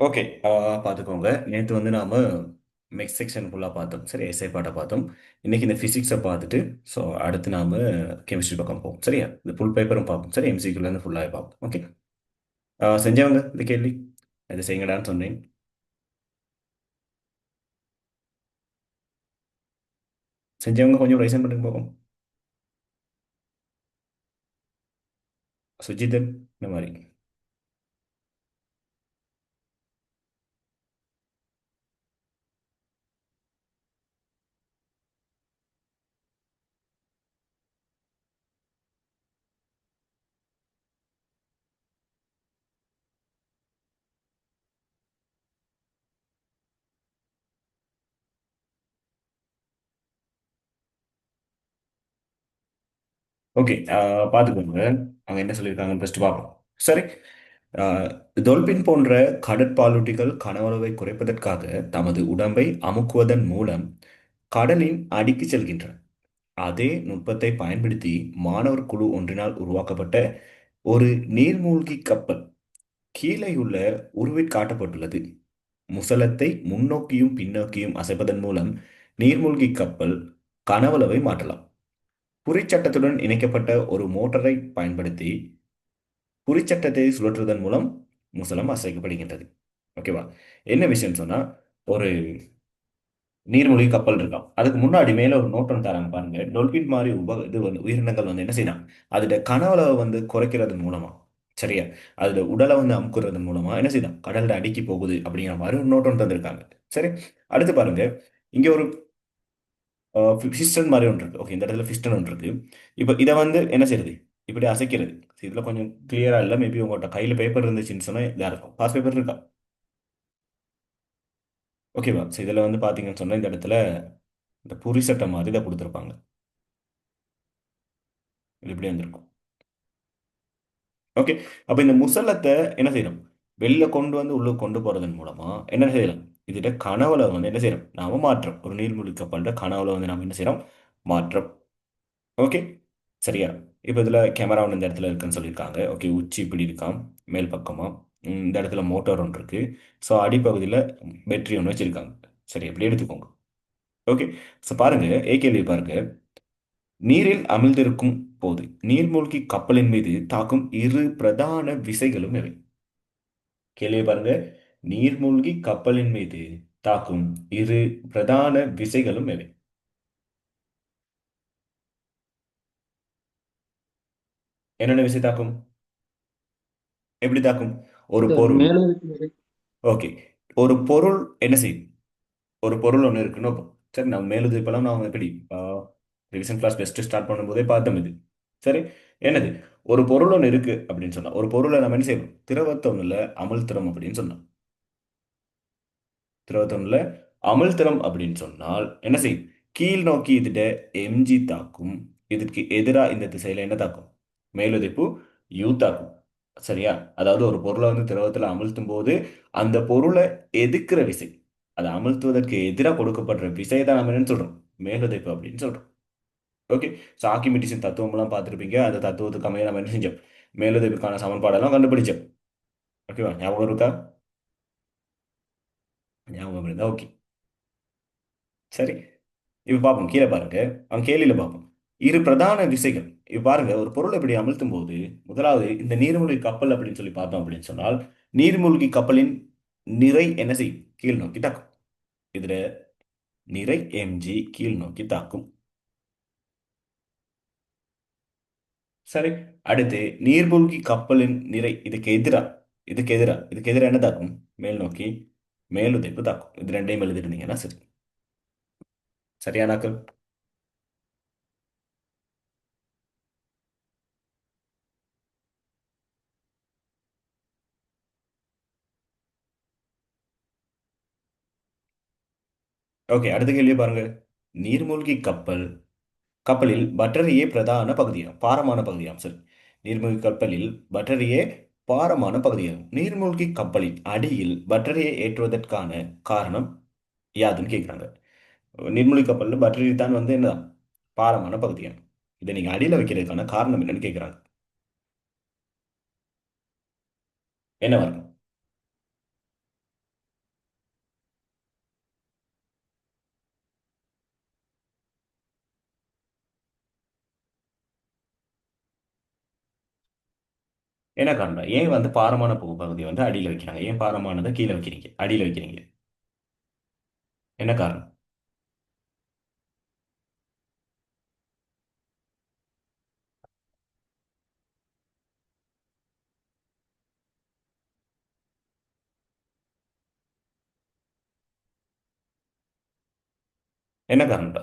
Okay. பார்த்துக்கோங்க. நேத்து வந்து நாம மேக்ஸ் செக்ஷன் ஃபுல்லா பார்த்தோம். சரி, எஸ்ஏ பார்ட்ட பார்த்தோம். இன்னைக்கு இந்த பிசிக்ஸ பார்த்துட்டு, ஸோ அடுத்து நாம கெமிஸ்ட்ரி பக்கம் போவோம். சரியா? இந்த ஃபுல் பேப்பரும் பார்ப்போம். சரி, எம்சிக்யூலேருந்து ஃபுல்லாவே பார்ப்போம். ஓகே. செஞ்சவங்க இந்த கேள்வி இதை செய்யுங்கடான்னு சொன்னேன். செஞ்சவங்க கொஞ்சம் ரைசன் பண்ணுங்க பார்ப்போம். சுஜிதன் இந்த மாதிரி. ஓகே. பார்த்துக்கோங்க. அவங்க என்ன சொல்லியிருக்காங்கன்னு ஃபர்ஸ்ட் பார்ப்போம். சரி. ஆஹ் டொல்பின் போன்ற கடற்பாலூட்டிகள் கனவுளவை குறைப்பதற்காக தமது உடம்பை அமுக்குவதன் மூலம் கடலின் அடிக்கு செல்கின்றன. அதே நுட்பத்தை பயன்படுத்தி மாணவர் குழு ஒன்றினால் உருவாக்கப்பட்ட ஒரு நீர்மூழ்கி கப்பல் கீழேயுள்ள உருவில் காட்டப்பட்டுள்ளது. முசலத்தை முன்னோக்கியும் பின்னோக்கியும் அசைப்பதன் மூலம் நீர்மூழ்கி கப்பல் கனவளவை மாற்றலாம். குறிச்சட்டத்துடன் இணைக்கப்பட்ட ஒரு மோட்டாரை பயன்படுத்தி குறிச்சட்டத்தை சுழற்றுவதன் மூலம் முசலம் அசைக்கப்படுகின்றது. ஓகேவா? என்ன விஷயம் சொன்னா, ஒரு நீர்மூழ்கி கப்பல் இருக்காம். அதுக்கு முன்னாடி மேல ஒரு நோட்டம் தராங்க பாருங்க. டொல்பின் மாதிரி இது வந்து உயிரினங்கள் வந்து என்ன செய்யலாம், அதோட கனவுல வந்து குறைக்கிறது மூலமா, சரியா, அதோட உடலை வந்து அமுக்குறது மூலமா என்ன செய்யலாம், கடல்ல அடிக்கி போகுது அப்படிங்கிற மாதிரி ஒரு நோட்டம் தந்திருக்காங்க. சரி. அடுத்து பாருங்க. இங்க ஒரு பிஸ்டன் மாதிரி ஒன்று இருக்கு. ஓகே, இந்த இடத்துல பிஸ்டன் ஒன்று இருக்கு. இப்போ இதை வந்து என்ன செய்யறது, இப்படி அசைக்கிறது. இதுல கொஞ்சம் கிளியரா இல்லை. மேபி உங்கள்கிட்ட கையில பேப்பர் இருந்துச்சுன்னு சொன்னா இதா இருக்கும். பாஸ் பேப்பர் இருக்கா? ஓகேவா? ஸோ இதில் வந்து பார்த்தீங்கன்னு சொன்னால் இந்த இடத்துல இந்த புரி சட்டை மாதிரி இதை கொடுத்துருப்பாங்க. இது இப்படி வந்திருக்கும். ஓகே. அப்போ இந்த முசலத்தை என்ன செய்யணும், வெளில கொண்டு வந்து உள்ள கொண்டு போறதன் மூலமா என்ன செய்யலாம், இதுல கனவுல வந்து என்ன செய்யறோம், நாம மாற்றம், ஒரு நீர்மூழ்கி கப்பல்ற கனவுல வந்து நாம என்ன செய்யறோம், மாற்றம். ஓகே. சரியா? இப்போ இதுல கேமரா ஒன்று இந்த இடத்துல இருக்குன்னு சொல்லியிருக்காங்க. ஓகே, உச்சி இப்படி இருக்காம், மேல் பக்கமா. இந்த இடத்துல மோட்டார் ஒன்று இருக்கு. ஸோ அடிப்பகுதியில் பேட்டரி ஒன்று வச்சிருக்காங்க. சரி, எப்படி எடுத்துக்கோங்க. ஓகே. ஸோ பாருங்க, கேள்வி பாருங்க. நீரில் அமிழ்ந்திருக்கும் போது நீர்மூழ்கி கப்பலின் மீது தாக்கும் இரு பிரதான விசைகளும் எவை? கேள்வி பாருங்க. நீர்மூழ்கி கப்பலின் மீது தாக்கும் இரு பிரதான விசைகளும் எவை? என்னென்ன விசை தாக்கும்? எப்படி தாக்கும்? ஒரு சார் பொருள். மேலே இருக்கிறது. ஓகே. ஒரு பொருள் என்ன செய்யும்? ஒரு பொருள் ஒன்று இருக்குன்னு வைப்போம். சரி, நம்ம மேலுது இப்பெல்லாம் நான் எப்படி ரிவிஷன் கிளாஸ் பெஸ்ட் ஸ்டார்ட் பண்ணும்போதே பார்த்தோம் இது. சரி. என்னது, ஒரு பொருள் ஒன்று இருக்கு அப்படின்னு சொன்னா, ஒரு பொருளை நம்ம என்ன செய்யணும், திரவத்தை ஒண்ணுல அமிழ்த்துறோம் அப்படின்னு சொன்னோம். திரவத்தொன்னுல அமிழ்த்திரம் அப்படின்னு சொன்னால் என்ன செய்யும், கீழ் நோக்கி இதுட எம்ஜி தாக்கும். இதற்கு எதிராக இந்த திசையில என்ன தாக்கும், மேலுதைப்பு யூ தாக்கும். சரியா? அதாவது ஒரு பொருளை வந்து திரவத்தில் அமிழ்த்தும் போது அந்த பொருளை எதிர்க்கிற விசை, அதை அமிழ்த்துவதற்கு எதிராக கொடுக்கப்படுற விசையை தான் நம்ம என்ன சொல்றோம், மேலுதைப்பு அப்படின்னு சொல்றோம். ஓகே. ஸோ ஆர்க்கிமிடிஸின் தத்துவம்லாம் பார்த்துருப்பீங்க. அந்த தத்துவத்துக்கு அமைய நம்ம என்ன செஞ்சோம், மேலுதைப்புக்கான சமன்பாடெல்லாம் கண்டுபிடிச்சோம். ஓகேவா? ஞாபகம் இருக்கா? ஞாபகம் இருந்தா ஓகே. சரி. இப்ப பார்ப்போம். கீழே பாருங்க. அவன் கேள்வியில பார்ப்போம். இரு பிரதான விசைகள். இப்ப பாருங்க, ஒரு பொருள் இப்படி அமிழ்த்தும் போது முதலாவது இந்த நீர்மூழ்கி கப்பல் அப்படின்னு சொல்லி பார்த்தோம் அப்படின்னு சொன்னால், நீர்மூழ்கி கப்பலின் நிறை என்ன செய்யும், கீழ் நோக்கி தாக்கும். இதுல நிறை mg கீழ் நோக்கி தாக்கும். சரி. அடுத்து நீர்மூழ்கி கப்பலின் நிறை இதுக்கு எதிரா என்ன தாக்கும், மேல் நோக்கி மேலுதைப்பு தாக்கும். இது ரெண்டையும் எழுதிருந்தீங்கன்னா சரி. சரியானாக்கள்? ஓகே. அடுத்த கேள்வியை பாருங்க. நீர்மூழ்கி கப்பலில் பட்டரியே பிரதான பகுதியாகும், பாரமான பகுதியாகும். சரி. நீர்மூழ்கி கப்பலில் பட்டரியே பாரமான பகுதியாகும். நீர்மூழ்கி கப்பலின் அடியில் பட்டரியை ஏற்றுவதற்கான காரணம் யாதுன்னு கேட்குறாங்க. நீர்மூழ்கி கப்பலில் பட்டரி தான் வந்து என்ன, பாரமான பகுதியாகும். இதை நீங்க அடியில் வைக்கிறதுக்கான காரணம் என்னன்னு கேட்குறாங்க. என்ன வரும்? என்ன காரணம்? ஏன் வந்து பாரமான பகுதியை வந்து அடியில் வைக்கிறாங்க? ஏன் பாரமானதை கீழே வைக்கிறீங்க, அடியில் வைக்கிறீங்க? என்ன காரணம்? என்ன காரணம்டா?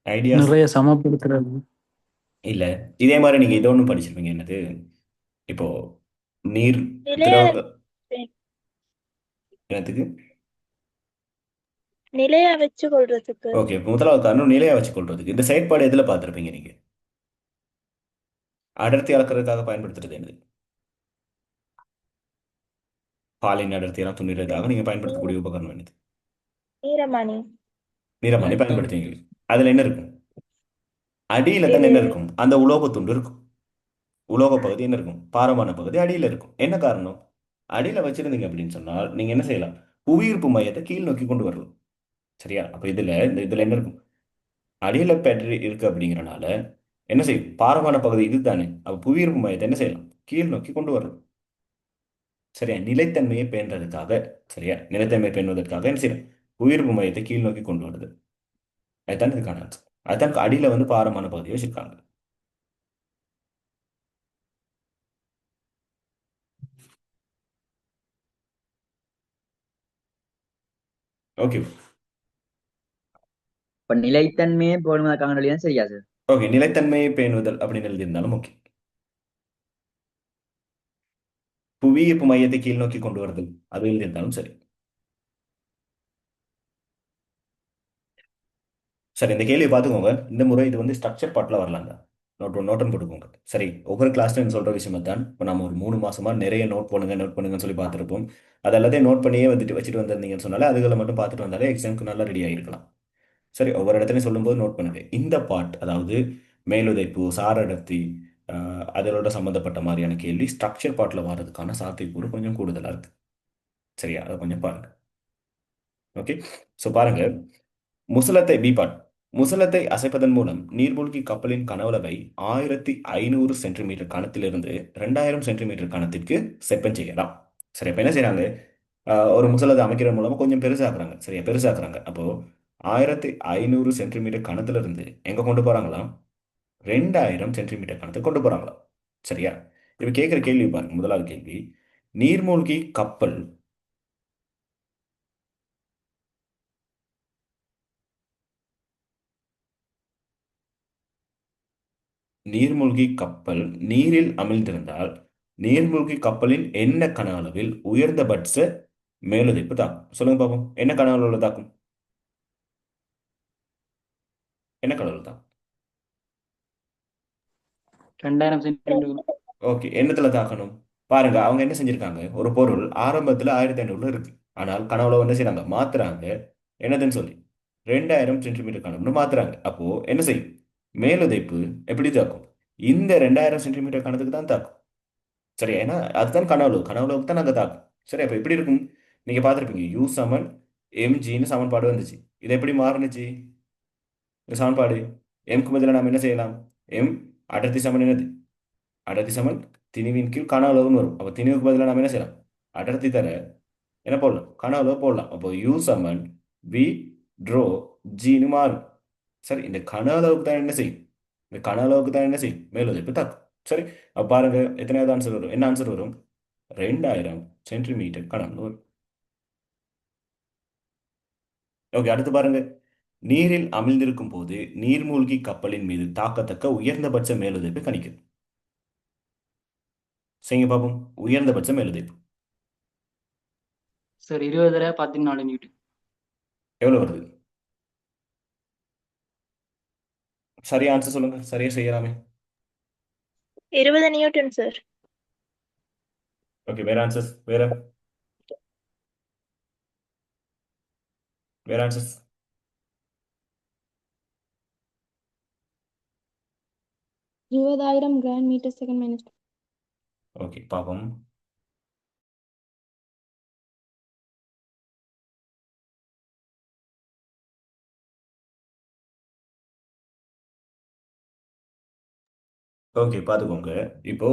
ஐடியாஸ். நிறைய சமப்படுத்துறது. இல்ல, இதே மாதிரி நீங்க இதை ஒன்றும் படிச்சிருப்பீங்க. என்னது? இப்போ நீர் நிலைய திரவ என்னத்துக்கு? நிலையா வச்சு கொள்றதுக்கு. ஓகே, இப்போ முதலாவது காரணம் நிலையா வச்சு கொள்றதுக்கு. இந்த செயற்பாடு எதுல பார்த்துருப்பீங்க நீங்க? அடர்த்தி அளக்கிறதுக்காக பயன்படுத்துறது என்னது? பாலின் அடர்த்தியெல்லாம் துண்ணிறதுக்காக நீங்க நீ- பயன்படுத்தக்கூடிய உபகரணம் என்னது? நீரமானி. நிறமானி இலக்கம். பயன்படுத்துவீங்க. அதுல என்ன இருக்கும்? அடியில தான் இது என்ன இருக்கும்? அந்த உலோக துண்டு இருக்கும். உலோக பகுதி என்ன இருக்கும்? பாரமான பகுதி அடியில இருக்கும். என்ன காரணம்? அடியில வச்சிருந்தீங்க அப்படின்னு சொன்னால் நீங்க என்ன செய்யலாம்? புவியீர்ப்பு மையத்தை கீழ் நோக்கி கொண்டு வரலாம். சரியா? அப்ப இதுல என்ன இருக்கும்? அடியில பேட்டரி இருக்கு அப்படிங்கறனால என்ன செய்யும்? பாரமான பகுதி இதுதானே. அப்ப புவியீர்ப்பு மையத்தை என்ன செய்யலாம்? கீழ் நோக்கி கொண்டு வரலாம். சரியா? நிலைத்தன்மையை பேணுறதுக்காக. சரியா? நிலைத்தன்மை பேணுவதற்காக என்ன செய்யலாம்? புவியீர்ப்பு மையத்தை கீழ் நோக்கி கொண்டு வருது. அதுதான் இதுக்கான ஆன்சர். அதுதான் அடியில வந்து பாரமான பகுதியை வச்சிருக்காங்க. ஓகே. இப்ப நிலைத்தன்மையே போடுவதற்கான வழிதான் சரியா சார்? ஓகே, நிலைத்தன்மையை பேணுதல் அப்படின்னு எழுதியிருந்தாலும் ஓகே. புவியீர்ப்பு மையத்தை கீழ் நோக்கி கொண்டு வருதல் அது எழுதியிருந்தாலும் சரி. சரி, இந்த கேள்வியை பார்த்துக்கோங்க. இந்த முறை இது வந்து ஸ்ட்ரக்சர் பாட்டில் வரலாங்க. நோட்டன் போட்டுக்கோங்க. சரி, ஒவ்வொரு கிளாஸ்லையும் சொல்ற விஷயம் தான். இப்போ நம்ம ஒரு 3 மாசமா நிறைய நோட் பண்ணுங்கன்னு சொல்லி பார்த்துருப்போம். அது எல்லாத்தையும் நோட் பண்ணியே வந்துட்டு வச்சுட்டு வந்திருந்தீங்கன்னு சொன்னாலே அதுகளை மட்டும் பார்த்துட்டு வந்தாலே எக்ஸாமுக்கு நல்லா ரெடி ஆகிருக்கலாம். சரி, ஒவ்வொரு இடத்துலையும் சொல்லும்போது நோட் பண்ணுங்க. இந்த பார்ட், அதாவது மேலுதைப்பு, சார அடர்த்தி, அதனோட சம்மந்தப்பட்ட மாதிரியான கேள்வி ஸ்ட்ரக்சர் பார்ட்டில் வர்றதுக்கான சாத்தியக்கூறு கொஞ்சம் கூடுதலாக இருக்கு. சரியா? அதை கொஞ்சம் பாருங்க. ஓகே. ஸோ பாருங்க, முசலத்தை பி பார்ட். முசலத்தை அசைப்பதன் மூலம் நீர்மூழ்கி கப்பலின் கனவளவை 1500 சென்டிமீட்டர் கனத்திலிருந்து 2000 சென்டிமீட்டர் கனத்திற்கு செப்பன் செய்யலாம். சரி, அப்ப என்ன செய்றாங்க? ஒரு முசலத்தை அமைக்கிற மூலமா கொஞ்சம் பெருசாக்குறாங்க. சரியா? பெருசாக்குறாங்க. அப்போ 1500 சென்டிமீட்டர் கனத்திலிருந்து எங்க கொண்டு போறாங்களாம்? 2000 சென்டிமீட்டர் கணத்துக்கு கொண்டு போறாங்களாம். சரியா? இப்ப கேட்கிற கேள்வி பாருங்க. முதலாவது கேள்வி, நீர்மூழ்கி கப்பல் நீர்மூழ்கி கப்பல் நீரில் அமிழ்ந்திருந்தால் நீர்மூழ்கி கப்பலின் என்ன கன அளவில் உயர்ந்தபட்ச மேலுதைப்பு தாக்கும்? சொல்லுங்க பாப்போம். என்ன கன அளவில் தாக்கும்? என்ன கன அளவில் தாக்கும்? 2000 சென்டிமீட்டர். ஓகே, என்னத்துல தாக்கணும்? பாருங்க, அவங்க என்ன செஞ்சிருக்காங்க? ஒரு பொருள் ஆரம்பத்துல 1500 இருக்கு. ஆனால் கனவுல என்ன செய்றாங்க? மாத்துறாங்க. என்னதுன்னு சொல்லி 2000 சென்டிமீட்டர் கனவுன்னு மாத்துறாங்க. அப்போ என்ன செய்யும்? மேலுதைப்பு எப்படி தாக்கும்? இந்த 2000 சென்டிமீட்டர் கணத்துக்கு தான் தாக்கும். சரி, ஏன்னா அதுதான் கனவுளவு. கனவுளவுக்கு தான் நாங்கள் தாக்கும். சரி, அப்போ எப்படி இருக்கும்? நீங்க பார்த்துருப்பீங்க, யூ சமன் எம்ஜின்னு சமன்பாடு வந்துச்சு. இது எப்படி மாறுனுச்சு? இந்த சமன்பாடு எம்க்கு பதிலாக நாம் என்ன செய்யலாம்? எம் அடர்த்தி சமன் என்னது? அடர்த்தி சமன் திணிவின் கீழ் கன அளவுன்னு வரும். அப்போ திணிவுக்கு பதிலாக நாம் என்ன செய்யலாம்? அடர்த்தி தர என்ன போடலாம்? கன அளவு போடலாம். அப்போ யூ சமன் வி ட்ரோ ஜின்னு மாறும். சரி, இந்த கன அளவுக்கு தான் என்ன செய்யும்? இந்த கன அளவுக்கு தான் என்ன செய்யும்? மேலுதைப்பு தாக்கும். சரி, அப்போ பாருங்க, எத்தனையாவது ஆன்சர் வரும்? என்ன ஆன்சர் வரும்? 2000 சென்டிமீட்டர் கனம்னு வரும். ஓகே, அடுத்து பாருங்க, நீரில் அமிழ்ந்திருக்கும் போது நீர்மூழ்கி கப்பலின் மீது தாக்கத்தக்க உயர்ந்தபட்ச மேலுதைப்பு கணிக்கும். செய்யுங்க பாப்போம். உயர்ந்தபட்ச மேலுதைப்பு சார் 20 14 நியூட்டன். எவ்வளவு வருது? சரியா ஆன்சர் சொல்லுங்க. சரியா செய்யலாமே. 20 நியூட்டன் சார். ஓகே, வேற ஆன்சர்ஸ்? வேற answers? 20,000 Grand meter second minus okay, பாப்போம். ஓகே, பார்த்துக்கோங்க. இப்போ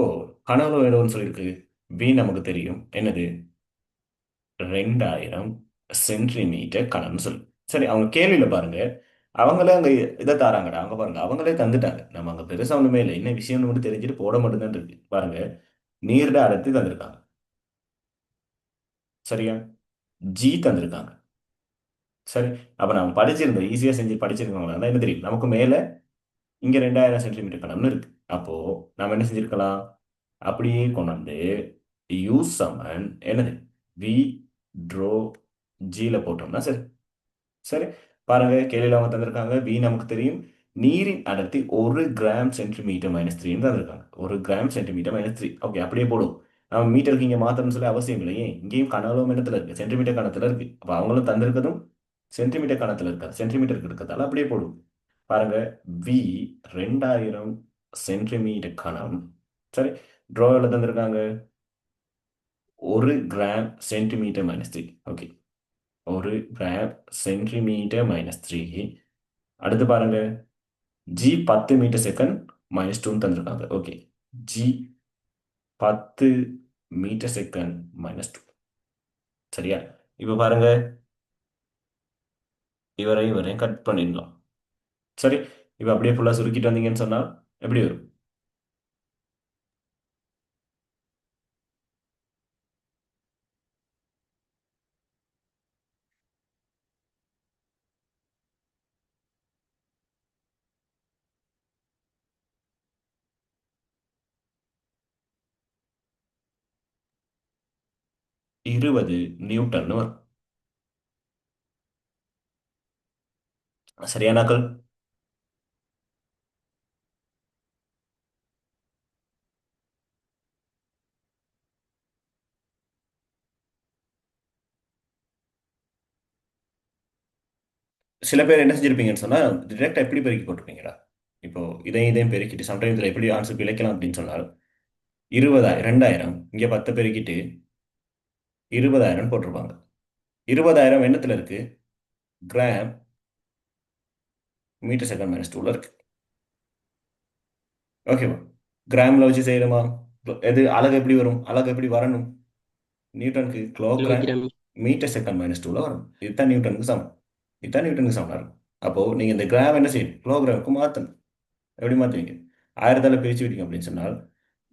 கனவுல வேணும்னு சொல்லியிருக்கு. வி நமக்கு தெரியும் என்னது, 2000 சென்டிமீட்டர் கனம்னு சொல்லி. சரி, அவங்க கேள்வியில பாருங்க, அவங்களே அங்க இதை தாராங்கடா. அங்க பாருங்க, அவங்களே தந்துட்டாங்க. நம்ம அங்க பெருசா ஒண்ணுமே இல்லை, என்ன விஷயம்னு மட்டும் தெரிஞ்சுட்டு போட மட்டும்தான் இருக்கு. பாருங்க, நீர்ட அடர்த்தி தந்திருக்காங்க. சரியா? ஜி தந்திருக்காங்க. சரி, அப்ப நம்ம படிச்சிருந்தோம், ஈஸியா செஞ்சு படிச்சிருக்கோங்களா என்ன தெரியும், நமக்கு மேல இங்க 2000 சென்டிமீட்டர் கனம்னு இருக்கு. அப்போ நம்ம என்ன செஞ்சிருக்கலாம், அப்படியே கொண்டாந்து யூ சமன் என்னது, வி ட்ரோ ஜில போட்டோம்னா சரி. சரி, பாருங்க, கேள்வியில அவங்க தந்திருக்காங்க வி நமக்கு தெரியும், நீரின் அடர்த்தி 1 கிராம் சென்டிமீட்டர் - 3 தந்திருக்காங்க. 1 கிராம் சென்டிமீட்டர் - 3. ஓகே, அப்படியே போடும். நம்ம மீட்டருக்கு இங்க மாத்தணும்னு சொல்லி அவசியம் இல்லையே, இங்கேயும் கனவுல இடத்துல இருக்கு, சென்டிமீட்டர் கணத்துல இருக்கு. அப்ப அவங்களும் தந்திருக்கதும் சென்டிமீட்டர் கணத்துல இருக்காது, சென்டிமீட்டருக்கு இருக்கிறதால அப்படியே போடும். பாருங்க, வி 2000 சென்டிமீட்டர் கணம். சரி, ட்ரோவில் தந்திருக்காங்க 1 gram centimetre - 3. Okay, 1 gram centimetre - 3. அடுத்து பாருங்க, ஜி 10 மீட்டர் செகண்ட் - 2 தந்திருக்காங்க. Okay, g 10 metre second - 2. சரியா? இப்போ பாருங்க, இவரையும் கட் பண்ணிடலாம். சரி, இப்போ அப்படியே ஃபுல்லா சுருக்கிட்டு வந்தீங்கன்னு சொன்னா எப்படி வரும்? இருபது நியூட்டன் வரும். சரியானாக்கள்? சில பேர் என்ன செஞ்சிருப்பீங்கன்னு சொன்னா, டிரெக்டா எப்படி பெருக்கி போட்டிருப்பீங்கடா. இப்போ இதையும் பெருக்கிட்டு சம்டைம் இதுல எப்படி ஆன்சர் பிழைக்கலாம் அப்படின்னு சொன்னால், 20,000 2000 இங்க 10 பெருக்கிட்டு 20,000 போட்டிருப்பாங்க. 20,000 எண்ணத்துல இருக்கு, கிராம் மீட்டர் செகண்ட் - 2ல இருக்கு. ஓகேவா? கிராம்ல வச்சு செய்யணுமா? எது அலகு எப்படி வரும், அலகு எப்படி வரணும், நியூட்டனுக்கு கிலோகிராம் கிலோகிராம். மீட்டர் செகண்ட் - 2ல வரும். இதுதான் நியூட்டனுக்கு சமம். இதுதான் நியூட்டனுக்கு சமம் இருக்கும். அப்போ நீங்க இந்த கிராம் என்ன செய்யணும், கிலோகிராமுக்கு மாத்தணும். எப்படி மாத்துவீங்க? 1000 பிரிச்சு விட்டீங்க அப்படின்னு சொன்னால்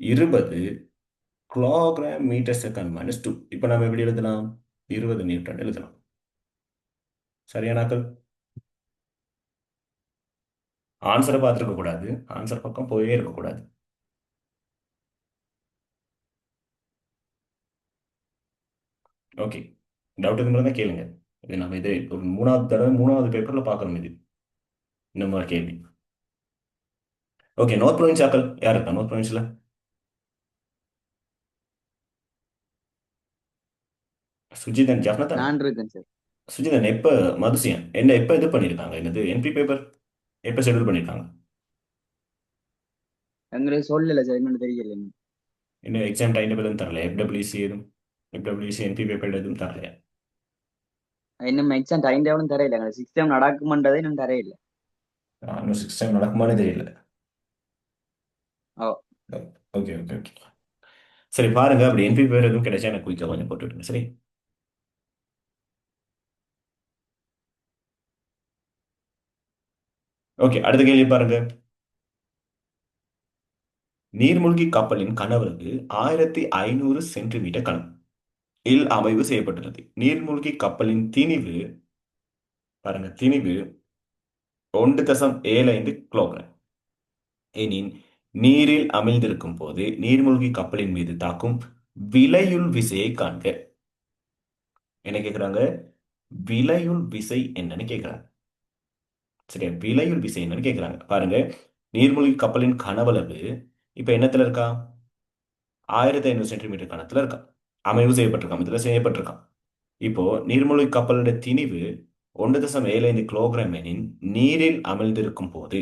20 கிலோகிராம் மீட்டர் செகண்ட் - 2. இப்போ நம்ம எப்படி எழுதலாம், 20 நியூட்டன் எழுதலாம். சரியானாக்கள்? ஆன்சரை பார்த்துருக்க கூடாது, ஆன்சர் பக்கம் போயே இருக்கக்கூடாது. ஓகே, டவுட் இது மாதிரி தான் கேளுங்க. இது நம்ம இது ஒரு மூணாவது தடவை 3வது பேப்பர்ல பார்க்கணும் இது, இந்த மாதிரி கேள்வி. ஓகே, நோர்த் ப்ரொவின்ஸ் ஆக்கள் யார் இருக்கா நோர்த் ப்ரொவின்ஸ்ல? சுஜிதன், ஜப்னதன். நான் இருக்கேன் சார். சுஜிதன் எப்போ, மதுசியன் என்ன எப்போ இது பண்ணியிருக்காங்க, என்னது என்பி பேப்பர் எப்போ ஷெட்யூல் பண்ணியிருக்காங்க? எங்களுக்கு சொல்லல சார், இன்னும் தெரியல. இன்னும் எக்ஸாம் டைம் டேபிள் தரல, எஃப்டபிள்யூசி எதுவும், எஃப்டபிள்யூசி என்பி பேப்பர் எதுவும் தரலையா? இன்னும் எக்ஸாம் டைம் டேபிளும் தரையில, எங்களுக்கு சிஸ்டம் நடக்குமன்றதே இன்னும் தரையில. இன்னும் 6 டைம் நடக்குமானே தெரியல. ஓ. Okay okay okay. சரி, பாருங்க, அப்படி என்பி பேப்பர் எதுவும் கிடைச்சா எனக்கு குயிக்காக கொஞ்சம் போட்டு விடுங்க. சரி, ஓகே, அடுத்த கேள்வி பாருங்க. நீர்மூழ்கி கப்பலின் கனவளவு 1500 சென்டிமீட்டர் கனம் இல் அமைவு செய்யப்பட்டுள்ளது. நீர்மூழ்கி கப்பலின் திணிவு, பாருங்க, திணிவு 1.75 கிலோகிராம் எனின், நீரில் அமிழ்ந்திருக்கும் போது நீர்மூழ்கி கப்பலின் மீது தாக்கும் விலையுள் விசையை காண்க. என்ன கேக்குறாங்க? விலையுள் விசை என்னன்னு கேக்குறாங்க. சரியா, விலையுள் விசை என்னன்னு கேக்குறாங்க. பாருங்க, நீர்மூழ்கி கப்பலின் கனவளவு இப்ப என்னத்துல இருக்கா, 1500 சென்டிமீட்டர் கனத்துல இருக்கா, அமைவு செய்யப்பட்டிருக்கான், இதுல செய்யப்பட்டிருக்கான். இப்போ நீர்மூழ்கி கப்பலோட திணிவு 1.75 கிலோகிராம் எனின், நீரில் அமிழ்ந்திருக்கும் போது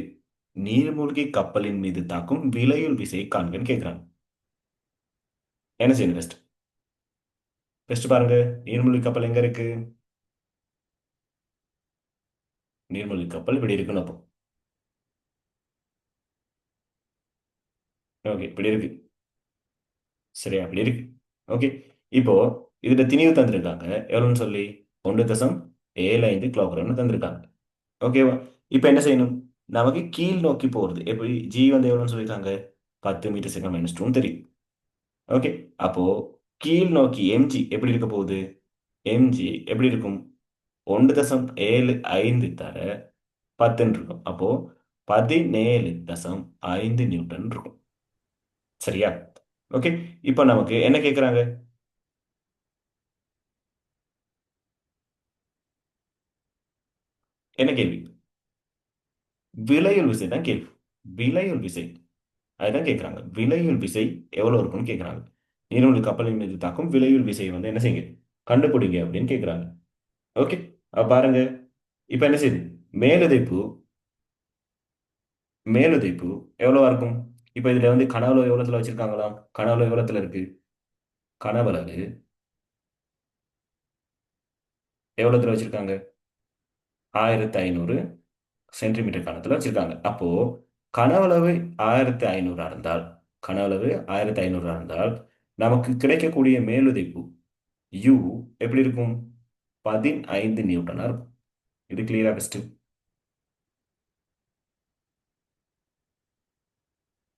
நீர்மூழ்கி கப்பலின் மீது தாக்கும் விலையுள் விசையை காண்கன்னு கேட்கிறாங்க. என்ன செய்யணும் ஃபர்ஸ்ட்? ஃபர்ஸ்ட் பாருங்க, நீர்மூழ்கி கப்பல் எங்க இருக்கு, நீர்மூழ்கி கப்பல் இப்படி இருக்குன்னு அப்போ ஓகே, இப்படி இருக்கு. சரியா, அப்படி இருக்கு. ஓகே, இப்போ இதுல திணிவு தந்திருக்காங்க. எவ்வளோன்னு சொல்லி 1.75 கிலோகிராம்னு தந்திருக்காங்க. ஓகேவா? இப்போ என்ன செய்யணும்? நமக்கு கீழ் நோக்கி போகிறது எப்படி? ஜி வந்து எவ்வளோன்னு சொல்லியிருக்காங்க? 10 மீட்டர் செகண்ட் -2 தெரியும். ஓகே, அப்போ கீழ் நோக்கி எம்ஜி எப்படி இருக்க போகுது? எம்ஜி எப்படி இருக்கும்? 1.75 தர 10 இருக்கும். அப்போ 17.5 நியூட்டன் இருக்கும். சரியா? ஓகே, இப்போ நமக்கு என்ன கேட்குறாங்க? என்ன கேள்வி? விலையுள் விசை தான் கேள்வி. விலையுள் விசை அதுதான் கேட்குறாங்க. விலையுள் விசை எவ்வளோ இருக்குன்னு கேட்குறாங்க. நீர்மூழ்கி கப்பலின் மீது தாக்கும் விலையுள் விசை வந்து என்ன செய்யுங்க, கண்டுபிடிங்க அப்படின்னு கேட்குறாங்க. ஓகே, பாருங்க. இப்போ என்ன செய்யுது? மேலுதைப்பு மேலுதைப்பு எவ்வளவா இருக்கும்? இப்போ இதுல வந்து கனவுல எவ்வளோத்துல வச்சிருக்காங்களாம்? கனவுல எவ்வளோத்துல இருக்கு? கனவளவு எவ்வளோத்துல வச்சிருக்காங்க? 1500 சென்டிமீட்டர் கனத்துல வச்சிருக்காங்க. அப்போ கனவளவு 1500 இருந்தால் கனவளவு 1500 இருந்தால் நமக்கு கிடைக்கக்கூடிய மேலுதைப்பு யூ எப்படி இருக்கும்? 15 நியூட்டனா இருக்கும். இது கிளியரா பெஸ்ட்.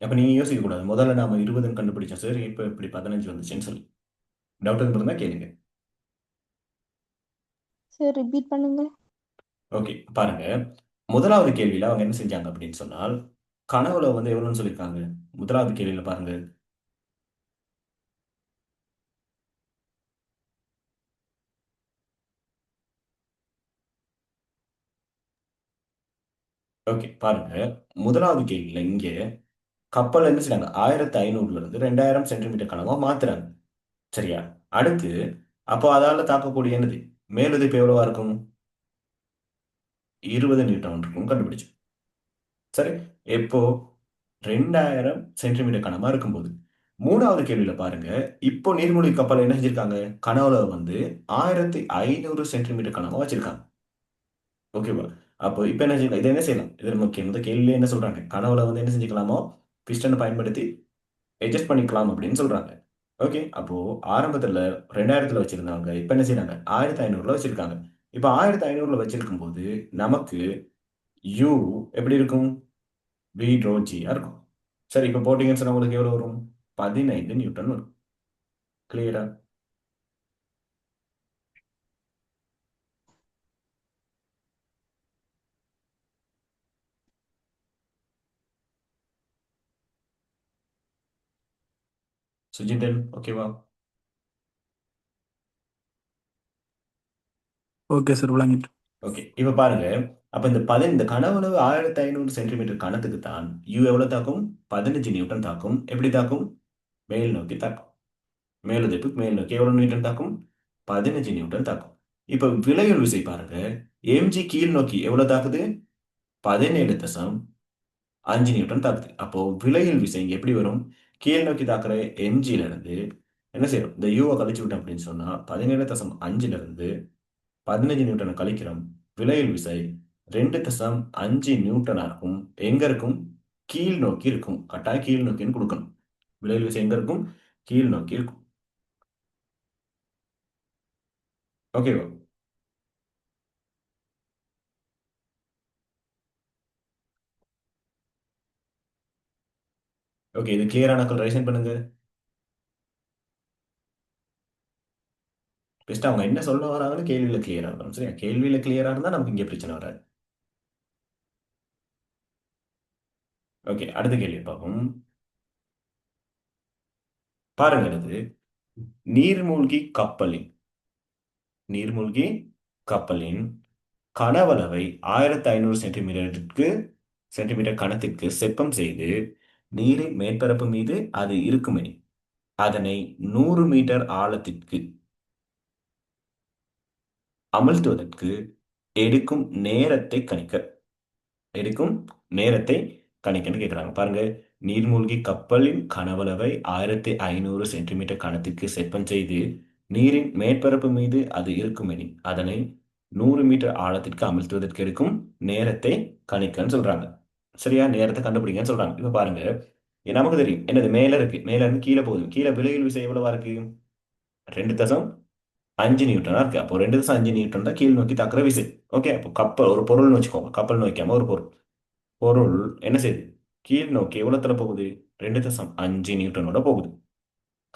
அப்ப நீங்க யோசிக்க கூடாது, முதல்ல நாம 20 கண்டுபிடிச்சோம் சார், இப்போ இப்படி 15 வந்துச்சுன்னு சொல்லி. டவுட் இருந்தா கேளுங்க. சார் ரிப்பீட் பண்ணுங்க. ஓகே, பாருங்க. முதலாவது கேள்வியில அவங்க என்ன செஞ்சாங்க அப்படின்னு சொன்னால், கனவுல வந்து எவ்வளவுன்னு சொல்லியிருக்காங்க. முதலாவது கேள்வியில பாருங்க. ஓகே, பாருங்க. முதலாவது கேள்வியில இங்க கப்பல் என்ன செய்றாங்க? 1500ல இருந்து 2000 சென்டிமீட்டர் கனவா மாத்துறாங்க. சரியா? அடுத்து அப்போ அதால தாக்கக்கூடிய என்னது மேலுதைப்பு எவ்வளவா இருக்கும்? 20 நியூட்டன் இருக்கும் கண்டுபிடிச்சு. சரி, எப்போ 2000 சென்டிமீட்டர் கனமா இருக்கும்போது. மூணாவது கேள்வியில பாருங்க. இப்போ நீர்மூழ்கி கப்பல் என்ன செஞ்சிருக்காங்க? கனவுல வந்து 1500 சென்டிமீட்டர் கனமா வச்சிருக்காங்க. ஓகேவா? அப்போ இப்போ என்ன செய்யலாம்? இதை என்ன செய்யலாம்? இது முக்கியம். இந்த கேள்வியில என்ன சொல்றாங்க? கனவுல வந்து என்ன செஞ்சுக்கலாமோ பிஸ்டனை பயன்படுத்தி அட்ஜஸ்ட் பண்ணிக்கலாம் அப்படின்னு சொல்றாங்க. ஓகே, அப்போ ஆரம்பத்துல 2000ல வச்சிருந்தாங்க. இப்போ என்ன செய்றாங்க? 1500ல வச்சிருக்காங்க. இப்போ 1500ல வச்சிருக்கும் போது நமக்கு யூ எப்படி இருக்கும்? வி ரோ ஜியா இருக்கும். சரி, இப்போ போட்டீங்கன்னு சொன்னா உங்களுக்கு எவ்வளவு வரும்? 15 நியூட்டன் வரும். கிளியரா? சுஜிதன் ஓகேவா? Okay sir, விளங்கிட்டு. ஓகே, இப்போ பாருங்க. அப்ப இந்த கனவுளவு 1500 சென்டிமீட்டர் கனத்துக்கு தான் யூ எவ்வளவு தாக்கும்? 15 நியூட்டன் தாக்கும். எப்படி தாக்கும்? மேல் நோக்கி தாக்கும். மேலுதைப்பு மேல் நோக்கி எவ்வளவு நியூட்டன் தாக்கும்? 15 நியூட்டன் தாக்கும். இப்போ விலையுள் விசை பாருங்க. எம்ஜி கீழ் நோக்கி எவ்வளவு தாக்குது? 17.5 நியூட்டன் தாக்குது. அப்போ விலையுள் விசை இங்க எப்படி வரும்? கீழ் நோக்கி தாக்குற எம்ஜில இருந்து என்ன செய்யும்? இந்த யூவை கழிச்சு விட்டோம் அப்படின்னு சொன்னா 17.5ல இருந்து 15 நியூட்டனை கழிக்கிறோம். விலையுள் விசை 2.5 நியூட்டனா இருக்கும். எங்க இருக்கும்? கீழ் நோக்கி இருக்கும். கட்டாயம் கீழ் நோக்கின்னு கொடுக்கணும். விலையுள் விசை எங்க இருக்கும்? கீழ் நோக்கி இருக்கும். ஓகேவா? ஓகே, இது கிளியரானாக்கள் ரைசன் பண்ணுங்க. பெஸ்ட் அவங்க என்ன சொல்ல வராங்கன்னு கேள்வியில கிளியரா இருக்கணும். சரியா? கேள்வியில கிளியரா இருந்தா நமக்கு இங்க பிரச்சனை வராது. ஓகே, அடுத்த கேள்வி பார்ப்போம். பாருங்க, இது நீர்மூழ்கி கப்பலின் நீர்மூழ்கி கப்பலின் கனவளவை 1500 சென்டிமீட்டர் கனத்திற்கு செப்பம் செய்து நீரின் மேற்பரப்பு மீது அது இருக்குமே அதனை 100 மீட்டர் ஆழத்திற்கு அமழ்த்துவதற்கு எடுக்கும் நேரத்தை கணிக்க. எடுக்கும் நேரத்தை கணிக்கன்னு கேட்குறாங்க. பாருங்க, நீர்மூழ்கி கப்பலின் கனவளவை 1500 சென்டிமீட்டர் கனத்திற்கு செப்பம் செய்து நீரின் மேற்பரப்பு மீது அது இருக்குமெனில் அதனை 100 மீட்டர் ஆழத்திற்கு அமழ்த்துவதற்கு எடுக்கும் நேரத்தை கணிக்கன்னு சொல்றாங்க. சரியா? நேரத்தை கண்டுபிடிங்கன்னு சொல்றாங்க. இப்ப பாருங்க, நமக்கு தெரியும் என்னது மேல இருக்கு, மேல இருந்து கீழே போகுது, கீழே விலகல் விசை எவ்வளவா இருக்கு? 2.5 நியூட்டனா இருக்கு. அப்போ 2.5 நியூட்டன் தான் கீழ் நோக்கி தாக்குற விசை. ஓகே, அப்போ கப்பல் ஒரு பொருள்னு வச்சுக்கோங்க, கப்பல் வைக்காம ஒரு பொருள். பொருள் என்ன செய்யுது? கீழ் நோக்கி எவ்வளவுல போகுது? 2.5 நியூட்டனோட போகுது.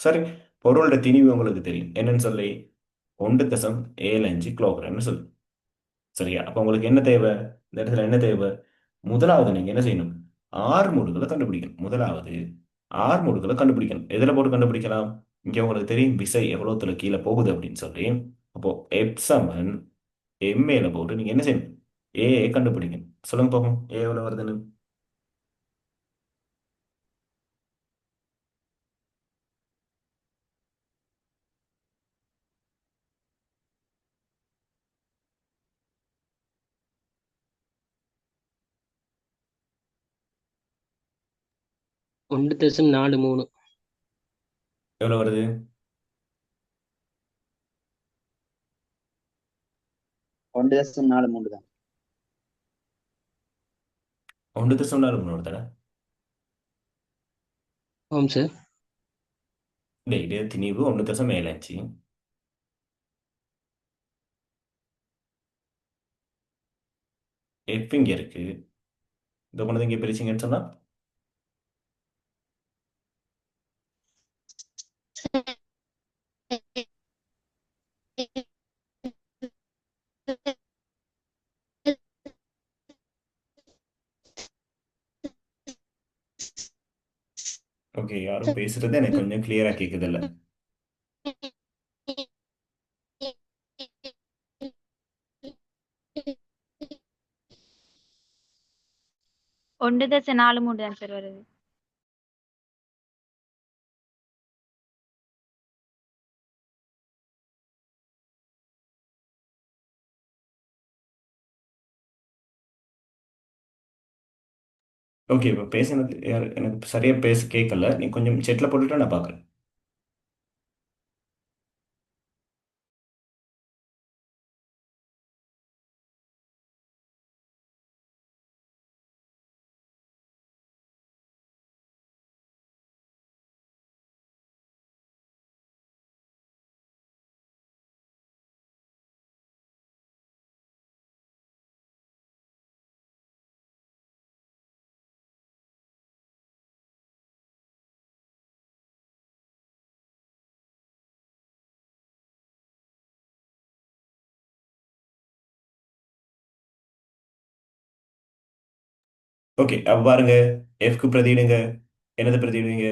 சரி, பொருளோட திணிவு உங்களுக்கு தெரியும் என்னன்னு சொல்லி, 1.75 கிலோகிராம்னு சொல்லு. சரியா? அப்ப உங்களுக்கு என்ன தேவை? இந்த இடத்துல என்ன தேவை? முதலாவது நீங்க என்ன செய்யணும்? ஆர் மூடுகளை கண்டுபிடிக்கணும். முதலாவது ஆர் மூடுகளை கண்டுபிடிக்கணும். எதுல போட்டு கண்டுபிடிக்கலாம்? இங்க உங்களுக்கு தெரியும் விசை எவ்வளவுத்துல கீழே போகுது அப்படின்னு சொல்லி. அப்போ எப் சமன் எம்ஏல போட்டு நீங்க என்ன செய்யணும்? ஏ கண்டுபிடிக்கணும். சொல்லுங்க பார்ப்போம், ஏ எவ்வளவு வருதுன்னு. ஒன்று தசம் 43. எவ்வளவு வருது? 1.43 தான். 1.4 தடவை. ஆமாம் சார். இது திணிவு 1.75. எஃப் இங்க இருக்கு, இதை கொண்டு வந்து இங்க பிரிச்சிங்கன்னு சொன்னா ஓகே, யாரும் பேசுறது எனக்கு கொஞ்சம் கிளியரா கேக்குது இல்ல? ஒன்று தசை 4 தான் சார் வருது. ஓகே, இப்போ பேசுனது எனக்கு சரியா பேச கேட்கல. நீ கொஞ்சம் செட்ல போட்டுட்டு நான் பார்க்குறேன். ஓகே, அப்ப பாருங்க, எஃப்க்கு பிரதியிடுங்க. என்னது பிரதியிடுவீங்க?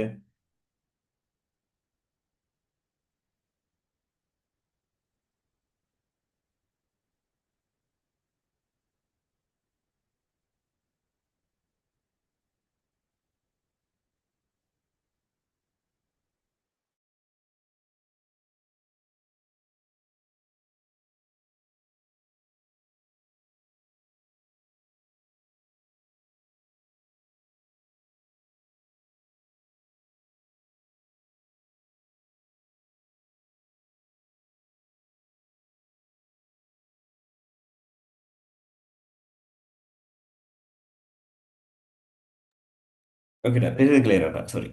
ஓகேடா, பேசுறது கிளியராடா, சாரி.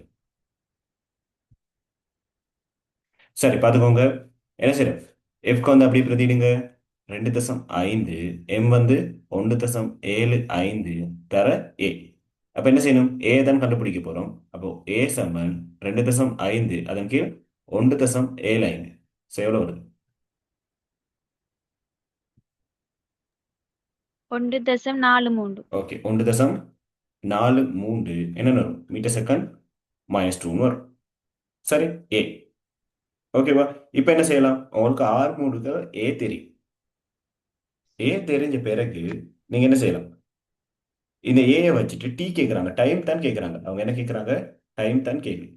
சரி, பார்த்துக்கோங்க. என்ன செய்யும்? எஃப்க்கு வந்து அப்படியே பிரதியிடுங்க. 2.5, எம் வந்து 1.75 தர ஏ. அப்ப என்ன செய்யணும்? ஏ தான் கண்டுபிடிக்க போறோம். அப்போ ஏ சமன் 2.5 அதன் கீழ் 1.75. ஸோ எவ்வளோ வருது? 1.43. ஓகே, 1.43 என்ன வரும்? மீட்டர் செகண்ட் -2 வரும். சரி, ஏ. ஓகேவா? இப்போ என்ன செய்யலாம்? உங்களுக்கு ஆர் மூடுக்கு ஏ தெரியும். ஏ தெரிஞ்ச பிறகு நீங்க என்ன செய்யலாம்? இந்த ஏயை வச்சுட்டு டி கேட்குறாங்க, டைம் தான் கேட்குறாங்க. அவங்க என்ன கேட்குறாங்க? டைம் தான் கேள்வி.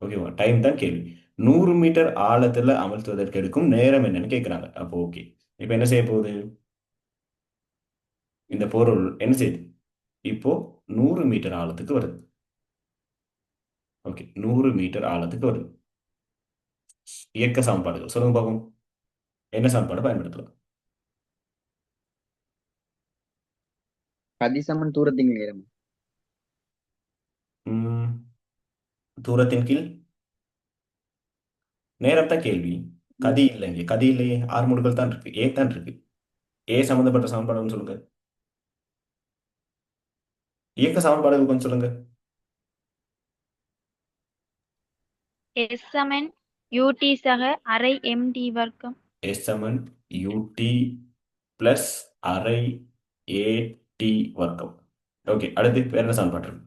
ஓகேவா? டைம் தான் கேள்வி. 100 மீட்டர் ஆழத்துல அமர்த்துவதற்கு எடுக்கும் நேரம் என்னன்னு கேட்குறாங்க. அப்போ ஓகே, இப்போ என்ன செய்ய போகுது? இந்த பொருள் என்ன செய்யுது? இப்போ 100 மீட்டர் ஆழத்துக்கு வருது. ஓகே, 100 மீட்டர் ஆழத்துக்கு வருது. இயக்க சமன்பாடுகள் சொல்லுங்க பார்ப்போம். என்ன சமன்பாடு பயன்படுத்தலாம்? கதிசமன் தூரத்தின் நேரம். தூரத்தின் கீழ் நேரம் தான் கேள்வி. கதி இல்லைங்க, கதி இல்லையே, ஆறு மூடுகள் தான் இருக்கு, ஏ தான் இருக்கு. ஏ சம்பந்தப்பட்ட சமன்பாடுன்னு சொல்லுங்க. இயக்க சமன்பாடுகள் கொஞ்சம் சொல்லுங்க. S சமன் UT சக அரை MD வர்க்கம். எஸ் சமன் யூடி பிளஸ் அரை ஏடி வர்க்கம். ஓகே, அடுத்து வேற என்ன சமன்பாடு இருக்கு?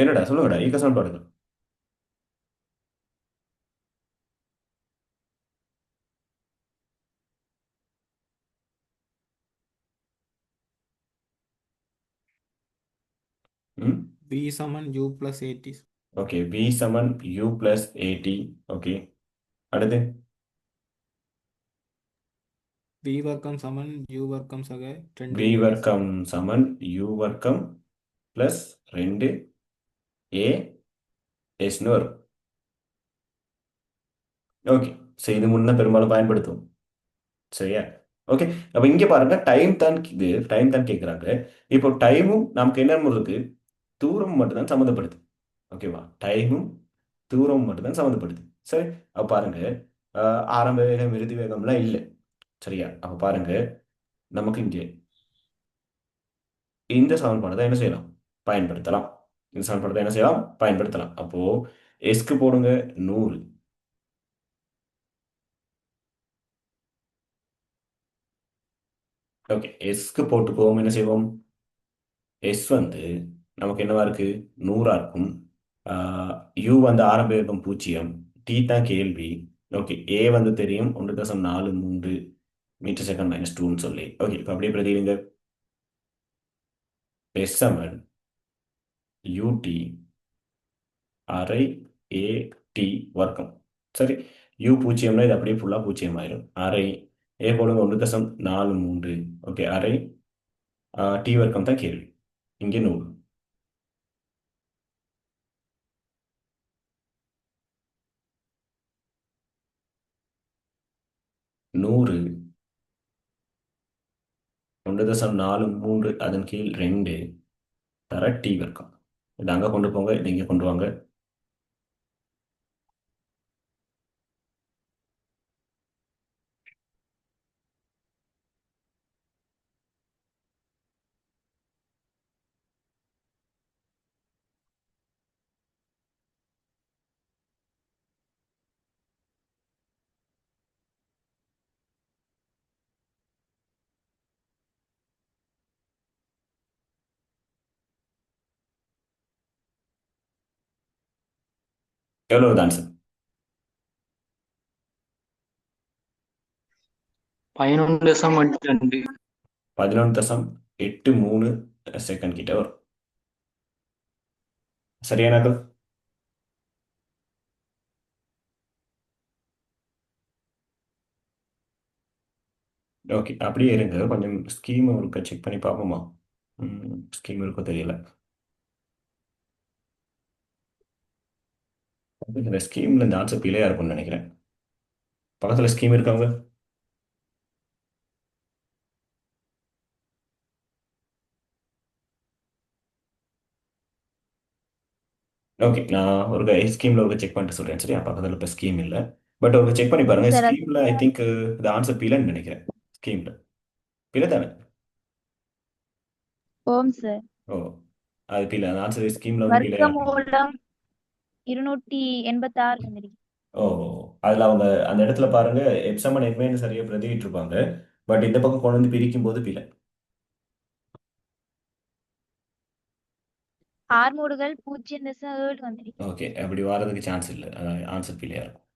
என்னடா சொல்லுங்கடா, இயக்க சமன்பாடுகள். ம் V சமன் U plus AT. Okay, V சமன் யூ பிளஸ் ஏடி. ஓகே, அடுத்து V வர்க்கம் சமன் U வர்க்கம் சக 2 வி AS. வர்க்கம் சமன் யூ வர்க்கம் பிளஸ் 2 ஏ எஸ்னு வரும். ஓகே, சரி, இது முன்ன பெரும்பாலும் பயன்படுத்துவோம். சரியா? ஓகே, அப்ப இங்க பாருங்க, டைம் தான் கேட்குறாங்க. இப்போ டைமும் நமக்கு என்ன இருக்கு, தூரம் மட்டும்தான் சம்மந்தப்படுது. ஓகேவா? டைமும் தூரமும் மட்டும்தான் சம்மந்தப்படுது. சரி, அப்ப பாருங்க, ஆரம்ப வேகம் இறுதி வேகம்லாம் இல்லை. சரியா? அப்ப பாருங்க, நமக்கு இங்கே இந்த சமன்பாடு தான் என்ன செய்யலாம், பயன்படுத்தலாம். இந்த சமன்பாடு தான் என்ன செய்யலாம், பயன்படுத்தலாம். அப்போ எஸ்க்கு போடுங்க 100. ஓகே, எஸ்க்கு போட்டுக்குவோம். என்ன செய்வோம், எஸ் வந்து நமக்கு என்னவா இருக்கு, 100 இருக்கும். யூ வந்து ஆரம்ப வேகம் 0, டி தான் கேள்வி. ஓகே, ஏ வந்து தெரியும், 1.43 மீட்டர் செகண்ட் மைனஸ் 2ன்னு சொல்லி. ஓகே, இப்போ அப்படியே பிரதிவிங்க. எஸ் சமன் யூடி அரை ஏடி வர்க்கம். சரி, யூ 0னா இது அப்படியே ஃபுல்லாக 0 ஆயிரும். அரை ஏ போடுங்க 1.43. ஓகே, அரை டி வர்க்கம் தான் கேள்வி. இங்கே 100. 100 1.43 அதன் கீழ் 2 தர டி வர்க்கம். இது அங்கே கொண்டு போங்க, இது இங்கே கொண்டு வாங்க. எவ்வளோ வருது ஆன்சர்? 11.82. 11.83 செகண்ட் கிட்ட வரும். சரியானாக்கள்? ஓகே, அப்படியே இருங்க, கொஞ்சம் ஸ்கீம் இருக்க செக் பண்ணி பார்ப்போமா? ஸ்கீம் இருக்கோ தெரியல. இந்த ஸ்கீம்ல இந்த ஆன்சர் பிழையா இருக்கும்னு நினைக்கிறேன். பக்கத்தில் ஸ்கீம் இருக்காங்க. ஓகே, நான் ஒரு ஸ்கீம்ல ஒரு செக் பண்ணிட்டு சொல்றேன். சரியா? பக்கத்தில் இப்போ ஸ்கீம் இல்லை, பட் ஒரு செக் பண்ணி பாருங்க. சார் ஸ்கீம்ல ஐ திங்க் இந்த ஆன்சர் பிழைன்னு நினைக்கிறேன். ஸ்கீம்ல பிழை தானே? ஓம் சார். ஓ, அது பிழை. அந்த ஆன்சர் ஸ்கீம்ல வந்து பிழையா இருக்கு. வர்க்கமூலம் 286 வந்திருக்கு. ஓ, அதில் அவங்க அந்த இடத்துல பாருங்க, எப்சமன் எக்மேன்னு சரியாக பிரதிட்டு இருப்பாங்க, பட் இந்த பக்கம் கொண்டு வந்து பிரிக்கும் போது பிழை. ஆர்மூடுகள் 0.7 வந்திருக்கு. ஓகே, அப்படி வர்றதுக்கு சான்ஸ் இல்லை, ஆன்சர் பிழையா இருக்கும்.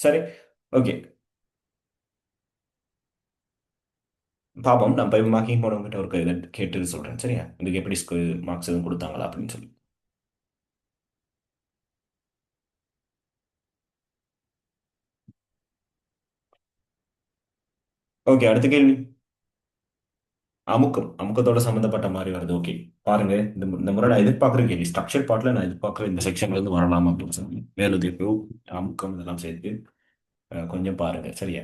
சரி, ஓகே, பாப்போம். நான் இப்போ மார்க்கிங் போனவங்ககிட்ட ஒரு இதை கேட்டு சொல்கிறேன். சரியா? இதுக்கு எப்படி மார்க்ஸ் எதுவும் கொடுத்தாங்களா அப்படின்னு சொல்லி. ஓகே, அடுத்த கேள்வி. அமுக்கத்தோட சம்மந்தப்பட்ட மாதிரி வருது. ஓகே, பாருங்க. இந்த முறை நான் எதிர்பார்க்குற கேள்வி ஸ்ட்ரக்சர் பார்ட்ல நான் எதிர்பார்க்குற இந்த செக்ஷன்ல இருந்து வரலாம் அப்படின்னு சொல்லி மேலுதிர்வு, அமுக்கம் இதெல்லாம் சேர்த்து கொஞ்சம் பாருங்க. சரியா?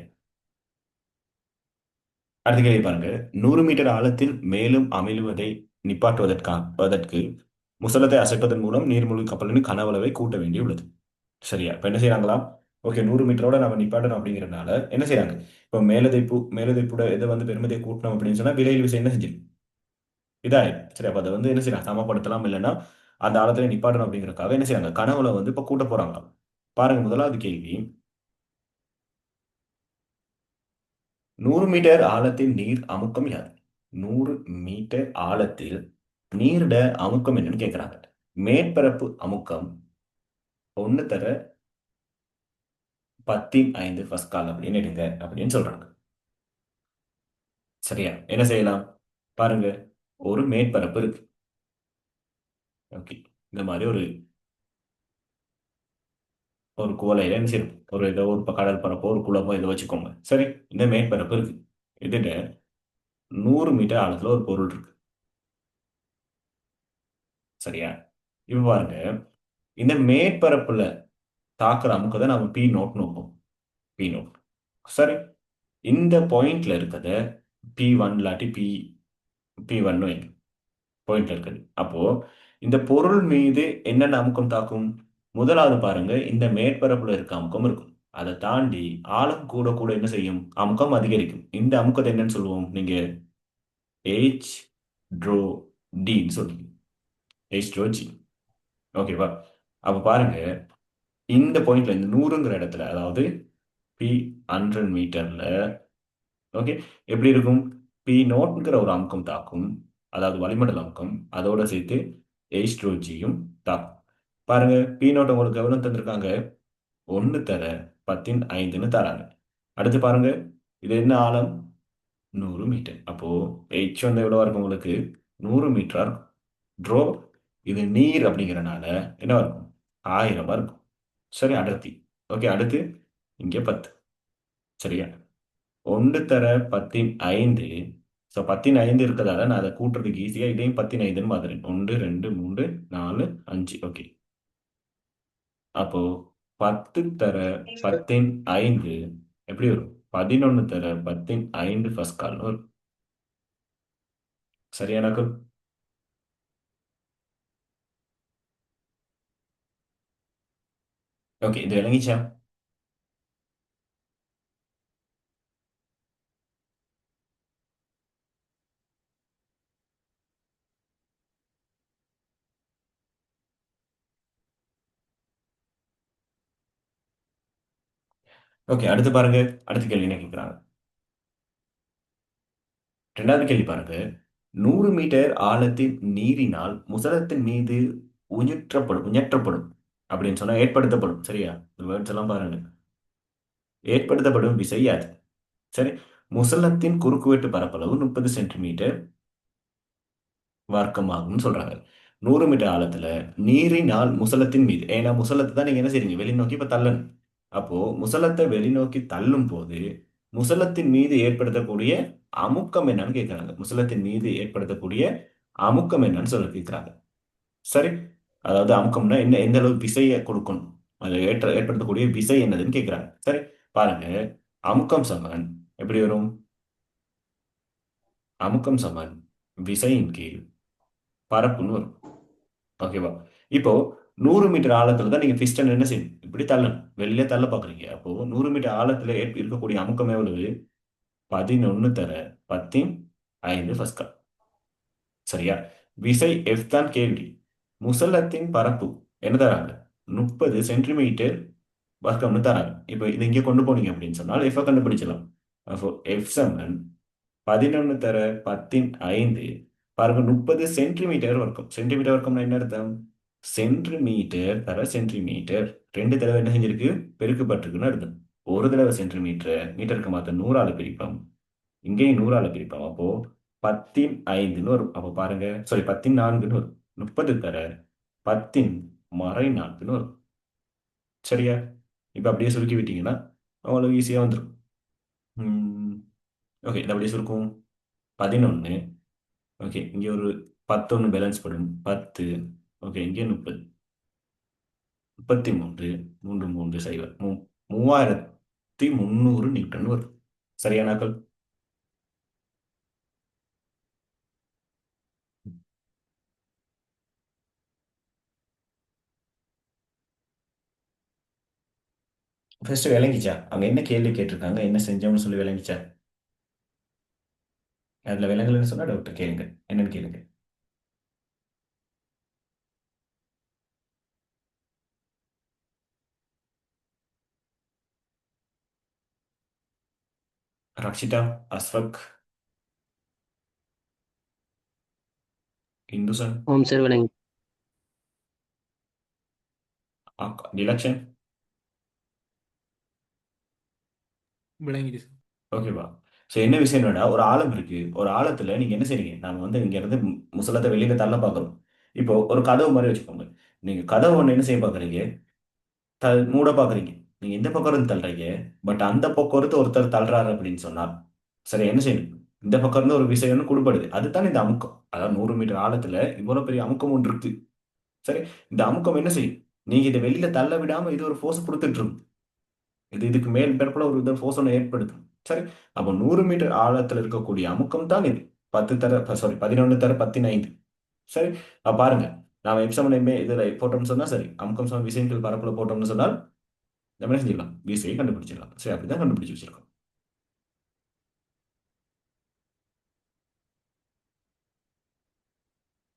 அடுத்த கேள்வி பாருங்க. 100 மீட்டர் ஆழத்தில் மேலும் அமிழ்வதை நிப்பாட்டுவதற்கு முசலத்தை அசைப்பதன் மூலம் நீர்மூழ்கி கப்பலின் கனவளவை கூட்ட வேண்டியுள்ளது. சரியா? இப்ப என்ன செய்யறாங்களா? ஓகே, 100 மீட்டரோட நம்ம நிப்பாட்டணும் அப்படிங்கறதுனால என்ன செய்யறாங்க? இப்போ மேலதைப்போட இதை வந்து பெருமதியை கூட்டணும் அப்படின்னு சொன்னா விலையில் விசை என்ன செஞ்சிடும்? இதாயிடும். சரி, அப்ப அதை வந்து என்ன செய்யலாம்? சமப்படுத்தலாம். இல்லைன்னா அந்த ஆழத்துல நிப்பாட்டணும் அப்படிங்கறதுக்காக என்ன செய்யறாங்க? கனவுல வந்து இப்ப கூட்ட போறாங்க. பாருங்க, முதலாவது கேள்வி. 100 மீட்டர் ஆழத்தில் நீர் அமுக்கம் யாது? 100 மீட்டர் ஆழத்தில் நீரிட அமுக்கம் என்னன்னு கேட்கிறாங்க. மேற்பரப்பு அமுக்கம் 1 தர 10 பஸ்கால் அப்படின்னு எடுங்க அப்படின்னு சொல்றாங்க. சரியா? என்ன செய்யலாம்? பாருங்க, ஒரு மேற்பரப்பு இருக்கு. ஓகே, இந்த மாதிரி ஒரு ஒரு குவளையில என்ன செய்யும்? ஒரு ஏதோ ஒரு கடல் பரப்போ ஒரு குளமோ இதை வச்சுக்கோங்க. சரி, இந்த மேற்பரப்பு இருக்கு. இதுல 100 மீட்டர் ஆழத்துல ஒரு பொருள் இருக்கு. சரியா? இப்ப பாருங்க, இந்த மேற்பரப்புல தாக்குற அமுக்கத்தை நம்ம பி நோட் நோக்கும். P nought. சரி, இந்த பாயிண்ட்ல இருக்கிறத P1 இல்லாட்டி P1 பாயிண்ட்ல இருக்குது. அப்போ இந்த பொருள் மீது என்னென்ன அமுக்கம் தாக்கும்? முதலாவது பாருங்க, இந்த மேற்பரப்புல இருக்க அமுக்கம் இருக்கும். அதை தாண்டி ஆழம் கூட கூட என்ன செய்யும்? அமுக்கம் அதிகரிக்கும். இந்த அமுக்கத்தை என்னன்னு சொல்லுவோம்? நீங்க H ட்ரோ டின்னு சொல்லுவீங்க. H draw G. ஓகேவா? அப்ப பாருங்க, இந்த பாயிண்ட்ல இந்த 100ங்கிற இடத்துல, அதாவது P100 மீட்டர்ல ஓகே எப்படி இருக்கும்? பி நோட்ங்கிற ஒரு அமுக்கம் தாக்கும், அதாவது வளிமண்டல அமுக்கம். அதோட சேர்த்து H2Gயும் தாக்கும். பாருங்க, பி நோட் உங்களுக்கு எவ்வளவு தந்திருக்காங்க? 1 தர 10 தராங்க. அடுத்து பாருங்க, இது என்ன ஆழம்? 100 மீட்டர். அப்போ H வந்து எவ்வளவா இருக்கும் உங்களுக்கு? 100 மீட்டரா இருக்கும். ட்ரோ இது நீர் அப்படிங்கிறனால என்ன இருக்கும்? 1000 இருக்கும். சரி, அடர்த்தி. ஓகே, அடுத்து இங்கே 10. சரியா? 1 தர 10 ஸோ 10 இருக்கிறதால நான் அதை கூட்டுறதுக்கு ஈஸியாக இதையும் 10 மாதிரி 1 2 3 4 5. ஓகே, அப்போ 10 தர 10 எப்படி வரும்? 11 தர 10 ஃபர்ஸ்ட் கால் வரும். சரியானாக்கு? ஓகே, இது விளங்கிச்சா? ஓகே, அடுத்து பாருங்க. அடுத்த கேள்வி என்ன கேட்குறாங்க? 2வது கேள்வி பாருங்க. 100 மீட்டர் ஆழத்தின் நீரினால் முசலத்தின் மீது உயற்றப்படும் அப்படின்னு சொன்னா ஏற்படுத்தப்படும். சரியா? இந்த வேர்ட்ஸ் எல்லாம் பாருங்க. ஏற்படுத்தப்படும் விசை யாது? சரி, முசலத்தின் குறுக்குவெட்டு பரப்பளவு 30 சென்டிமீட்டர் வர்க்கமாகும்னு சொல்றாங்க. 100 மீட்டர் ஆழத்துல நீரினால் முசலத்தின் மீது, ஏன்னா முசலத்தை தான் நீங்க என்ன செய்றீங்க? வெளிநோக்கி இப்ப தள்ளணும். அப்போ முசலத்தை வெளிநோக்கி தள்ளும் போது முசலத்தின் மீது ஏற்படுத்தக்கூடிய அமுக்கம் என்னன்னு கேட்கிறாங்க. முசலத்தின் மீது ஏற்படுத்தக்கூடிய அமுக்கம் என்னன்னு சொல்லி கேட்கிறாங்க. சரி, அதாவது அமுக்கம்னா என்ன, எந்த அளவு விசையை கொடுக்கணும், அது ஏற்படுத்தக்கூடிய விசை என்னதுன்னு கேட்கிறாங்க. சரி, பாருங்க, அமுக்கம் சமன் எப்படி வரும்? அமுக்கம் சமன் விசையின் கீழ் பரப்புன்னு வரும். ஓகேவா? இப்போ 100 மீட்டர் ஆழத்துல தான் நீங்க பிஸ்டன் என்ன செய்யணும்? இப்படி தள்ளணும், வெளியில தள்ள பாக்குறீங்க. அப்போ 100 மீட்டர் ஆழத்துல இருக்கக்கூடிய அமுக்கம் எவ்வளவு? 11 தர 10 ஃபர்ஸ்ட் கால். சரியா? விசை F தான் கேள்வி. முசலத்தின் பரப்பு என்ன தராங்க? 30 சென்டிமீட்டர் வர்க்கம்னு தராங்க. இப்போ இது இங்கே கொண்டு போனீங்க அப்படின்னு சொன்னால் F கண்டுபிடிச்சலாம். அப்போ F சமன் 11 தர 10 பாருங்க, 30 சென்டிமீட்டர் வர்க்கம். சென்டிமீட்டர் வர்க்கம்னா என்ன அர்த்தம்? சென்டிமீட்டர் தர சென்டிமீட்டர் 2 தடவை என்ன செஞ்சிருக்கு? பெருக்கப்பட்டிருக்குன்னு அர்த்தம். ஒரு தடவை சென்டிமீட்டர் மீட்டருக்கு மாத்த 100ஆல பிரிப்போம், இங்கேயும் 100ஆல பிரிப்போம். அப்போ 10 வரும். அப்போ பாருங்க, சாரி 14 வரும். 30 தர 10 - 4 வரும். சரியா? இப்போ அப்படியே சுருக்கி விட்டீங்கன்னா அவ்வளவு ஈஸியாக வந்துடும். ஓகே, இது அப்படியே சுருக்கும். 11 ஓகே, இங்கே ஒரு 11 பேலன்ஸ் படும் 10. ஓகே, இங்கே 30, 33, 3, 3, 0, 3300 நியூட்டன் வரும். சரியானாக்கள்? ஃபர்ஸ்ட் விளங்கிச்சா? அங்க என்ன கேள்வி கேட்டிருக்காங்க, என்ன செஞ்சோம்னு சொல்லி விளங்கிச்சா? அதுல விளங்கலன்னு சொன்னா டாக்டர் கேளுங்க, என்னன்னு கேளுங்க. ரக்ஷிதா, அஸ்வக், இந்துசன், ஓம் சார் விளங்கி. நிலக்ஷன். விளங்கிடுச்சு. ஓகேவா? ஸோ என்ன விஷயம் என்னன்னா, ஒரு ஆழம் இருக்கு. ஒரு ஆழத்துல நீங்க என்ன செய்றீங்க, நாம வந்து இங்க இருந்து முசலத்தை வெளியில தள்ள பார்க்கறோம். இப்போ ஒரு கதவு மாதிரி வச்சுக்கோங்க. நீங்க கதவு ஒண்ணு என்ன செய்ய பார்க்கறீங்க, மூட பார்க்கறீங்க. நீங்க இந்த பக்கம் இருந்து தள்ளுறீங்க. பட் அந்த பக்கம் இருந்து ஒருத்தர் தள்ளுறாரு அப்படின்னு சொன்னா, சரி என்ன செய்யணும்? இந்த பக்கம் இருந்து ஒரு விசை ஒன்று கொடுப்படுது. அதுதான் இந்த அமுக்கம். அதாவது 100 மீட்டர் ஆழத்துல இவ்வளவு பெரிய அமுக்கம் ஒன்று இருக்கு. சரி, இந்த அமுக்கம் என்ன செய்யும்? நீங்க இதை வெளியில தள்ள விடாம இது ஒரு ஃபோர்ஸ் கொடுத்துட்டு இருக்கும். இதுக்கு மேல் மேற்பட ஒரு வித ஃபோர்ஸ் ஒன்று ஏற்படுத்தும். சரி, அப்போ 100 மீட்டர் ஆழத்துல இருக்கக்கூடிய அமுக்கம் தான் இது. 11 தர 10 சரி, அப்ப பாருங்க, நாம எப்சமன் இதுல போட்டோம்னு சொன்னா சரி, அமுக்கம் சமம் விசையின் பரப்புல போட்டோம்னு சொன்னால் நம்ம என்ன செஞ்சிடலாம், விசையை கண்டுபிடிச்சிடலாம். சரி, அப்படிதான் கண்டுபிடிச்சு வச்சிருக்கோம்.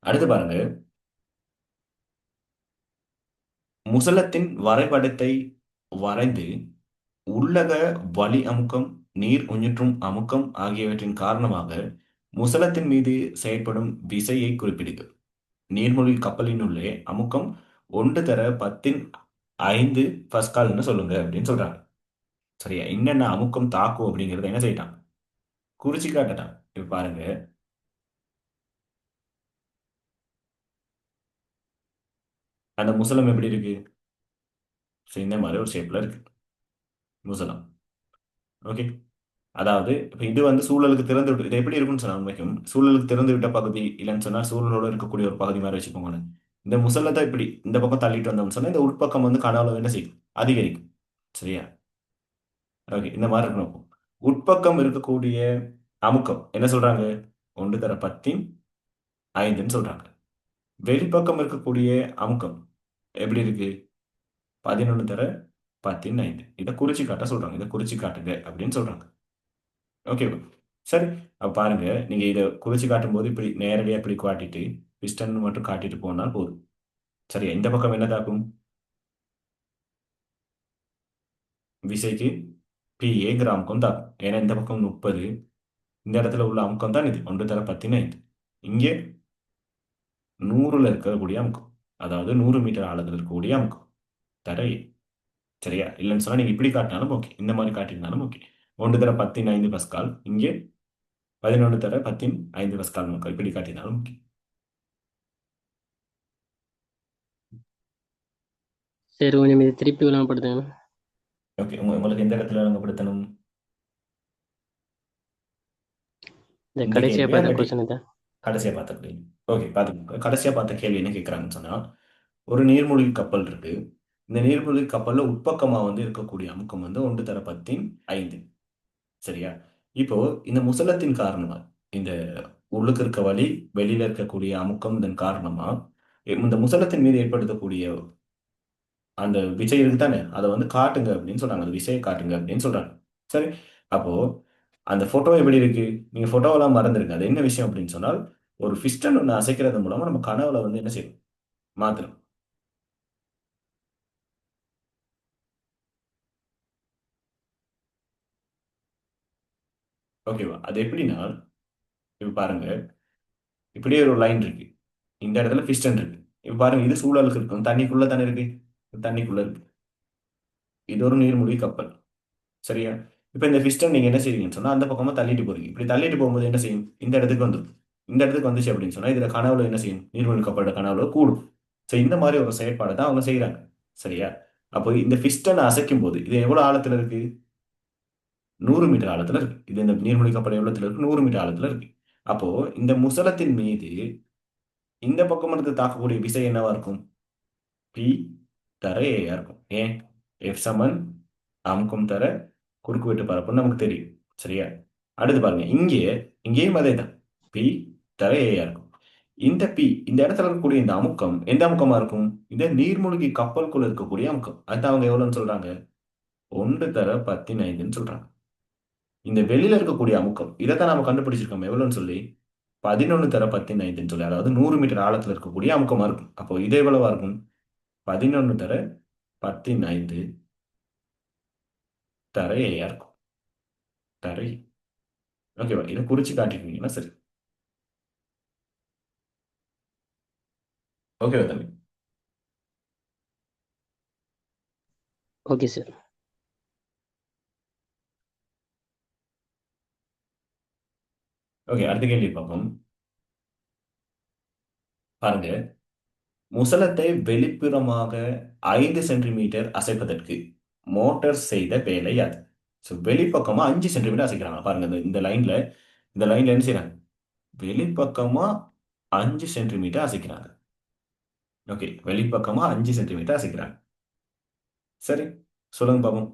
அடுத்து பாருங்க, முசலத்தின் வரைபடத்தை வரைந்து உள்ளக வளி அமுக்கம், நீர் உஞ்சுற்றும் அமுக்கம் ஆகியவற்றின் காரணமாக முசலத்தின் மீது செயற்படும் விசையை குறிப்பிடுக. நீர்மூழ்கி கப்பலின் உள்ளே அமுக்கம் 1 தர 10 பஸ்கால்னு சொல்லுங்க அப்படின்னு சொல்றாங்க. சரியா, என்னென்ன அமுக்கம் தாக்கும் அப்படிங்கறத என்ன செய்யட்டான், குறிச்சு காட்டட்டான். இப்ப பாருங்க, அந்த முசலம் எப்படி இருக்கு? இந்த மாதிரி ஒரு ஷேப்ல இருக்கு முசலம். ஓகே, அதாவது இப்ப இது வந்து சூழலுக்கு திறந்து விட்டு, இது எப்படி இருக்கும்னு சொன்னா உண்மைக்கும் சூழலுக்கு திறந்து விட்ட பகுதி இல்லைன்னு சொன்னா சூழலோட இருக்கக்கூடிய ஒரு பகுதி மாதிரி வச்சுக்கோங்க. இந்த முசலத்தை இப்படி இந்த பக்கம் தள்ளிட்டு வந்தோம்னு சொன்னா இந்த உட்பக்கம் வந்து கனவுல என்ன செய்யும், அதிகரிக்கும். சரியா? ஓகே, இந்த மாதிரி இருக்கணும். உட்பக்கம் இருக்கக்கூடிய அமுக்கம் என்ன சொல்றாங்க, 1 தர 10 சொல்றாங்க. வெளிப்பக்கம் இருக்கக்கூடிய அமுக்கம் எப்படி இருக்கு, 11 தர 10 இதை குறிச்சு காட்ட சொல்றாங்க. இதை குறிச்சு காட்டுங்க அப்படின்னு சொல்றாங்க. ஓகேவா? சரி, அப்ப பாருங்க, நீங்க இதை குறிச்சு காட்டும் போது இப்படி நேரடியா இப்படி காட்டிட்டு பிஸ்டன் மட்டும் காட்டிட்டு போனால் போதும். சரியா, இந்த பக்கம் என்ன தாக்கும், விசைக்கு PAங்கிற அமுக்கம் தாக்கும். ஏன்னா இந்த பக்கம் 30, இந்த இடத்துல உள்ள அமுக்கம் தான் இது 1 தர 10 இங்கே 100ல இருக்கக்கூடிய அமுக்கம், அதாவது 100 மீட்டர் ஆழத்தில் இருக்கக்கூடிய அமுக்கம் தர A. சரியா, இல்லைன்னு சொன்னா நீங்க இப்படி காட்டினாலும் ஓகே, இந்த மாதிரி காட்டினாலும் ஓகே. 1 தர 10 பஸ்கால், இங்கே 11 தர 10 பஸ்கால் அமுக்கம், இப்படி காட்டினாலும் ஓகே. சரி, கொஞ்சம் இது திருப்பி விளம்பப்படுத்துங்க. ஓகே, உங்களுக்கு எந்த இடத்துல விளங்கப்படுத்தணும், இந்த இந்த கடைசியா கேள்வியா பார்த்த இல்லாட்டி கொஸ்டின் தான். கடைசியா பார்த்த கேள்வி? ஓகே, பார்த்துக்கோங்க. கடைசியா பார்த்த கேள்வி என்ன கேட்குறாங்கன்னு சொன்னா, ஒரு நீர்மூழ்கி கப்பல் இருக்கு. இந்த நீர்மூழ்கி கப்பல்ல உட்பக்கமா வந்து இருக்கக்கூடிய அமுக்கம் வந்து 1 தர 10 சரியா? இப்போ இந்த முசலத்தின் காரணமா, இந்த உள்ளுக்கு இருக்க வழி, வெளியில இருக்கக்கூடிய அமுக்கம், இதன் காரணமா இந்த முசலத்தின் மீது ஏற்படுத்தக்கூடிய அந்த விசை இருக்கு தானே, அதை வந்து காட்டுங்க அப்படின்னு சொல்றாங்க. அந்த விசையை காட்டுங்க அப்படின்னு சொல்றாங்க. சரி, அப்போ அந்த போட்டோ எப்படி இருக்கு, நீங்க போட்டோவெல்லாம் மறந்துருங்க. அது என்ன விஷயம் அப்படின்னு சொன்னால், ஒரு பிஸ்டன் ஒன்று அசைக்கிறது மூலமா நம்ம கனவுல வந்து என்ன செய்யணும், மாத்தணும். ஓகேவா? அது எப்படின்னா, இப்ப பாருங்க, இப்படியே ஒரு லைன் இருக்கு. இந்த இடத்துல பிஸ்டன் இருக்கு. இப்ப பாருங்க, இது சூழலுக்கு இருக்கும், தண்ணிக்குள்ள தானே இருக்கு, தண்ணிக்குள்ள இருக்கு. இது ஒரு நீர்மூழ்கி கப்பல். சரியா? இப்ப இந்த பிஸ்டன் நீங்க என்ன செய்றீங்கன்னு சொன்னா அந்த பக்கமா தள்ளிட்டு போறீங்க. இப்படி தள்ளிட்டு போகும்போது என்ன செய்யும், இந்த இடத்துக்கு வந்துடும். இந்த இடத்துக்கு வந்துச்சு அப்படின்னு சொன்னா இதுல கனவுல என்ன செய்யும், நீர்மூழ்கி கப்பலோட கனவுல கூடும். சரி, இந்த மாதிரி ஒரு செயற்பாடு தான் அவங்க செய்யறாங்க. சரியா? அப்போ இந்த பிஸ்டனை அசைக்கும் போது இது எவ்வளவு ஆழத்துல இருக்கு, 100 மீட்டர் ஆழத்துல இருக்கு. இது இந்த நீர்மூழ்கி கப்பல் எவ்வளவுல இருக்கு, 100 மீட்டர் ஆழத்துல இருக்கு. அப்போ இந்த முசலத்தின் மீது இந்த பக்கம் இருந்து தாக்கக்கூடிய விசை என்னவா இருக்கும்? பி தர ஏயா இருக்கும். ஏன்? எஃப் சமன் அமுக்கும் தர குறுக்கு வெட்டு பரப்புன்னு நமக்கு தெரியும். சரியா? அடுத்து பாருங்க, இங்கேயும் அதே தான். பி தர ஏயா இருக்கும். இந்த பி இந்த இடத்துல இருக்கக்கூடிய இந்த அமுக்கம் எந்த அமுக்கமா இருக்கும்? இந்த நீர்மூழ்கி கப்பலுக்குள்ள இருக்கக்கூடிய அமுக்கம். அதுதான் அவங்க எவ்வளவுன்னு சொல்றாங்க? 1 தர 15ன்னு சொல்றாங்க. இந்த வெளியில இருக்கக்கூடிய அமுக்கம் இதைத்தான் நம்ம கண்டுபிடிச்சிருக்கோம் எவ்வளவுன்னு சொல்லி 11 தர 15ன்னு சொல்லி, அதாவது 100 மீட்டர் ஆழத்துல இருக்கக்கூடிய அமுக்கமா இருக்கும். அப்போ இது எவ்வளவா இருக்கும்? 11 தர 15 தர ஏயா இருக்கும். தரை. ஓகேவா? இதை குறிச்சு காட்டிட்டீங்கன்னா சரி. ஓகேவா தம்பி? Okay sir. ஓகே, அடுத்த கேள்வி பார்ப்போம். பாருங்க, முசலத்தை வெளிப்புறமாக 5 சென்டிமீட்டர் அசைப்பதற்கு மோட்டார் செய்த வேலை அது. ஸோ வெளிப்பக்கமா 5 சென்டிமீட்டர் அசைக்கிறாங்க. பாருங்க, இந்த லைன்ல என்ன செய்யறாங்க? வெளிப்பக்கமா 5 சென்டிமீட்டர் அசைக்கிறாங்க. ஓகே, வெளிப்பக்கமா 5 சென்டிமீட்டர் அசைக்கிறாங்க. சரி, சொல்லுங்க பாப்போம்.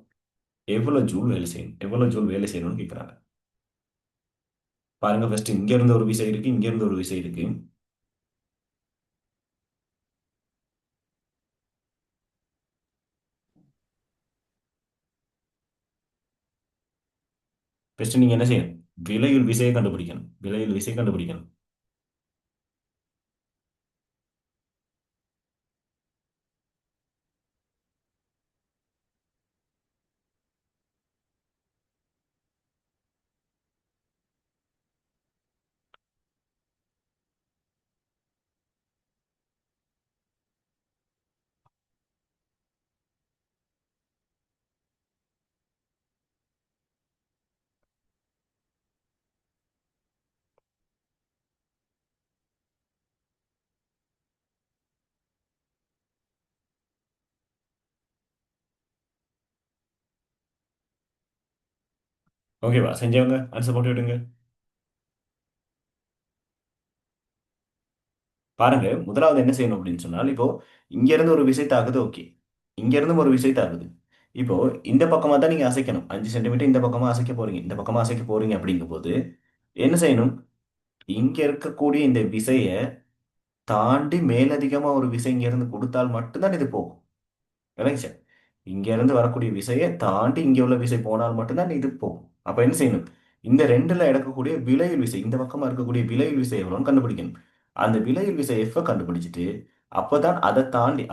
எவ்வளவு ஜூல் வேலை செய்யணும்னு கேட்கிறாங்க. பாருங்க, ஃபர்ஸ்ட் இங்க இருந்து ஒரு விசை இருக்கு, இங்க இருந்து ஒரு விசை இருக்கு. ஃபர்ஸ்ட் நீங்க என்ன செய்யணும்? விலையுள் விசையை கண்டுபிடிக்கணும். விலையுள் விசை கண்டுபிடிக்கணும். ஓகேவா? செஞ்சவங்க ஆன்சர் போட்டு விடுங்க. பாருங்க, முதலாவது என்ன செய்யணும் அப்படின்னு சொன்னால், இப்போ இங்க இருந்து ஒரு விசை தாக்குது. ஓகே, இங்க இருந்து ஒரு விசை தாக்குது. இப்போ இந்த பக்கமா தான் நீங்க அசைக்கணும். 5 சென்டிமீட்டர் இந்த பக்கமா அசைக்க போறீங்க, இந்த பக்கமா அசைக்க போறீங்க. அப்படிங்கும் போது என்ன செய்யணும்? இங்க இருக்கக்கூடிய இந்த விசைய தாண்டி மேலதிகமா ஒரு விசை இங்க இருந்து கொடுத்தால் மட்டும்தான் இது போகும். விளங்கிச்சா? இங்க இருந்து வரக்கூடிய விசையை தாண்டி இங்க உள்ள விசை போனால் மட்டும்தான் இது போகும். அப்ப என்ன செய்யணும்? இந்த ரெண்டுல எடுக்கக்கூடிய விலையில் விசை, இந்த பக்கமா இருக்கக்கூடிய விலையில் விசை எவ்வளோன்னு கண்டுபிடிக்கணும். அந்த விலையில் விசை எஃப் கண்டுபிடிச்சிட்டு அப்பதான்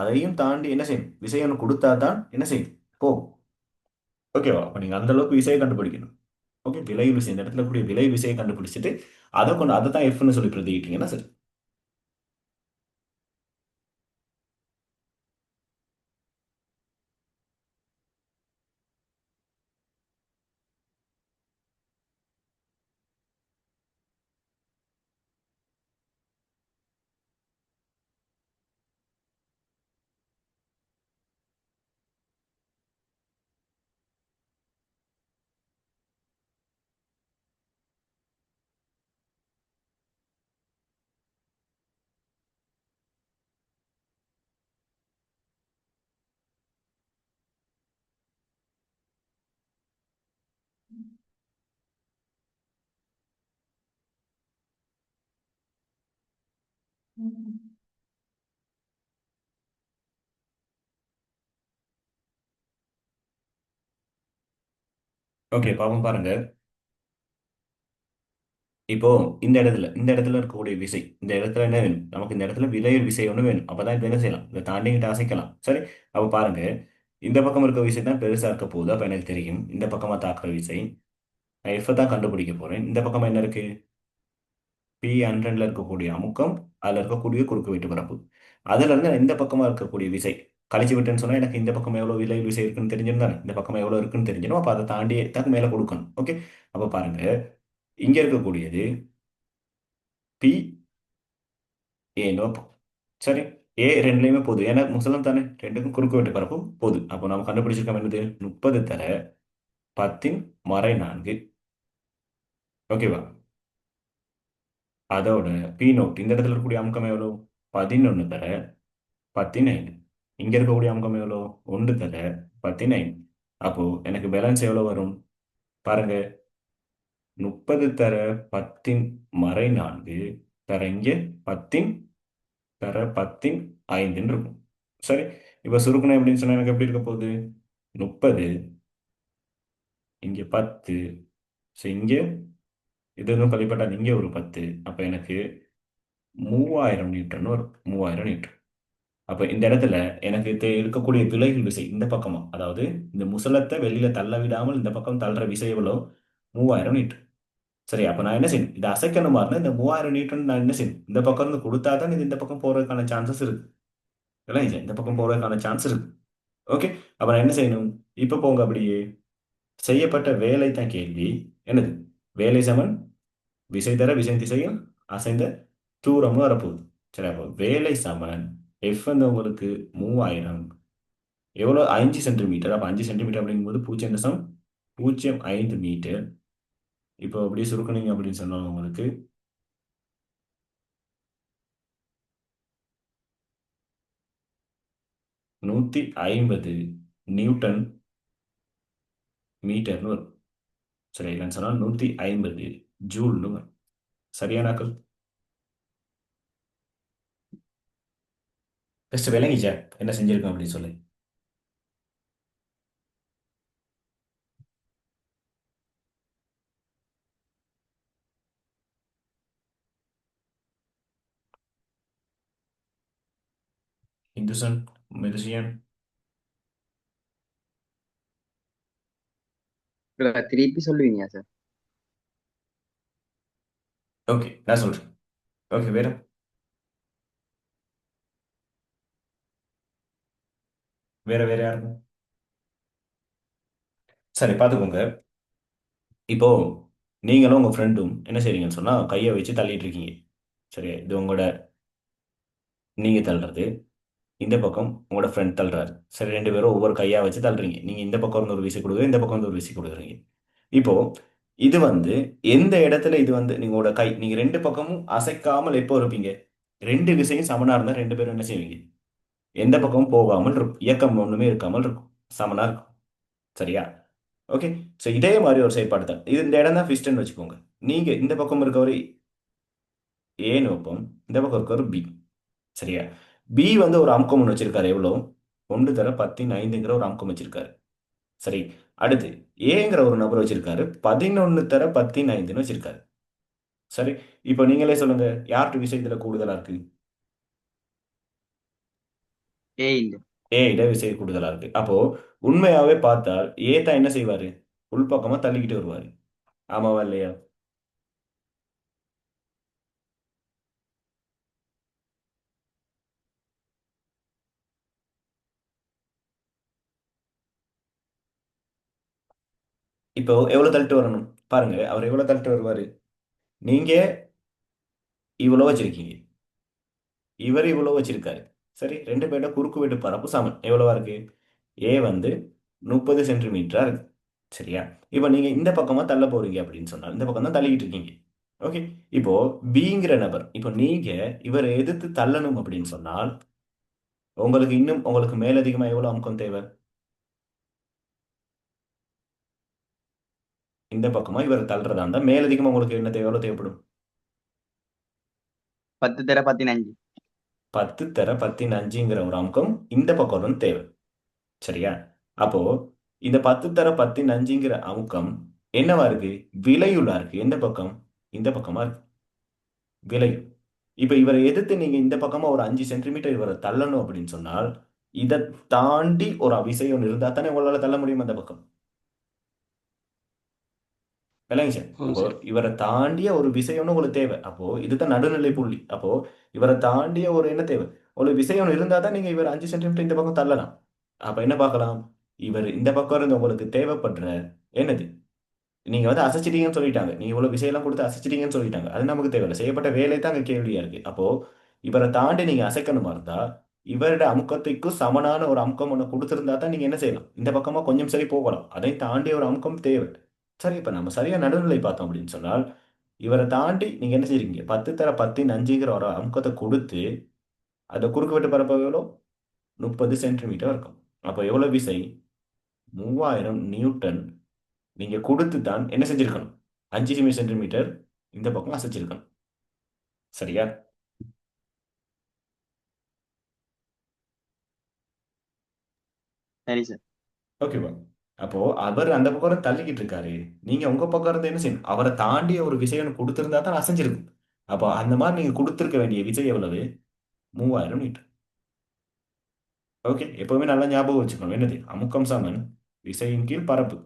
அதையும் தாண்டி என்ன செய்யணும்? விசை ஒன்று கொடுத்தா தான் என்ன செய்யும்? போகும். ஓகேவா? அப்ப நீங்க அந்த அளவுக்கு விசையை கண்டுபிடிக்கணும். ஓகே, விலையில் விசை, இந்த இடத்துல கூடிய விலை விசையை கண்டுபிடிச்சிட்டு அதை தான் எஃப்னு சொல்லி பிரதிக்கிட்டீங்கன்னா சரி. ஓகே, பாவம் பாருங்க. இப்போ இந்த இடத்துல இருக்கக்கூடிய விசை, இந்த இடத்துல என்ன வேணும் நமக்கு? இந்த இடத்துல விலையில் விசை ஒன்று வேணும். அப்பதான் இப்ப என்ன செய்யலாம்? இதை தாண்டிக்கிட்டு அசைக்கலாம். சரி, அப்ப பாருங்க, இந்த பக்கம் இருக்க விசை தான் பெருசா இருக்க போகுது. அப்ப எனக்கு தெரியும் இந்த பக்கமா தாக்குற விசை. நான் எஃப் தான் கண்டுபிடிக்க போறேன். இந்த பக்கமா என்ன இருக்கு? P100ல இருக்கக்கூடிய அமுக்கம், அதுல இருக்கக்கூடிய குறுக்கு வெட்டு பரப்பு. அதுல இருந்து நான் இந்த பக்கமா இருக்கக்கூடிய விசை கழிச்சு விட்டேன்னு சொன்னா எனக்கு இந்த பக்கம் எவ்வளவு விலை விசை இருக்குன்னு தெரிஞ்சிருந்தானே, இந்த பக்கம் எவ்வளவு இருக்குன்னு தெரிஞ்சிடும். அப்ப அதை தாண்டி தான் மேல கொடுக்கணும். ஓகே, அப்ப பாருங்க, இங்க இருக்கக்கூடியது பி ஏ நோப். சரி, ஏ ரெண்டுலையுமே போகுது. ஏன்னா முசலம் தானே, ரெண்டுக்கும் குறுக்கு வெட்டு பரப்பு போகுது. அப்போ நம்ம கண்டுபிடிச்சிருக்கோம் என்னது? 30 தர 10 மறை 4. ஓகேவா? அதோட பி நோட் இந்த இடத்துல இருக்கக்கூடிய அமுக்கம் எவ்வளோ? 11 தர 15. இங்க இருக்கக்கூடிய அமுக்கம் எவ்வளோ? 1 தர 15. அப்போ எனக்கு பேலன்ஸ் எவ்வளோ வரும் பாருங்க. 30 தர 10 மறை 4 தர இங்க 10 தர 10 5 இருக்கும். சரி, இப்ப சுருக்கணும் எப்படின்னு சொன்னா எனக்கு எப்படி இருக்க போகுது? 30 இங்க 10. ஸோ இங்க இது இன்னும் கழிப்பட்டால் இங்க ஒரு 10. அப்ப எனக்கு 3000 நியூட்டன் வரும். 3000 நியூட்டன். அப்ப இந்த இடத்துல எனக்கு இருக்கக்கூடிய விலகல் விசை இந்த பக்கமா, அதாவது இந்த முசலத்தை வெளியில தள்ள விடாமல் இந்த பக்கம் தள்ளுற விசை எவ்வளோ? 3000 நியூட்டன். சரி, அப்ப நான் என்ன செய்யணும்? இதை அசைக்கணுமா இருந்தா இந்த 3000 நியூட்டன் நான் என்ன செய்யணும்? இந்த பக்கம் இருந்து கொடுத்தா தான் இது இந்த பக்கம் போறதுக்கான சான்சஸ் இருக்கு. இல்லை, இந்த பக்கம் போறதுக்கான சான்ஸ் இருக்கு. ஓகே, அப்ப நான் என்ன செய்யணும்? இப்ப போங்க அப்படியே. செய்யப்பட்ட வேலை தான் கேள்வி. என்னது? வேலை சமன் விசை தர விசை திசையில் அசைந்த தூரம்னு வரப்போகுது. சரி, அப்போ வேலை சமன் எஃப் வந்து உங்களுக்கு 3000 எவ்வளோ? 5 சென்டிமீட்டர். அப்போ 5 சென்டிமீட்டர் அப்படிங்கும்போது 0.05 மீட்டர். இப்போ அப்படியே சுருக்கணிங்க அப்படின்னு சொன்னாலும் உங்களுக்கு 150 நியூட்டன் மீட்டர்னு வரும். சரி, இல்லைன்னு சொன்னால் 150 ஜூல்னு வரும். சரியானாக்கள்? ஃபஸ்ட் விளங்கிச்சா என்ன செஞ்சிருக்கோம் அப்படின்னு சொல்லி? இந்துசன், மெர்சியன். திருப்பி சொல்லுவீங்க சார்? ஓகே, நான் சொல்றேன். ஓகே, வேற வேற வேற யாருக்கும்? சரி, பார்த்துக்கோங்க. இப்போ நீங்களும் உங்க ஃப்ரெண்டும் என்ன செய்றீங்கன்னு சொன்னா கையை வச்சு தள்ளிட்டு இருக்கீங்க. சரி, இது உங்களோட நீங்க தள்ளுறது, இந்த பக்கம் உங்களோட ஃப்ரெண்ட் தள்ளுறாரு. சரி, ரெண்டு பேரும் ஒவ்வொரு கையா வச்சு தள்ளுறீங்க. நீங்க இந்த பக்கம் இருந்து ஒரு வீசி கொடுக்குறீங்க, இந்த பக்கம் இருந்து ஒரு வீசி கொடுக்குறீங்க. இப்போ இது வந்து எந்த இடத்துல இது வந்து நீங்களோட கை நீங்க ரெண்டு பக்கமும் அசைக்காமல் எப்போ இருப்பீங்க? ரெண்டு விசையும் சமனா இருந்தா ரெண்டு பேரும் என்ன செய்வீங்க? எந்த பக்கமும் போகாமல் இருக்கும், இயக்கம் ஒண்ணுமே இருக்காமல் இருக்கும், சமனா இருக்கும். சரியா? ஓகே. ஸோ இதே மாதிரி ஒரு செயற்பாடு தான் இது. இந்த இடம் தான் ஃபிஸ்டன் வச்சுக்கோங்க. நீங்க இந்த பக்கம் இருக்கவர் ஏன்னு வைப்போம், இந்த பக்கம் இருக்கவர் பி. சரியா? பி வந்து ஒரு அமுக்கம் ஒன்று வச்சிருக்காரு. எவ்வளோ? 1 தர 10 ஒரு அமுக்கம் வச்சிருக்காரு. சரி, அடுத்து ஏங்கிற ஒரு நபர் வச்சிருக்காரு 11 தர 10 வச்சிருக்காரு. சரி, இப்போ நீங்களே சொல்லுங்க, யார்கிட்ட விசை இதுல கூடுதலா இருக்கு? ஏ இந்த ஏ இட விசை கூடுதலா இருக்கு. அப்போ உண்மையாவே பார்த்தால் ஏ தான் என்ன செய்வாரு? உள்பக்கமா தள்ளிக்கிட்டு வருவாரு. ஆமாவா இல்லையா? இப்போ எவ்வளவு தள்ளிட்டு வரணும் பாருங்க. அவர் எவ்வளவு தள்ளிட்டு வருவாரு? நீங்க இவ்வளவு வச்சிருக்கீங்க, இவர் இவ்வளவு வச்சிருக்காரு. சரி, ரெண்டு பேரோட குறுக்கு வெட்டு பரப்பு சமன் எவ்வளவா இருக்கு? ஏ வந்து 30 சென்டிமீட்டரா இருக்கு. சரியா? இப்போ நீங்க இந்த பக்கமா தள்ள போறீங்க அப்படின்னு சொன்னால் இந்த பக்கம் தான் தள்ளிக்கிட்டு இருக்கீங்க. ஓகே, இப்போ பிங்கிற நபர், இப்போ நீங்க இவரை எதிர்த்து தள்ளணும் அப்படின்னு சொன்னால் உங்களுக்கு இன்னும் உங்களுக்கு மேலதிகமா எவ்வளவு அமுக்கம் தேவை? இந்த பக்கமா இவர் தள்ளுறதா இருந்தா மேலதிகமா உங்களுக்கு என்ன தேவை? எவ்வளவு தேவைப்படும்? 10 தர 15. 10 தர 15ங்கிற ஒரு அமுக்கம் இந்த பக்கம் வந்து தேவை. சரியா? அப்போ இந்த 10 தர 15ங்கிற அமுக்கம் என்னவா இருக்கு? விலையுள்ளா இருக்கு. எந்த பக்கம்? இந்த பக்கமா இருக்கு, விலையு. இப்ப இவரை எதிர்த்து நீங்க இந்த பக்கமா ஒரு 5 சென்டிமீட்டர் இவரை தள்ளணும் அப்படின்னு சொன்னால் இதை தாண்டி ஒரு விசை ஒன்று இருந்தா தானே உங்களால தள்ள முடியும் அந்த பக்கம். விளங்குச்சு? ஆமாம் அப்போ சார். இவரை தாண்டிய ஒரு விசை ஒன்று உங்களுக்கு தேவை. அப்போ இதுதான் நடுநிலை புள்ளி. அப்போ இவரை தாண்டிய ஒரு என்ன தேவை? ஒரு விசை ஒன்று இருந்தா தான் நீங்க இவர் 5 சென்டிமீட்டர் இந்த பக்கம் தள்ளலாம். அப்ப என்ன பார்க்கலாம்? இவர் இந்த பக்கம் இருந்து உங்களுக்கு தேவைப்படுற என்னது? நீங்க வந்து அசைச்சிட்டீங்கன்னு சொல்லிட்டாங்க, நீங்க இவ்வளவு விஷயம்லாம் கொடுத்து அசைச்சிட்டீங்கன்னு சொல்லிட்டாங்க, அது நமக்கு தேவையில்லை. செய்யப்பட்ட வேலை தான் அங்க கேள்வியா இருக்கு. அப்போ இவரை தாண்டி நீங்க அசைக்கணுமா இருந்தா இவருடைய அமுக்கத்துக்கு சமனான ஒரு அமுக்கம் ஒன்று கொடுத்திருந்தா தான் நீங்க என்ன செய்யலாம்? இந்த பக்கமா கொஞ்சம் சரி போகலாம். அதை தாண்டி ஒரு அமுக்கம் தேவை. சரி, இப்ப நம்ம சரியா நடுநிலை பார்த்தோம் அப்படின்னு சொன்னால் இவரை தாண்டி நீங்க என்ன செய்றீங்க? 10 தர 10 ன் 5ங்கிற ஒரு அமுக்கத்தை கொடுத்து அந்த குறுக்கு வெட்டு பரப்பளவு எவ்வளோ? 30 சென்டிமீட்டர் இருக்கும். அப்போ எவ்வளவு விசை? 3000 நியூட்டன் நீங்க கொடுத்து தான் என்ன செஞ்சிருக்கணும்? 5 சென்டிமீட்டர் இந்த பக்கம் அசைச்சிருக்கணும். சரியா? சரி சார். ஓகேவா? அப்போ அவர் அந்த பக்கம் தள்ளிக்கிட்டு இருக்காரு. நீங்க உங்க பக்கம் இருந்து என்ன செய்யணும்? அவரை தாண்டி ஒரு விசை ஒன்று கொடுத்திருந்தா தான் அசைஞ்சிருக்கும். அப்போ அந்த மாதிரி நீங்க கொடுத்திருக்க வேண்டிய விசை எவ்வளவு? 3000 நியூட்டன். ஓகே, எப்பவுமே நல்லா ஞாபகம் வச்சுக்கணும். என்னது? அமுக்கம் சமன் விசையின் கீழ் பரப்பு.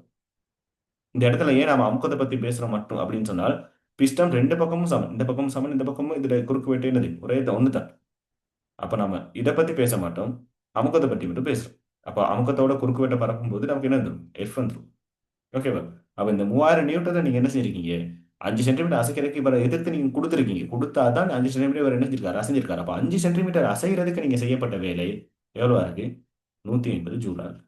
இந்த இடத்துல ஏன் நாம அமுக்கத்தை பத்தி பேசுறோம் மட்டும் அப்படின்னு சொன்னால், பிஸ்டன் ரெண்டு பக்கமும் சமன். இந்த பக்கமும் சமன், இந்த பக்கமும் இதுல குறுக்கு வெட்டு என்னது? ஒரே ஒன்று தான். அப்ப நம்ம இதை பத்தி பேச மாட்டோம், அமுக்கத்தை பத்தி மட்டும் பேசுறோம். அப்ப அமுக்கத்தோட குறுக்கு வெட்ட பரப்பும் போது நமக்கு என்ன வந்துடும்? எஃப் வந்துடும். ஓகேவா? அப்ப இந்த 3000 நியூட்டனை நீங்க என்ன செய்றீங்க? 5 சென்டிமீட்டர் அசைக்கிறதுக்கு இவரை எதிர்த்து நீங்க கொடுத்துருக்கீங்க. கொடுத்தா தான் 5 சென்டிமீட்டர் இவர் என்ன செஞ்சிருக்காரு? அசைஞ்சிருக்காரு. அப்ப 5 சென்டிமீட்டர் அசைகிறதுக்கு நீங்க செய்யப்பட்ட வேலை எவ்வளவா இருக்கு? 150 ஜூலா இருக்கு.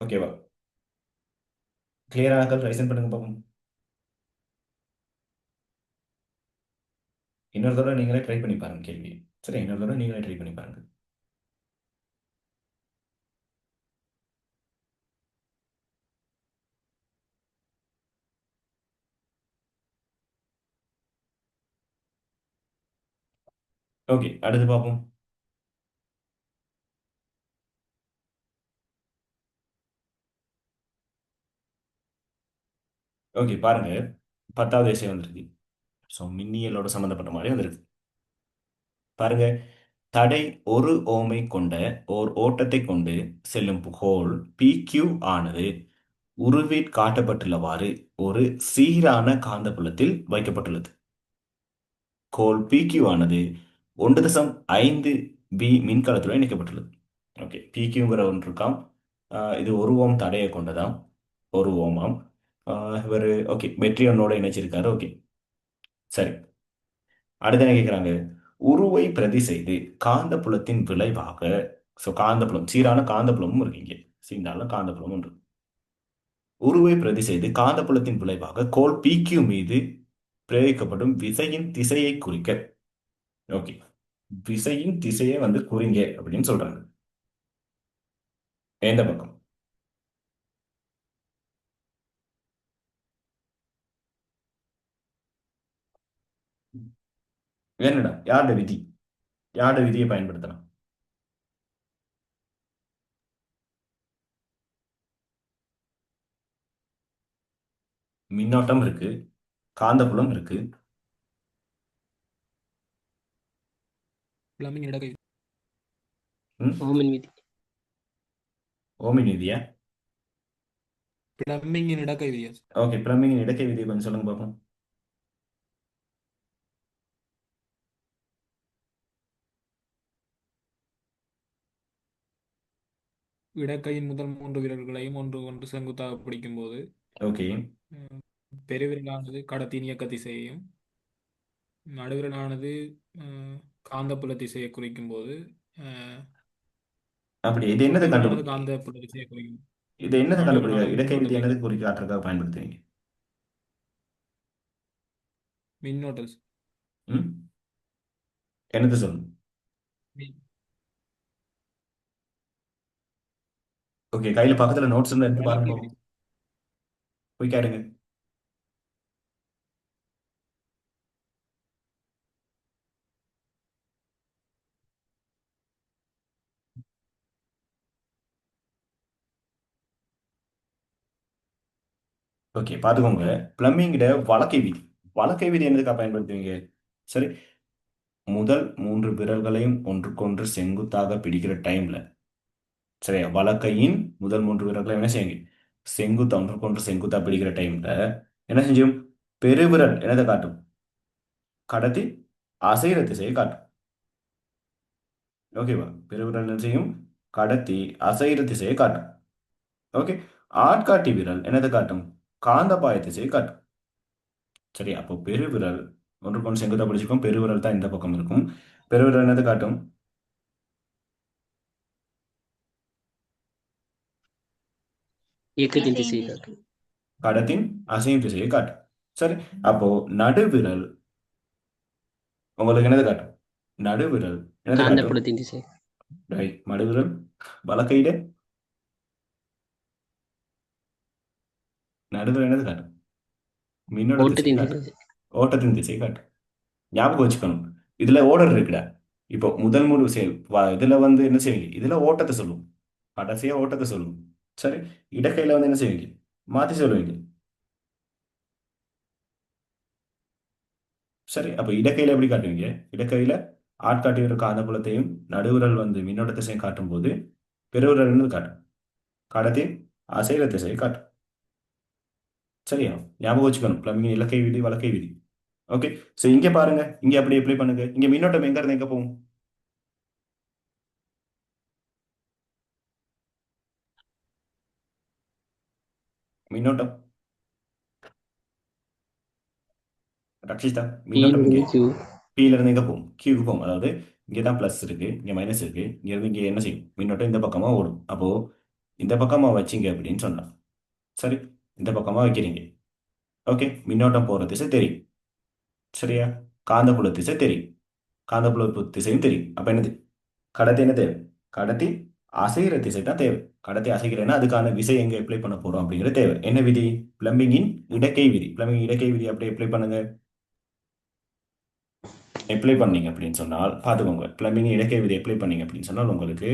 ஓகேவா? கிளியரா ஆக்கள் ரைசன் பண்ணுங்க பார்ப்போம். இன்னொரு தடவை நீங்களே ட்ரை பண்ணி பாருங்க கேள்வி. சரி, இன்னொரு தடவை நீங்களே ட்ரை பண்ணி பாருங்க. ஓகே, அடுத்து பார்ப்போம். ஓகே, பாருங்க. 10வது எஸ்ஸே வந்திருக்கு. ஸோ மின்னியலோட சம்மந்தப்பட்ட மாதிரி வந்திருக்கு. பாருங்க, தடை 1 ஓமை கொண்ட ஓர் ஓட்டத்தை கொண்டு செல்லும் கோல் PQ ஆனது உருவில் காட்டப்பட்டுள்ளவாறு ஒரு சீரான காந்தப்புலத்தில் வைக்கப்பட்டுள்ளது. கோல் PQ ஆனது 1.5 B மின்கலத்துடன் இணைக்கப்பட்டுள்ளது. ஓகே, PQங்கிற ஒன்று இருக்காம். இது 1 ஓம் தடையை கொண்டதாம். 1 ஓமாம். இவர் ஓகே பேட்டரி ஒன்னோட இணைச்சிருக்காரு. ஓகே, சரி. அடுத்து என்ன கேட்குறாங்க? உருவை பிரதி செய்து காந்தப்புலத்தின் விளைவாக, ஸோ காந்தப்புலம் சீரான காந்தப்புலமும் இருக்கு இங்கே. சீரான காந்தப்புலம் ஒன்று. உருவை பிரதி செய்து காந்தப்புலத்தின் விளைவாக கோல் PQ மீது பிரயோகிக்கப்படும் விசையின் திசையை குறிக்க. ஓகே, விசையின் திசையை வந்து குறிங்க அப்படின்னு சொல்றாங்க. எந்த பக்கம்? என்னடா யாரோட விதி? யாரோட விதியை பயன்படுத்தலாம்? மின்னோட்டம் இருக்கு, காந்தப்புலம் இருக்கு. பிளமிங் இடக்கை ம், ஓமின் விதி. ஓமின் விதியா? பிளமிங்கின் இடக்கை விதி. ஓகே, பிளம்பிங் இடக்கை விதியை கொஞ்சம் சொல்லுங்க பார்ப்போம். இடக்கையின் முதல் 3 விரல்களையும் ஒன்று ஒன்று செங்குத்தாக பிடிக்கும் போது ஓகே, பெருவிரலானது கடத்தியின் இயக்க திசையையும் நடுவிரலானது அஹ், காந்தப்புல திசையை குறிக்கும் போது அப்படி இது என்னது தொடுவிரலானது கண்டுபிடி காந்தப்புல திசையை குறிக்கும். இது என்னது கண்டுபிடிக்க நடுவிரலானது இடக்கை விதி என்னது மின்னோட்டத்தை குறிக்காட்டுறதுக்காக பயன்படுத்துவீங்க? மின்னோட்ட ம், என்னது சொல்லுங்க. மி- ஓகே, கையில பக்கத்துல நோட்ஸ் இருந்தா எடுத்து பாருங்க வழக்கை விதி. பார்ப்போம். போய் கேடுங்க. ஓகே, பார்த்துக்கோங்க. பிளம்பிங்கிட வழக்கை விதி. வழக்கை விதி என்னதுக்காக பயன்படுத்துவீங்க? சரி, முதல் 3 விரல்களையும் ஒன்றுக்கொன்று செங்குத்தாக பிடிக்கிற டைம்ல, சரியா, வலக்கையின் முதல் 3 விரல்களையும் என்ன செய்யுங்க? செங்குத்தா ஒன்றுக்கொன்று செங்குத்தா பிடிக்கிற டைம்ல என்ன செஞ்சும்? பெருவிரல் என்னதை காட்டும்? கடத்தி அசைகிற திசையை காட்டும். ஓகேவா? பெருவிரல் என்ன செய்யும்? கடத்தி அசைகிற திசையை காட்டும். ஓகே, ஆட்காட்டி விரல் என்னதை காட்டும்? காந்தப்பாய திசையை காட்டும். சரி, அப்போ பெருவிரல் ஒன்றுக்கொன்று செங்குத்தா பிடிச்சிருக்கும். பெருவிரல் தான் இந்த பக்கம் இருக்கும். பெருவிரல் என்னதை காட்டும்? இயக்கத்தின் திசையை திசையின் காட்டும். கடத்தின் அசையும் திசையை காட்டும். சரி, அப்போ நடுவிரல் உங்களுக்கு என்னது காட்டும்? நடுவிரல் என்னது காட்டும்? காந்தப்புலத்தின் திசை. ரைட். நடுவிரல் வலக்கையில நடுவிரல் என்னது காட்டும்? மின்னோட்ட திசை ஓட்டத்தின் காட்டும். திசை. ஓட்டத்தின் திசை காட்டும். ஞாபகம் வச்சுக்கணும். இதுல ஓர்டர் இருக்குடா. இப்போ முதல் மூணு இதுல வந்து என்ன செய்வீங்க? இதுல ஓட்டத்தை சொல்லுவோம். கடைசியா ஓட்டத்தை சொல்லுவோம். சரி, இடக்கையில வந்து என்ன செய்வீங்க? மாத்தி சொல்லுவீங்க. சரி, அப்ப இடக்கையில எப்படி காட்டுவீங்க? இடக்கையில ஆட்காட்டி விரல் காந்தப்புலத்தையும் நடுவிரல் வந்து மின்னோட்ட திசையும் காட்டும் போது பெருவிரல் என்னது காட்டும்? கடத்தி அசைர திசையை காட்டும். சரியா? ஞாபகம் வச்சுக்கணும். பிளம்பிங் இலக்கை விதி வலக்கை விதி. ஓகே. சோ இங்க பாருங்க, இங்க அப்படி அப்ளை பண்ணுங்க. இங்க மின்னோட்டம் எங்க இருந்து எங்க போகும்? மின்னோட்டம் ரக்ஷிதா, மின்னோட்டம் இங்கே P Q. P ல இருந்து எங்க போகும்? Q க்கு போகும். அதாவது இங்கே தான் ப்ளஸ் இருக்கு, இங்க மைனஸ் இருக்கு, இங்க இருந்து இங்க என்ன செய்யும்? மின்னோட்டம் இந்த பக்கமா ஓடும். அப்போ இந்த பக்கமா வச்சீங்க அப்படின்னு சொன்னா, சரி, இந்த பக்கமா வைக்கிறீங்க. ஓகே, மின்னோட்டம் போற திசை தெரியும். சரியா? காந்தப்புல திசை தெரியும். காந்தப்புல திசையும் தெரியும். அப்ப என்னது? கடத்தி என்ன தேவை? கடத்தி அசைகிற திசை தான் தேவை. கடத்தி அசைக்கிறேன்னா அதுக்கான விசை எங்க அப்ளை பண்ண போறோம் அப்படிங்கிறது தேவை. என்ன விதி? பிளம்பிங்கின் இடக்கை விதி. பிளம்பிங் இடக்கை விதி அப்படியே அப்ளை பண்ணுங்க. அப்ளை பண்ணீங்க அப்படின்னு சொன்னால் பார்த்துக்கோங்க. பிளம்பிங் இடக்கை விதி அப்ளை பண்ணீங்க அப்படின்னு சொன்னால் உங்களுக்கு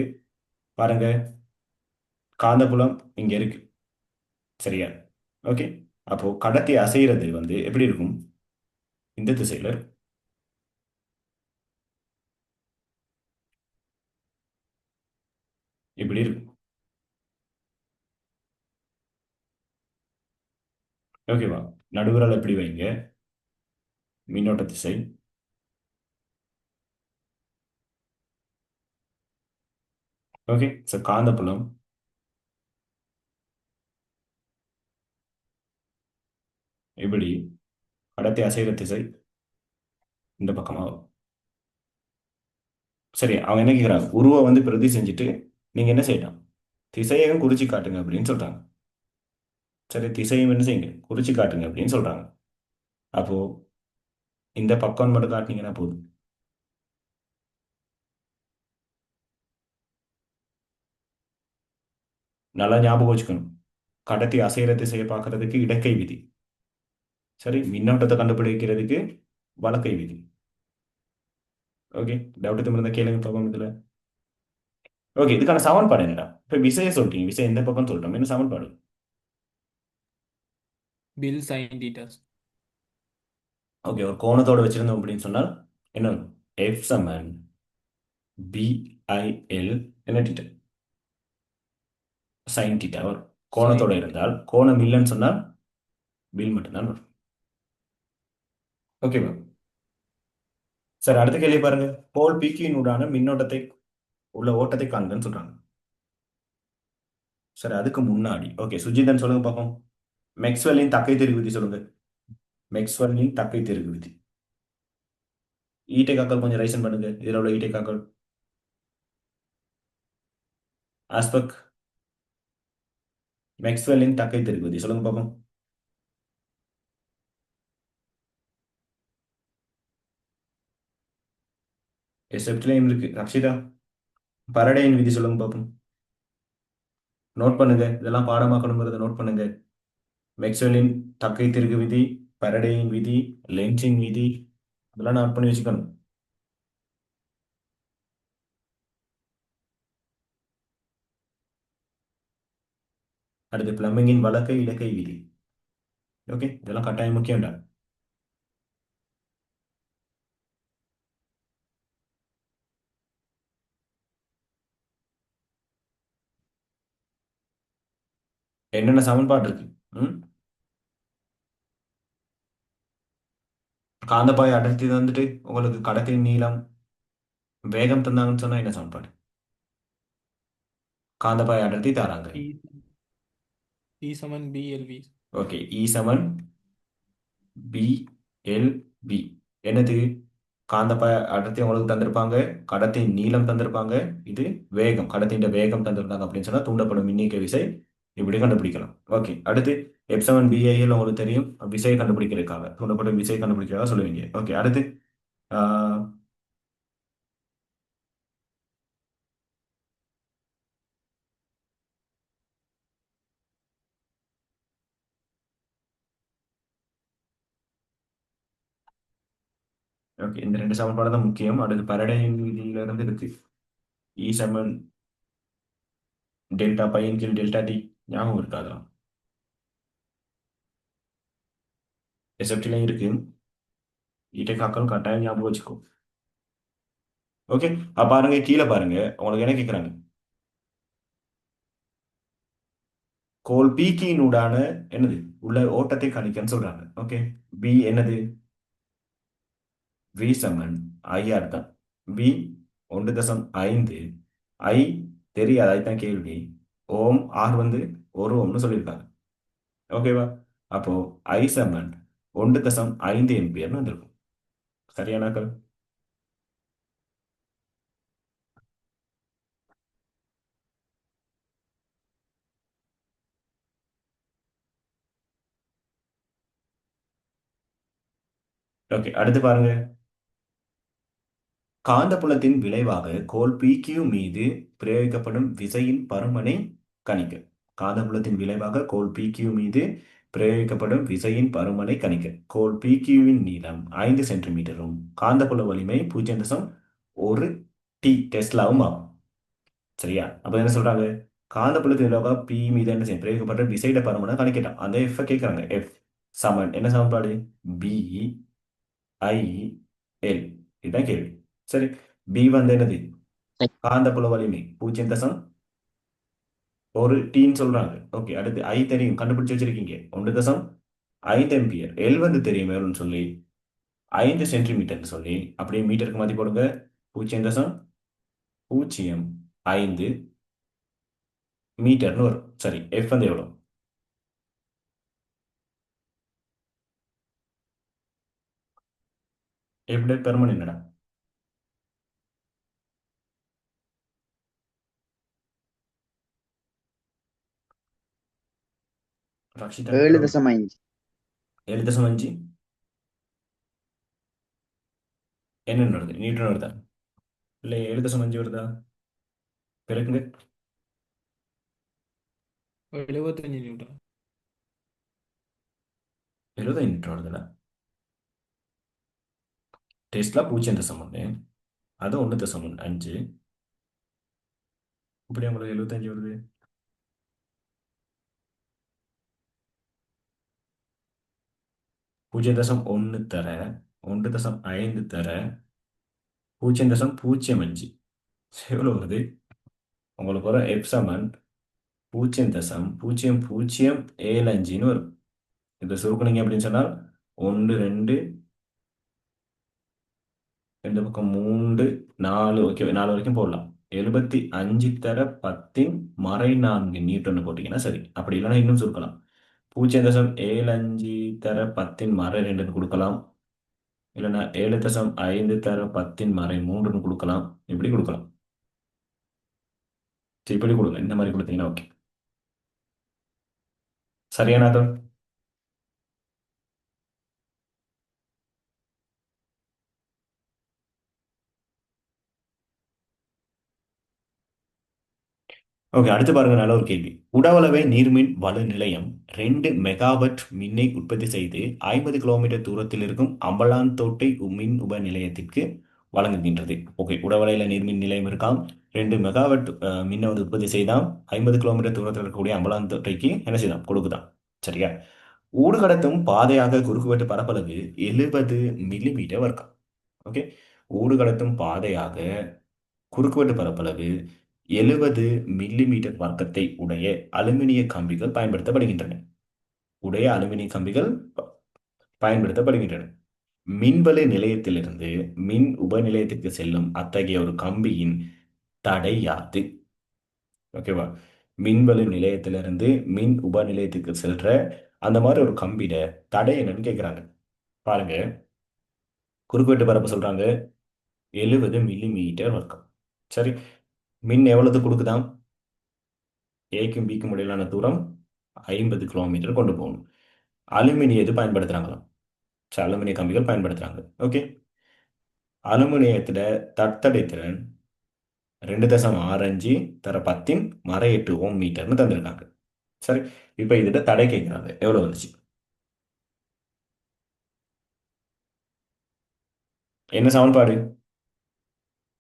பாருங்க, காந்தப்புலம் இங்க இருக்கு. சரியா? ஓகே. அப்போ கடத்தி அசைகிறது வந்து எப்படி இருக்கும்? இந்த திசையில இருக்கும். இப்படி இருக்கும். ஓகேவா? நடுவிரல் எப்படி வைங்க? மின்னோட்ட திசை. ஓகே. ஸோ காந்தப்புலம் இப்படி கடத்தி அசைகிற திசை இந்த பக்கமா வரும். சரி, அவங்க என்ன கேட்குறாங்க? உருவ வந்து பிரதி செஞ்சுட்டு நீங்க என்ன செய்யலாம்? திசையையும் குறிச்சு காட்டுங்க அப்படின்னு சொல்றாங்க. சரி, திசையும் என்ன செய்யுங்க? குறிச்சு காட்டுங்க அப்படின்னு சொல்றாங்க. அப்போ இந்த பக்கம் மட்டும் காட்டினீங்கன்னா போதும். நல்லா ஞாபகம் வச்சுக்கணும். கடத்தி அசைகிற திசையை பார்க்கறதுக்கு இடக்கை விதி. சரி, மின்னோட்டத்தை கண்டுபிடிக்கிறதுக்கு வலக்கை விதி. ஓகே, டவுட் இருந்தா கேளுங்க பார்ப்போம் இதுல. ஓகே, இதுக்கான சமன்பாடு என்னடா? இப்ப விசையை சொல்லிட்டீங்க, விசை எந்த பக்கம் சொல்லிட்டோம், என்ன சமன்பாடு? Bill sign thetas. ஓகே, ஒரு கோணத்தோட வச்சிருந்தோம் அப்படின்னு சொன்னால் என்ன வரும்? எஃப் சமன் பிஐஎல் என்ன தீட்டா? சைன் தீட்டா வரும். கோணத்தோட இருந்தால், கோணம் இல்லைன்னு சொன்னால் பில் மட்டும்தான் வரும். ஓகேவா? சரி, அடுத்த கேள்வி பாருங்க. போல் பிக்கின் ஊடான மின்னோட்டத்தை உள்ள ஓட்டத்தை காண்கன்னு சொல்றாங்க. சரி, அதுக்கு முன்னாடி ஓகே, சுஜிதன் சொல்லுங்க பார்ப்போம். மேக்ஸ்வெல்லின் தக்கை திருகு விதி சொல்லுங்க. மேக்ஸ்வெல்லின் தக்கை திருகு விதி. ஈட்டை காக்கள் கொஞ்சம் ரைசன் பண்ணுங்க. இதுல உள்ள ஈட்டை காக்கள் ஆஸ்பெக் மேக்ஸ்வெல்லின் தக்கை திருகு விதி சொல்லுங்க பார்ப்போம். எஸ்எப்டிலையும் இருக்கு. ரக்ஷிதா, பரடேயின் விதி சொல்லுங்க பார்ப்போம். நோட் பண்ணுங்க, இதெல்லாம் பாடமாக்கணுங்கிறத நோட் பண்ணுங்க. மேக்ஸ்வெல்லின் தக்கை திருகு விதி, பரடேயின் விதி, லென்ஸின் விதி, இதெல்லாம் நோட் பண்ணி வச்சுக்கணும். அடுத்து பிளம்பிங்கின் வலக்கை இடக்கை விதி. ஓகே, இதெல்லாம் கட்டாயம் முக்கியம்டா. என்னென்ன சமன்பாடு இருக்கு? ம் காந்தப்பாய் அடர்த்தி வந்துட்டு உங்களுக்கு கடத்தின் நீளம் வேகம் தந்தாங்கன்னு சொன்னா என்ன சமன்பாடு? காந்தப்பாய் அடர்த்தி தராங்க. E சமன் பிஎல்வி. ஓகே, இ சமன் பி எல் பி. என்னது? காந்தப்பாய் அடர்த்தி உங்களுக்கு தந்திருப்பாங்க, கடத்தின் நீளம் தந்திருப்பாங்க, இது வேகம், கடத்தின் வேகம் தந்திருந்தாங்க அப்படின்னு சொன்னா தூண்டப்படும் மின்னியக்க விசை இப்படி கண்டுபிடிக்கலாம். ஓகே, அடுத்து எப்சமன் பிஐஎல் உங்களுக்கு தெரியும், விசையை கண்டுபிடிக்கிறதுக்காக, தூண்டப்பட்ட விசையை கண்டுபிடிக்கிறதா சொல்லுவீங்க. ஓகே, அடுத்து ஆஹ், ஓகே, இந்த ரெண்டு சமன்பாடு தான் முக்கியம். அடுத்து பரடையின் விதியில இருந்து இருக்கு. இ சமன் டெல்டா பையன் கீழ் டெல்டா டி, ஞாபகம் இருக்காதா? எஸ்எஃப்டிலையும் இருக்கு. ஈட்டை காக்கள் கட்டாயம் ஞாபகம் வச்சுக்கோ. ஓகே, பாருங்க கீழே பாருங்க, உங்களுக்கு என்ன கேட்குறாங்க? கோல் பீக்கினூடான என்னது உள்ள ஓட்டத்தை கணிக்கன்னு சொல்றாங்க. ஓகே, பி என்னது? வி சமன் ஐஆர் தான். வி 1.5, ஐ தெரியாது, அதுதான் கேள்வி. ஓம் ஆர் வந்து 1 ஓம்னு சொல்லியிருக்காங்க. ஓகேவா? அப்போ ஐ சமன் 1.5 எம்பியர்னு வந்திருக்கும். சரியானாக்கள்? ஓகே, அடுத்து பாருங்க. காந்தப்புலத்தின் விளைவாக கோல் PQ மீது பிரயோகிக்கப்படும் விசையின் பருமனை கணிக்க. காந்தப்புலத்தின் விளைவாக கோல் PQ மீது பிரயோகிக்கப்படும் விசையின் பருமனை கணிக்க. கோல் PQவின் நீளம் 5 சென்டிமீட்டரும் காந்தப்புல வலிமை 0.1 டெஸ்லாவும் ஆகும். சரியா? அப்ப என்ன சொல்றாங்க? காந்தப்புலத்தின் விளைவாக பி மீது என்ன செய்யும்? பிரயோகிக்கப்பட்ட விசையிட பருமனை கணக்கிட்டான். அந்த எஃப் கேட்கிறாங்க. எஃப் சமன் என்ன சமன்பாடு? P I L. இதுதான் கேள்வி. சரி, பி வந்து என்னது? காந்தப்புல வலிமை 0.1 டீன்னு சொல்றாங்க. ஓகே, அடுத்து ஐ தெரியும், கண்டுபிடிச்சு வச்சிருக்கீங்க 1.5 எம்பியர். எல் வந்து தெரியும் எவ்வளோன்னு சொல்லி 5 சென்டிமீட்டர்னு சொல்லி அப்படியே மீட்டருக்கு மாற்றி போடுங்க. 0.05 மீட்டர்னு வரும். சரி, எஃப் வந்து எவ்வளோ? எப்படி பெருமன் என்னடா? ரக்ஷிதா 7.5. 7.5 என்னென்னு வருது? நியூட்டன் வருதா? இல்லை 7.5 வருதா? பிறகுங்க 75 நியூட்டன். 70 நியூட்டன் வருதுல்ல. டெஸ்லா 0.1, அது 1.5. இப்படி உங்களுக்கு 75 வருது. பூஜ்ஜியம் தசம் ஒன்று தர 1.5 தர 0.05 எவ்வளோ வருது? உங்களுக்கு வர எஃப் சமன் 0.0075 வரும். இதை சுருக்குனீங்க அப்படின்னு சொன்னால் 1 2 ரெண்டு பக்கம் 3 4, ஓகே 4 வரைக்கும் போடலாம். 75 தர 10⁻4 நியூட்டன் போட்டீங்கன்னா சரி. அப்படி இல்லைன்னா இன்னும் சுருக்கலாம். 0.75 தர 10⁻2 கொடுக்கலாம். இல்லைன்னா 7.5 தர 10⁻3 கொடுக்கலாம். இப்படி கொடுக்கலாம். சரி, இப்படி கொடுங்க. இந்த மாதிரி கொடுத்தீங்கன்னா ஓகே. சரியான அர்த்தம்? ஓகே, அடுத்து பாருங்க, நல்ல ஒரு கேள்வி. உடவளவை நீர்மின் வலு நிலையம் 2 மெகாவாட் மின்னை உற்பத்தி செய்து 50 கிலோமீட்டர் தூரத்தில் இருக்கும் அம்பலாந்தோட்டை மின் உப நிலையத்திற்கு வழங்குகின்றது. ஓகே, உடவளையில நீர்மின் நிலையம் இருக்காம். 2 மெகாவாட் மின்னை வந்து உற்பத்தி செய்தாம். 50 கிலோமீட்டர் தூரத்தில் இருக்கக்கூடிய அம்பலாந்தோட்டைக்கு என்ன செய்யலாம்? கொடுக்குதான். சரியா? ஊடுகடத்தும் பாதையாக குறுக்குவெட்டு பரப்பளவு 70 மில்லிமீட்டர் வர்க்கம். ஓகே, ஊடுகடத்தும் பாதையாக குறுக்குவெட்டு பரப்பளவு 70 மில்லிமீட்டர் வர்க்கத்தை உடைய அலுமினிய கம்பிகள் பயன்படுத்தப்படுகின்றன. பயன்படுத்தப்படுகின்றன. மின்வலு நிலையத்திலிருந்து மின் உப நிலையத்திற்கு செல்லும் அத்தகைய ஒரு கம்பியின் தடை யாது? ஓகேவா? மின்வலு நிலையத்திலிருந்து மின் உப நிலையத்துக்கு செல்ற அந்த மாதிரி ஒரு கம்பியிட தடை என்னன்னு கேட்குறாங்க. பாருங்க, குறுக்குவெட்டு பரப்பு சொல்றாங்க 70 மில்லிமீட்டர் வர்க்கம். சரி, மின் எவ்வளவு கொடுக்குதாம்? ஏக்கும் பிக்கும் இடையிலான தூரம் 50 கிலோமீட்டர் கொண்டு போகணும். அலுமினிய இது பயன்படுத்துகிறாங்களாம். சரி, அலுமினிய கம்பிகள் பயன்படுத்துகிறாங்க. ஓகே, அலுமினியத்தில் தட்டடை திறன் 2.65 தர 10 (8 ஓம் மீட்டர்னு தந்திருக்காங்க. சரி, இப்போ இதுல தடை கேட்குறாங்க. எவ்வளோ வந்துச்சு? என்ன சமன்பாடு?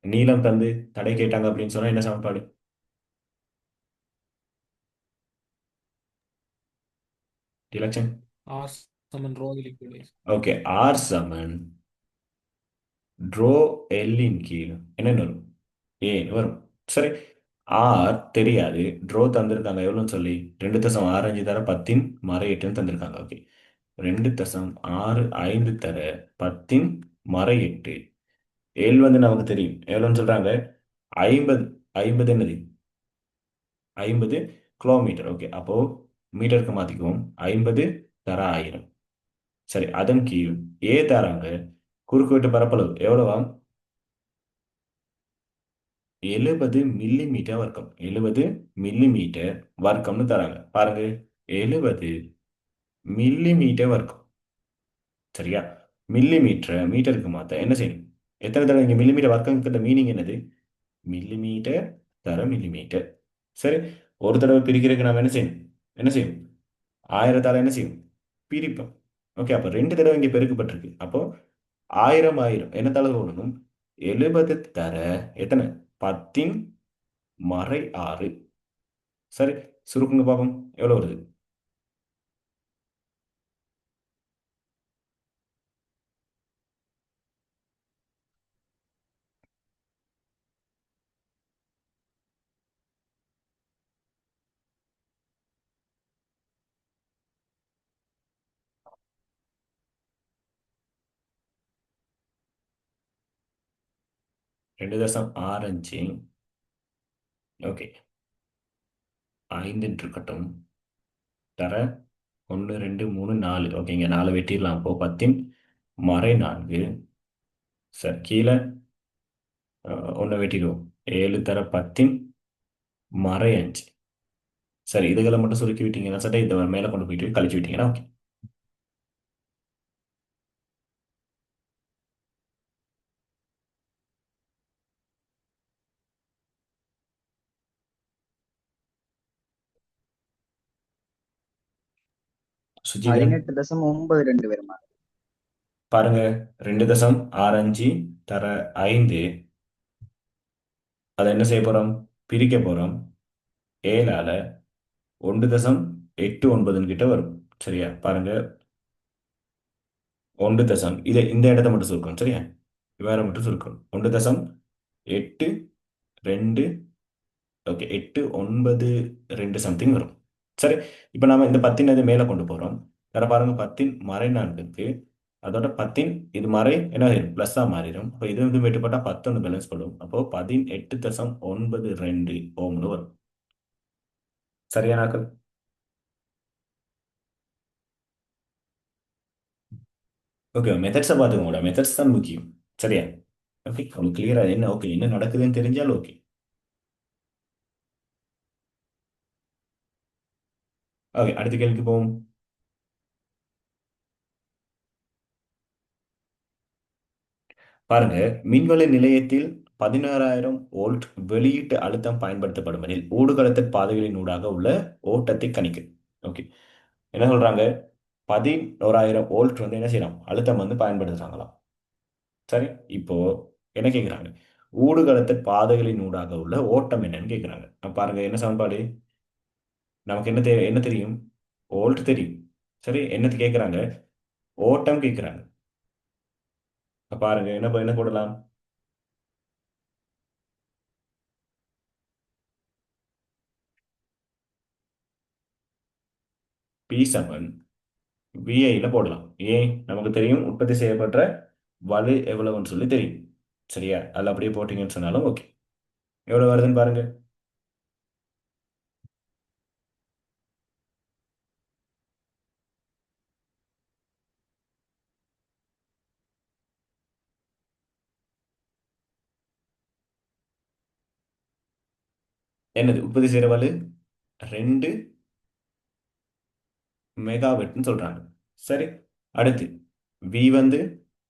நீளம் தந்து தடை கேட்டாங்க அப்படின்னு சொன்னா என்ன சமன்பாடு? டிலக்ஷன். ஆர் சமன் ரோ ஈக்குவல் ஓகே, ஆர் சமன் ட்ரோ எல்லின் கீழ் என்ன வரும்? ஏன்னு வரும். சரி, ஆர் தெரியாது, ட்ரோ தந்திருக்காங்க எவ்வளோன்னு சொல்லி 2.65 தர 10 (8ன்னு தந்திருக்காங்க. ஓகே, 2.65 தர 10 (8). எல் வந்து நமக்கு தெரியும் எவ்வளோன்னு சொல்றாங்க, 50. 50 என்னது? 50 கிலோமீட்டர். ஓகே, அப்போ மீட்டருக்கு மாத்திக்குவோம். 50 தர 1000. சரி, அதன் கீழ் ஏ தராங்க குறுக்கு வெட்டு பரப்பளவு எவ்வளவாம்? 70 மில்லிமீட்டர் வர்க்கம். 70 மில்லிமீட்டர் வர்க்கம்னு தராங்க. பாருங்க, 70 மில்லிமீட்டர் வர்க்கம். சரியா? மில்லிமீட்டரை மீட்டருக்கு மாத்த என்ன செய்யணும்? எத்தனை தடவை இங்க மில்லிமீட்டர் வர்க்கங்கிற மீனிங் என்னது? மில்லிமீட்டர் தர மில்லிமீட்டர். சரி, ஒரு தடவை பிரிக்கிறதுக்கு நாம என்ன செய்யணும்? என்ன செய்யும்? 1000தால என்ன செய்யும்? பிரிப்போம். ஓகே, அப்போ 2 தடவை இங்கே பெருக்கப்பட்டிருக்கு. அப்போ 1000 1000 என்னத்தால போடணும்? 70 தர எத்தனை? 10 (6). சரி, சுருக்குங்க பார்ப்போம் எவ்வளோ வருது. 2.65. ஓகே, 5 இருக்கட்டும். தர 1 2 3 4. ஓகே, இங்கே 4 வெட்டிடலாம். அப்போ 10 (4). சரி, கீழே 1 வெட்டிடுவோம். 7 தர 10 (5). சரி, இதுகளை மட்டும் சுருக்கி விட்டீங்கன்னா சரி, இதை மேலே கொண்டு போயிட்டு கழிச்சு விட்டீங்கன்னா ஓகே. சுஜிதன் 18.92 வருமா? பாருங்க, 2.65 தர 5. அதை என்ன செய்ய போறோம்? பிரிக்க போறோம். 7ஆல 1.89 கிட்ட வரும். சரியா? பாருங்க, 1 தசம் இதை இந்த இடத்த மட்டும் சுருக்கணும். சரியா? வேற மட்டும் சுருக்கணும். 1.82. ஓகே, 892 சம்திங் வரும். சரி, இப்போ நாம இந்த 10 இது மேலே கொண்டு போறோம். வேற பாருங்க, 10 (4) இருக்கு. அதோட 10 இது மறை என்ன ஆயிரும்? ப்ளஸ்ஸாக மாறிடும். அப்போ இது வந்து வெட்டுப்பட்டா 10 பேலன்ஸ் பண்ணும். அப்போ 18.92 ஓம்னு வரும். சரியானாக்கள்? ஓகே, மெத்தட்ஸை பார்த்துக்கோங்க. மெத்தட்ஸ் தான் முக்கியம். சரியா? ஓகே, உங்களுக்கு கிளியரா என்ன ஓகே என்ன நடக்குதுன்னு தெரிஞ்சாலும் ஓகே. ஓகே, அடுத்த கேள்விக்கு போவோம். பாருங்க, மின்வெளி நிலையத்தில் 16,000 வோல்ட் வெளியீட்டு அழுத்தம் பயன்படுத்தப்படும் எனில் ஊடுகடத்தல் பாதைகளின் ஊடாக உள்ள ஓட்டத்தை கணிக்கு. ஓகே, என்ன சொல்றாங்க? 11,000 வோல்ட் வந்து என்ன செய்யலாம்? அழுத்தம் வந்து பயன்படுத்துறாங்களாம். சரி, இப்போ என்ன கேட்குறாங்க? ஊடுகடத்தல் பாதைகளின் ஊடாக உள்ள ஓட்டம் என்னன்னு கேட்குறாங்க. பாருங்க, என்ன சமன்பாடு? நமக்கு என்ன தெரியும்? வோல்ட் தெரியும். சரி, என்னது கேட்குறாங்க? ஓட்டம் கேட்குறாங்க. பாருங்க, என்ன போடலாம்? P7 VIல போடலாம். ஏன்? நமக்கு தெரியும் உற்பத்தி செய்யப்பட்ட வலு எவ்வளவுன்னு சொல்லி தெரியும். சரியா? அதில் அப்படியே போட்டீங்கன்னு சொன்னாலும் ஓகே. எவ்வளவு வருதுன்னு பாருங்க. என்னது உற்பத்தி செய்யற வலு? 2 மெகாவாட்னு சொல்றாங்க. சரி, அடுத்து V வந்து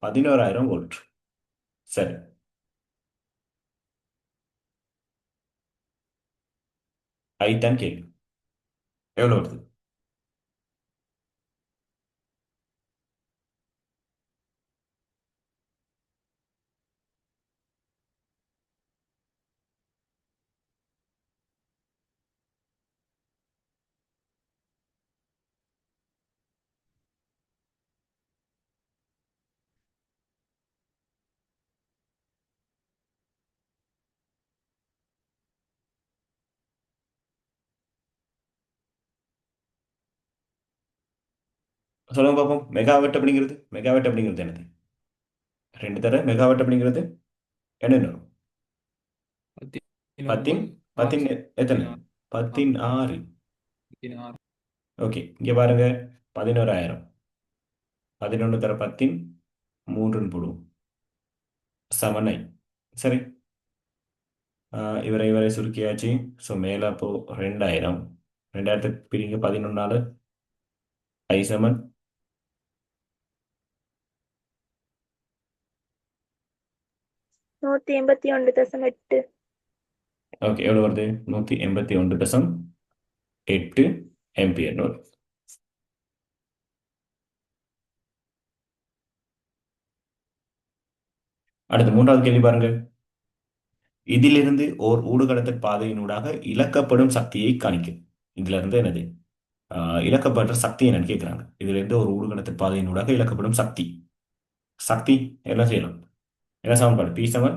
11,000 வோல்ட். சரி, I தான் கேள்வி. எவ்வளவு வருது? சொல்லுங்க பார்ப்போம். மெகாவாட் அப்படிங்கிறது என்னது? 2 தடவை மெகாவாட் அப்படிங்கிறது என்னென்ன வரும்? 19 10 எத்தனை? 16 16. 16 ஓகே, இங்க பாருங்க. 11,000 11 தர 10 3 போடுவோம். 7 சரி. இவரை சுருக்கியாச்சு. ஸோ மேலே அப்போ 2,000 பிரிங்க 11 I7 $181.8. ஓகே, எவ்வளோ வருது? 181.8 ஆம்பியர் வரும். அடுத்து 3வது கேள்வி பாருங்க. இதிலிருந்து ஓர் ஊடுகடத்தல் பாதையினூடாக இழக்கப்படும் சக்தியை காணிக்கும். இதுல இருந்து என்னது? இழக்கப்படுற சக்தி என்னன்னு கேட்குறாங்க. இதுல இருந்து ஒரு ஊடுகடத்தல் பாதையினூடாக இழக்கப்படும் சக்தி. சக்தி எல்லாம் செய்யலாம். என்ன சமன்பாடு? P7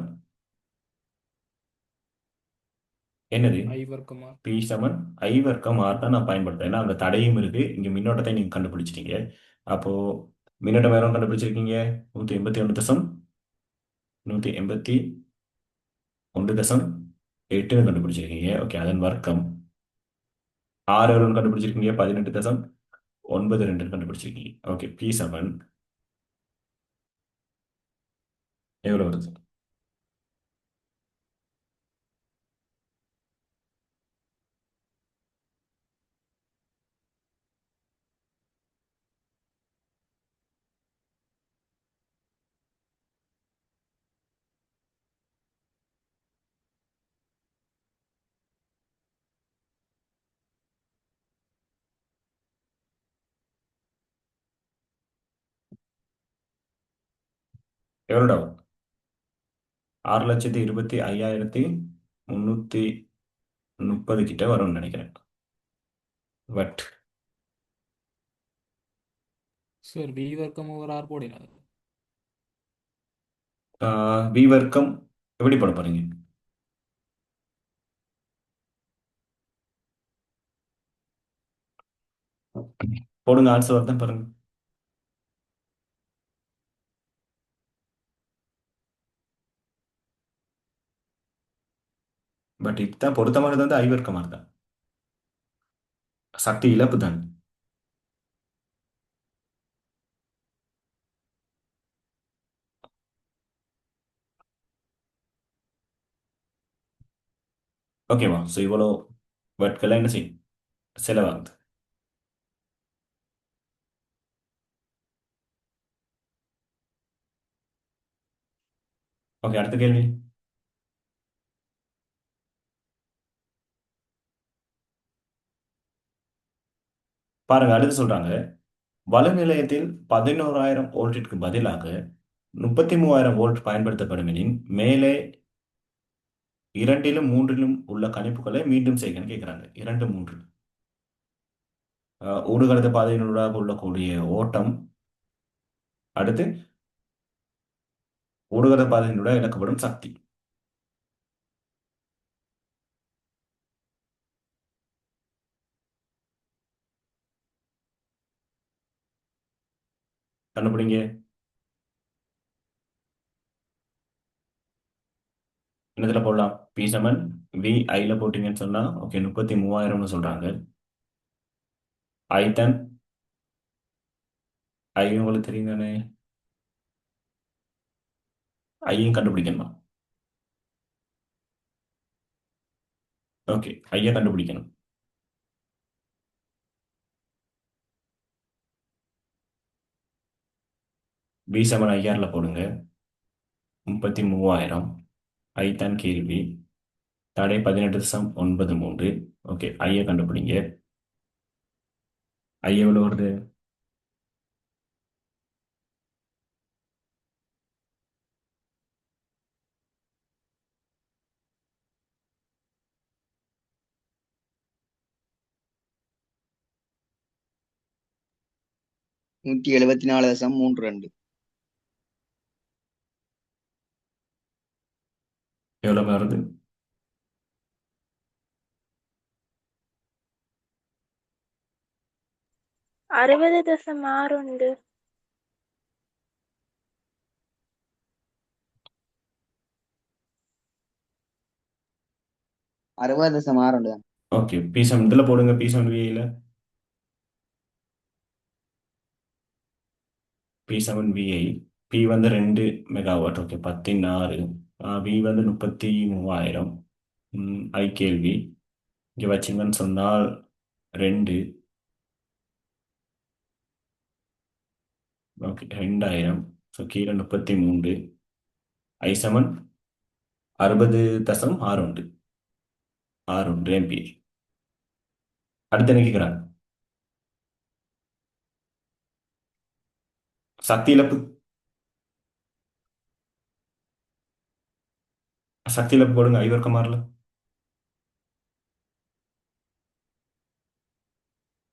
என்னது? I வர்க்கம் R. P7 I வர்க்கம் R தான் நான் பயன்படுத்துறேன். ஏன்னா அங்க தடையும் இருக்கு. இங்க மின்னோட்டத்தை நீங்க கண்டுபிடிச்சிட்டீங்க. அப்போ மின்னோட்டம் வேற கண்டுபிடிச்சிருக்கீங்க. 181.8 கண்டுபிடிச்சிருக்கீங்க. ஓகே, அதன் வர்க்கம் R எவ்வளோன்னு கண்டுபிடிச்சிருக்கீங்க? 18.92 கண்டுபிடிச்சிருக்கீங்க. ஓகே, P7 எவ்வளோ வருது? எவ்வளோடா? 6,25,330 கிட்ட வரும்னு நினைக்கிறேன். பட் சார் V வர்க்கம் ஓவர் R போடினாது. V வர்க்கம் எப்படி பண்ண போறீங்க? போடுங்க, ஆன்சர் வருதான் பாருங்க. பட் இதுதான் பொருத்தமானது வந்து I வர்க்கம் மாதிரி தான். சக்தி இழப்பு தான். ஓகேவா? ஸோ இவ்வளோ வட்கெல்லாம் என்ன செய்யும்? செலவாகுது. ஓகே, அடுத்த கேள்வி. பாருங்க, அடுத்து சொல்றாங்க, வலு நிலையத்தில் 11,000 வோல்ட்டிற்கு பதிலாக 33,000 வோல்ட் பயன்படுத்தப்படும் எனின் மேலே 2லும் 3லும் உள்ள கணிப்புகளை மீண்டும் செய்யணும்னு கேட்குறாங்க. 2, 3 ஊடுகடத்த பாதையினூடாக உள்ளக்கூடிய ஓட்டம், அடுத்து ஊடுகடத்த பாதையினூடாக இழக்கப்படும் சக்தி. கண்டுபிடிங்க. என்னதுல போடலாம்? P7 V ஐல போட்டீங்கன்னு சொன்னா ஓகே 33,000ன்னு சொல்றாங்க. I10 I உங்களுக்கு தெரியும் தானே? ஐயும் கண்டுபிடிக்கணுமா? ஓகே, ஐயை கண்டுபிடிக்கணும். B7 ஐஆரில் போடுங்க. 33,000. ஐ தான் கேள்வி. தடை 18.93. ஓகே, ஐயை கண்டுபிடிங்க. ஐ எவ்வளோ வருது? $174.32. எவ்வளோ வருது? அறுபது தசம் ஆறு உண்டு. 60.6 தான். ஓகே, P7 இதில் போடுங்க. P7 விஐயில் P7 VI. பி வந்து 2 மெகாவாட். ஓகே, 10 × 6. வி வந்து 33,000. ஐ கேள்வி இங்கே வச்சிங்கன்னு சொன்னால் 2. ஓகே, 2,000. ஸோ கீழே 33. ஐ7 60.6 MP. அடுத்து என்ன கேட்குறாங்க? சக்தி இழப்பு. சக்தி இழப்பு போடுங்க. ஐ வர்க்கம் மாறல.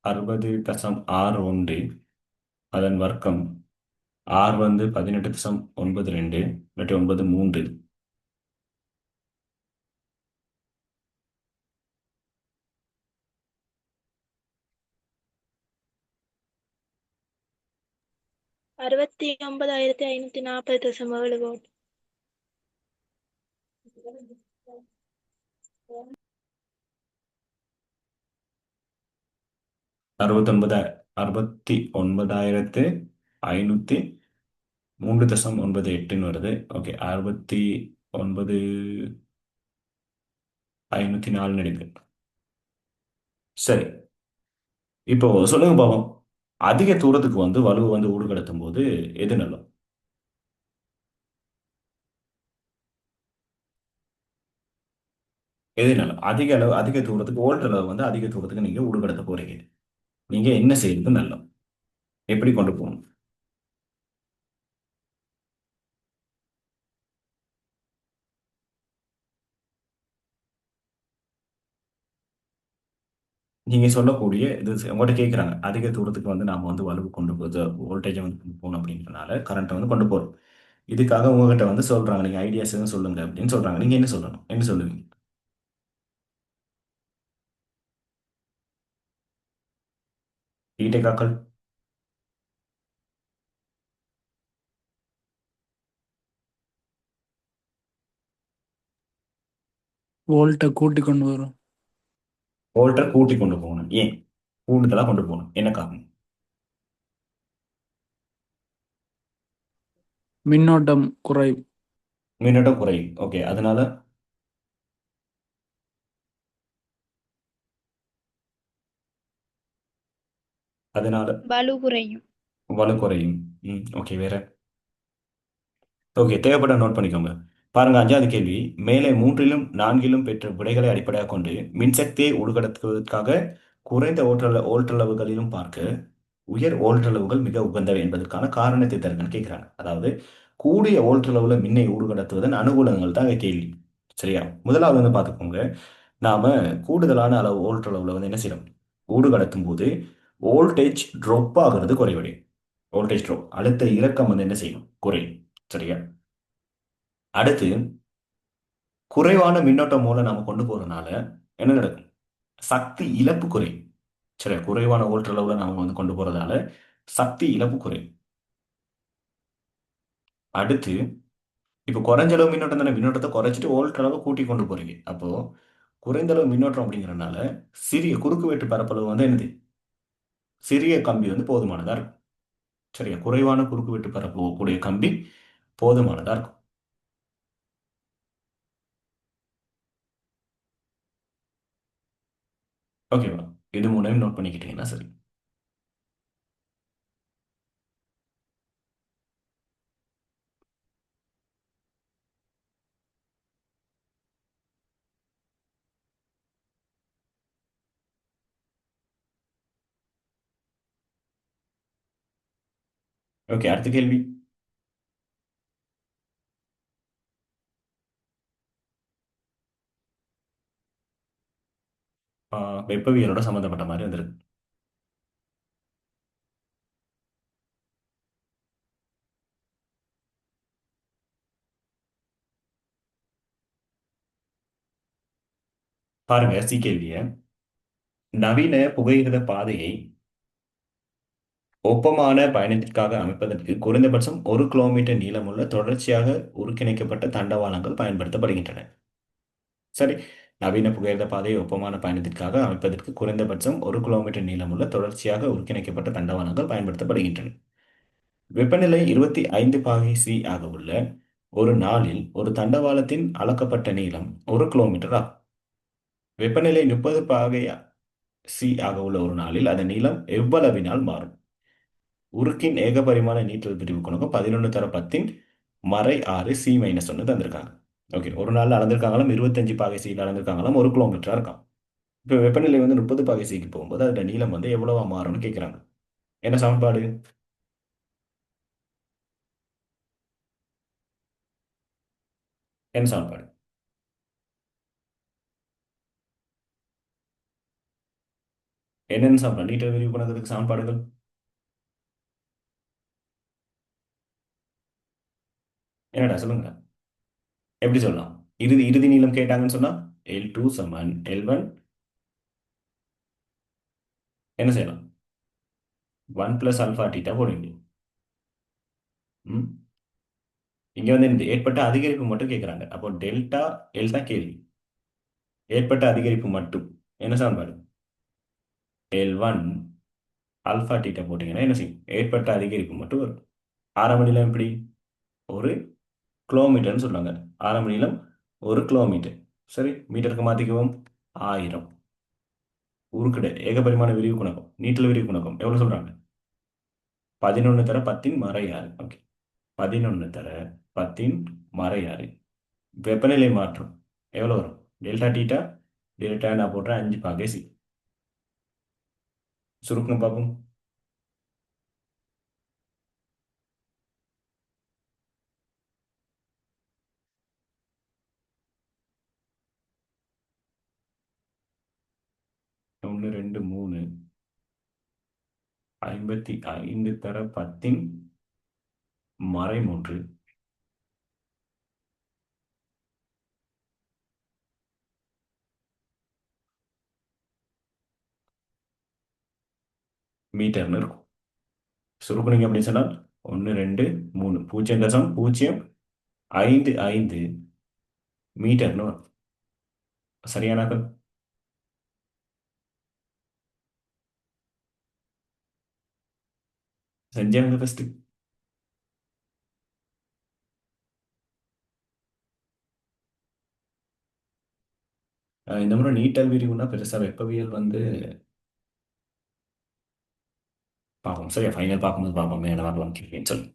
60.61. அதன் வர்க்கம். ஆர் வந்து 18.92 இல்லாட்டி 93. அறுபத்தி 9,540.7 வாட். 69,503.98 வருது. ஓகே, 69,504 இருக்கு. சரி, இப்போ சொல்லுங்க பாவம். அதிக தூரத்துக்கு வந்து வலுவை வந்து ஊடுகடத்தும் போது எது நல்லது? எது நல்லது? அதிக தூரத்துக்கு வோல்ட் அளவு வந்து அதிக தூரத்துக்கு நீங்க ஊடுகடத்த போறீங்க. நீங்க என்ன செய்யறது நல்லது? எப்படி கொண்டு போகணும்? நீங்க சொல்லக்கூடிய இது உங்கள்கிட்ட கேட்குறாங்க. அதிக தூரத்துக்கு வந்து நாம வந்து வலுவு கொண்டு போகுது, வோல்டேஜை வந்து கொண்டு போகணும் அப்படின்றனால கரண்ட்டை வந்து கொண்டு போறோம். இதுக்காக உங்ககிட்ட வந்து சொல்றாங்க, நீங்க ஐடியாஸ் எதுவும் சொல்லுங்க அப்படின்னு சொல்றாங்க. நீங்க என்ன சொல்லணும்? என்ன சொல்லுவீங்க? டீட்டெக்காக்கள். வோல்ட்டை கூட்டி கொண்டு வரும். வோல்ட்டை கூட்டி கொண்டு போகணும். ஏன் கூடுதலாக கொண்டு போகணும்? என்ன காரணம்? மின்னோட்டம் குறைவு. மின்னோட்டம் குறையும். ஓகே, அதனால அதனால பலு குறையும். வலு குறையும். ஓகே, வேற. ஓகே, தேவைப்பட்ட நோட் பண்ணிக்கோங்க. பாருங்க, 5வது கேள்வி. மேலே 3லும் 4லும் பெற்ற விடைகளை அடிப்படையாக கொண்டு மின்சக்தியை உள்கடத்துவதற்காக குறைந்த ஓல்டளவுகளிலும் பார்க்க உயர் ஓல்டளவுகள் மிக உகந்தவை என்பதற்கான காரணத்தை தருங்கன்னு கேட்குறாங்க. அதாவது கூடிய ஓல்டளவுல மின்னை ஊடுகடத்துவதன் அனுகூலங்கள் தான் கேள்வி. சரியா? முதலாவது வந்து பார்த்துக்கோங்க. நாம கூடுதலான அளவு ஓல்டளவுல வந்து என்ன செய்யணும்? ஊடுகடத்தும் போது வோல்டேஜ் ட்ராப் ஆகிறது குறைவடையும். வோல்டேஜ் ட்ராப், அழுத்த இறக்கம் வந்து என்ன செய்யும்? குறையும். சரியா? அடுத்து குறைவான மின்னோட்டம் மூலம் நாம கொண்டு போறதுனால என்ன நடக்கும்? சக்தி இழப்பு குறையும். சரியா? குறைவான ஓல்டளவுல நாம வந்து கொண்டு போறதால சக்தி இழப்பு குறையும். அடுத்து இப்போ குறைஞ்ச அளவு மின்னோட்டம் தானே, மின்னோட்டத்தை குறைச்சிட்டு வோல்ட் அளவு கூட்டி கொண்டு போறீங்க. அப்போ குறைந்த அளவு மின்னோட்டம் அப்படிங்கிறனால சிறிய குறுக்கு வெட்டு பரப்பளவு வந்து என்னது? சிறிய கம்பி வந்து போதுமானதா இருக்கும். சரியா? குறைவான குறுக்கு வெட்டு பரப்பு கூடிய கம்பி போதுமானதா இருக்கும். ஓகேவா? இது மூணையும் நோட் பண்ணிக்கிட்டீங்கன்னா சரி. ஓகே, அடுத்த கேள்வி. வெப்பவியலோட சம்மந்தப்பட்ட மாதிரி வந்திருக்கு. பாருங்க சி கேள்விய. நவீன புகையிரத பாதையை ஒப்பமான பயணத்திற்காக அமைப்பதற்கு குறைந்தபட்சம் 1 கிலோமீட்டர் நீளமுள்ள தொடர்ச்சியாக ஒருங்கிணைக்கப்பட்ட தண்டவாளங்கள் பயன்படுத்தப்படுகின்றன. சரி, நவீன புகையிரத பாதையை ஒப்பமான பயணத்திற்காக அமைப்பதற்கு குறைந்தபட்சம் 1 கிலோமீட்டர் நீளமுள்ள தொடர்ச்சியாக ஒருங்கிணைக்கப்பட்ட தண்டவாளங்கள் பயன்படுத்தப்படுகின்றன. வெப்பநிலை 25°C ஆக உள்ள ஒரு நாளில் ஒரு தண்டவாளத்தின் அளக்கப்பட்ட நீளம் 1 கிலோமீட்டர் ஆகும். வெப்பநிலை 30°C ஆக உள்ள ஒரு நாளில் அதன் நீளம் எவ்வளவினால் மாறும்? உருக்கின் ஏகபரிமாண நீட்டல் பிரிவு குணகம் 11/10 மறை 6 C-1 தந்திருக்காங்க. ஓகே, ஒரு நாள்ல அளந்திருக்காங்களாம் 25°C அளந்திருக்காங்களாம் 1 கிலோமீட்டரா இருக்கான். இப்போ வெப்பநிலை 30°C போகும்போது அதோட நீளம் எவ்வளவா மாறும்னு கேட்குறாங்க. என்ன சமன்பாடு? என்ன சமன்பாடு? என்னென்ன சமன்பாடு? நீட்டல் விரிவு குணகத்துக்கு சமன்பாடுகள் என்னடா சொல்லுங்க. எப்படி சொல்லலாம்? இறுதி இறுதி நீளம் கேட்டாங்கன்னு சொன்னா L2 சமன் L1 என்ன செய்யலாம்? 1 + α θ போடுவீங்க. இங்க இந்த ஏற்பட்ட அதிகரிப்பு மட்டும் கேட்குறாங்க. அப்போ டெல்டா எல் தான் கேள்வி. ஏற்பட்ட அதிகரிப்பு மட்டும் என்ன சமன்பாடு? L1 α θ போட்டீங்கன்னா என்ன செய்யும்? ஏற்பட்ட அதிகரிப்பு மட்டும் வரும். ஆரம்ப நீளம் எப்படி? 1 கிலோமீட்டர்னு சொல்லுவாங்க. ஆரம்ப நீளம் 1 கிலோமீட்டர். சரி, மீட்டருக்கு மாற்றிக்குவோம். 1000. உருக்குட ஏகபரிமாண விரிவு குணகம் நீட்டல் விரிவு குணகம் எவ்வளோ சொல்றாங்க? 11/10 மறை 6. ஓகே, 11/10 மறை 6. வெப்பநிலை மாற்றம் எவ்வளோ வரும்? டெல்டா டீட்டா டெல்டா நான் போடுறேன் 5°C. சுருக்கம் பார்ப்போம். ஒன்று 2 3 55/10 மறை 3 மீட்டர்னு இருக்கும். சுருக்குனீங்க அப்படின்னு சொன்னால் 1 2 3 0.055 மீட்டர்னு வரும். சரியானாக்கள்? செஞ்சாங்க ஃபர்ஸ்ட். இந்த முறை நீட்டல் விரிவுனா பெருசா வெப்பவியல் பார்ப்போம். சரியா, ஃபைனல் பார்க்கும்போது பார்ப்போம் என்ன வரலாம் கேள்வின்னு சொல்லி.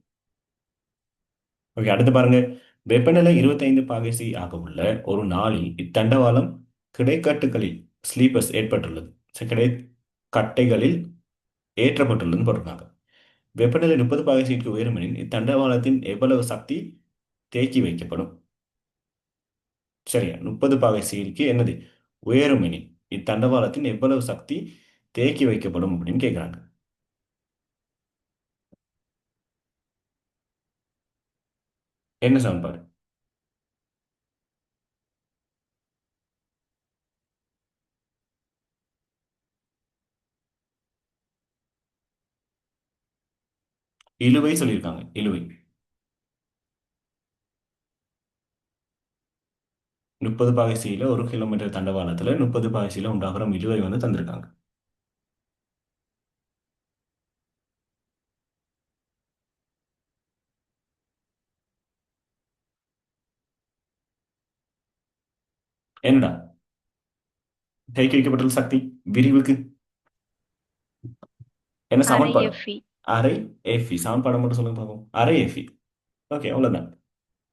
ஓகே, அடுத்து பாருங்க. வெப்பநிலை 25°C ஆக உள்ள ஒரு நாளில் இத்தண்டவாளம் கிடைக்கட்டுகளில் ஸ்லீப்பர்ஸ் ஏற்பட்டுள்ளது. கிடைக்கட்டைகளில் ஏற்றப்பட்டுள்ளதுன்னு போட்டிருக்காங்க. வெப்பநிலை 30°C உயருமெனில் இத்தண்டவாளத்தின் எவ்வளவு சக்தி தேக்கி வைக்கப்படும்? சரியா, 30°C என்னது உயருமெனில் இத்தண்டவாளத்தின் எவ்வளவு சக்தி தேக்கி வைக்கப்படும் அப்படின்னு கேட்குறாங்க. என்ன சமன்பாடு? இழுவை சொல்லியிருக்காங்க. இழுவை 30°C 1 கிலோமீட்டர் தண்டவாளத்துல 30°C உண்டாகிற இழுவை தந்திருக்காங்க. என்னடா தேக்கி வைக்கப்பட்டுள்ள சக்தி விரிவுக்கு என்ன அரை சமன்பாடு? எஃப்இ. அரை எஃப்இ. சமன்பாடு மட்டும் சொல்லுங்க பார்ப்போம். அரை எஃப்இ. ஓகே, அவ்வளவுதான்.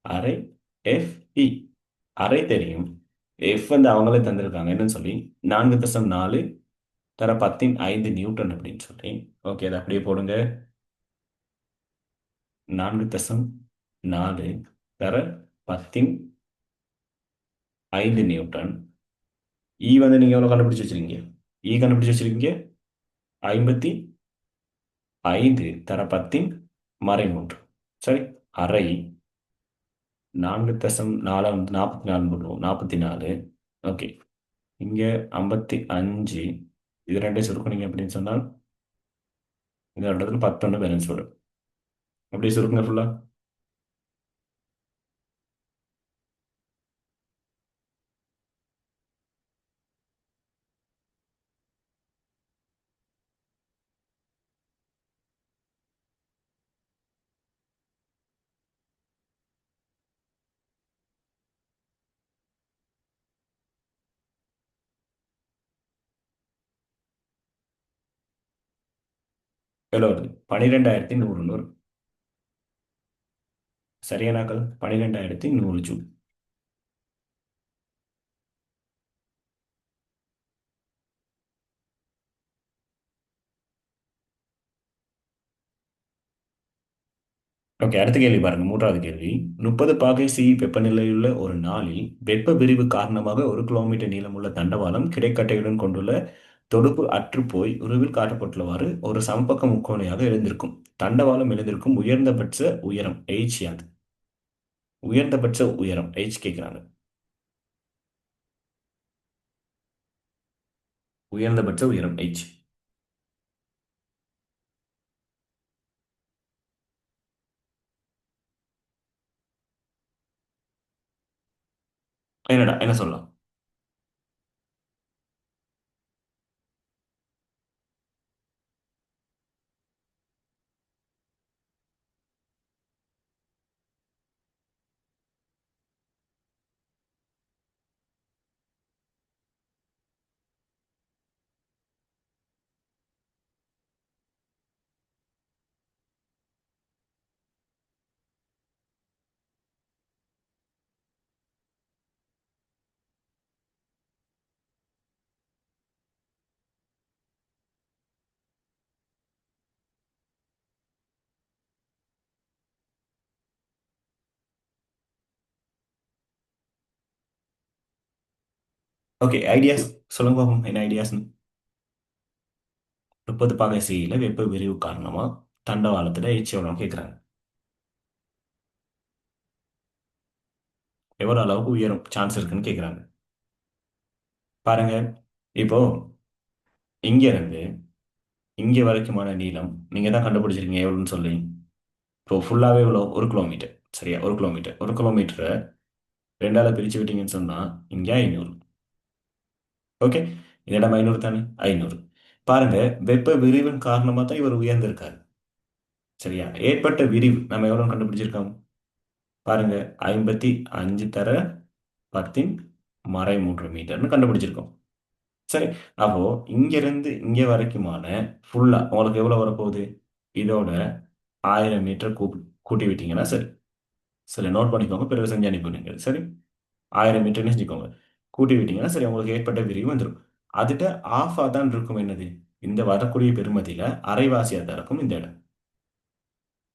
அரை எஃப்இ. அரை தெரியும். எஃப் அவங்களே தந்திருக்காங்க என்னன்னு சொல்லி 4.4 தர 10 5 நியூட்டன் அப்படின்னு சொல்லி. ஓகே, அதை அப்படியே போடுங்க. 4.4 தர 10 நியூட்டன். இ வந்து நீங்க எவ்வளவு கண்டுபிடிச்சு வச்சிருக்கீங்க? இ கண்டுபிடிச்சு வச்சிருக்கீங்க 55 தர 10 - 3. சரி, அரை 4.4 வந்து 44 போடுவோம். 44. ஓகே, இங்க 55. இது ரெண்டையும் சுருக்குனீங்க அப்படின்னு சொன்னால் இந்த இடத்துல 11 பேலன்ஸ் வரும். அப்படியே சுருக்குங்க ஃபுல்லா. எவ்வளோ வருது? 12,100 வரும். சரியானாக்கள் 12,100 ஜூல். ஓகே, அடுத்த கேள்வி பாருங்க. மூன்றாவது கேள்வி. 30 பாகை சி வெப்பநிலையுள்ள ஒரு நாளில் வெப்ப விரிவு காரணமாக 1 கிலோமீட்டர் நீளமுள்ள தண்டவாளம் கிடைக்கட்டையுடன் கொண்டுள்ள தொடுப்பு அற்றுப்போய் உருவில் காட்டப்பட்டுள்ளவாறு ஒரு சமபக்க முக்கோணையாக எழுந்திருக்கும். தண்டவாளம் எழுந்திருக்கும் உயர்ந்தபட்ச உயரம் h யாது? உயர்ந்தபட்ச உயரம் h கேட்கிறாங்க. உயர்ந்தபட்ச உயரம் h. என்னடா என்ன சொல்லலாம்? ஓகே, ஐடியாஸ் சொல்லுங்க பாப்போம். என்ன ஐடியாஸ்னு? 30 பாகை சியில் வெப்ப விரிவு காரணமா தண்டவாளத்துல h எவ்வளோ கேட்குறாங்க. எவ்வளோ அளவுக்கு உயரும் சான்ஸ் இருக்குன்னு கேட்குறாங்க. பாருங்க, இப்போ இங்க இருந்து இங்க வரைக்குமான நீளம் நீங்க தான் கண்டுபிடிச்சிருக்கீங்க எவ்வளோன்னு சொல்லி. இப்போ ஃபுல்லாவே எவ்வளோ? 1 கிலோமீட்டர். சரியா, 1 கிலோமீட்டர். 1 கிலோமீட்டரை 2ஆல பிரிச்சு விட்டீங்கன்னு சொன்னா இங்க 500. ஓகே, இந்த இடம் 500 தானே? 500. பாருங்க, வெப்ப விரிவின் காரணமா தான் இவர் உயர்ந்திருக்காரு. சரியா, ஏற்பட்ட விரிவு நம்ம எவ்வளவு கண்டுபிடிச்சிருக்கோம் பாருங்க. 55 தர 10 - 3 மீட்டர்னு கண்டுபிடிச்சிருக்கோம். சரி, அப்போ இங்க இருந்து இங்க வரைக்குமான ஃபுல்லா உங்களுக்கு எவ்வளவு வரப்போகுது? இதோட 1000 மீட்டர் கூட்டி விட்டீங்கன்னா சரி. சரி, நோட் பண்ணிக்கோங்க, பிறகு செஞ்சு அனுப்பிவிடுங்க. சரி, 1000 மீட்டர்னு செஞ்சுக்கோங்க. கூட்டி விட்டீங்கன்னா சரி, உங்களுக்கு ஏற்பட்ட விரிவு வந்துடும். அதுட்ட ஆஃபா தான் இருக்கும். என்னது? இந்த வரக்கூடிய பெருமதியில அரைவாசியா தான் இருக்கும் இந்த இடம்.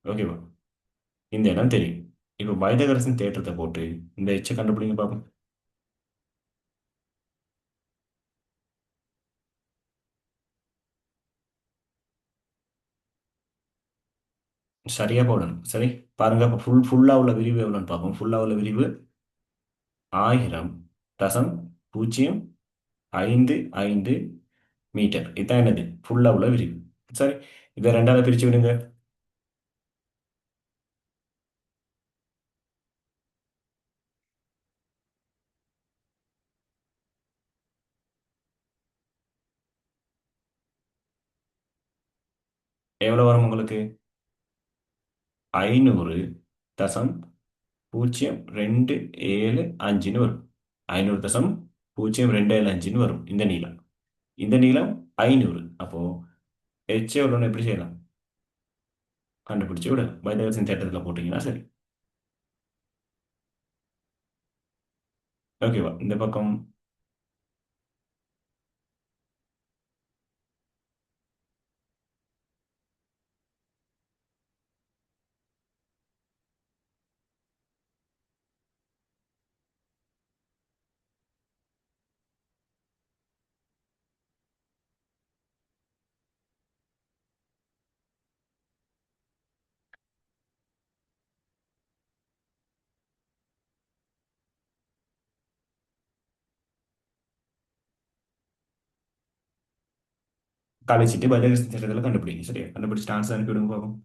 ஓகேவா? இந்த இடம் தெரியும். இப்போ பைதகரசின் தேற்றத்தை போட்டு இந்த எச்சை கண்டுபிடிங்க பார்ப்போம். சரியா போடணும். சரி, பாருங்க, அப்போ ஃபுல்லா உள்ள விரிவு எவ்வளோன்னு பார்ப்போம். ஃபுல்லா உள்ள விரிவு 1000.055 மீட்டர். இதுதான் என்னது? ஃபுல்லா உள்ள விரிவு. சரி, இதை 2ஆல பிரிச்சு விடுங்க. எவ்வளவு வரும் உங்களுக்கு? 500.027 வரும். 500.027 வரும் இந்த நீளம். இந்த நீளம் 500. அப்போ h எவ்வளோன்னு எப்படி செய்யலாம்? கண்டுபிடிச்சு விட பைதகரசின் தேற்றத்தில் போட்டீங்கன்னா சரி. ஓகேவா? இந்த பக்கம் கழிச்சிட்டு பைஜாக் தேற்றத்தில் கண்டுபிடிங்க. சரியா? கண்டுபிடிச்சிட்டு ஆன்சர் அனுப்பிவிடுங்க பார்ப்போம்.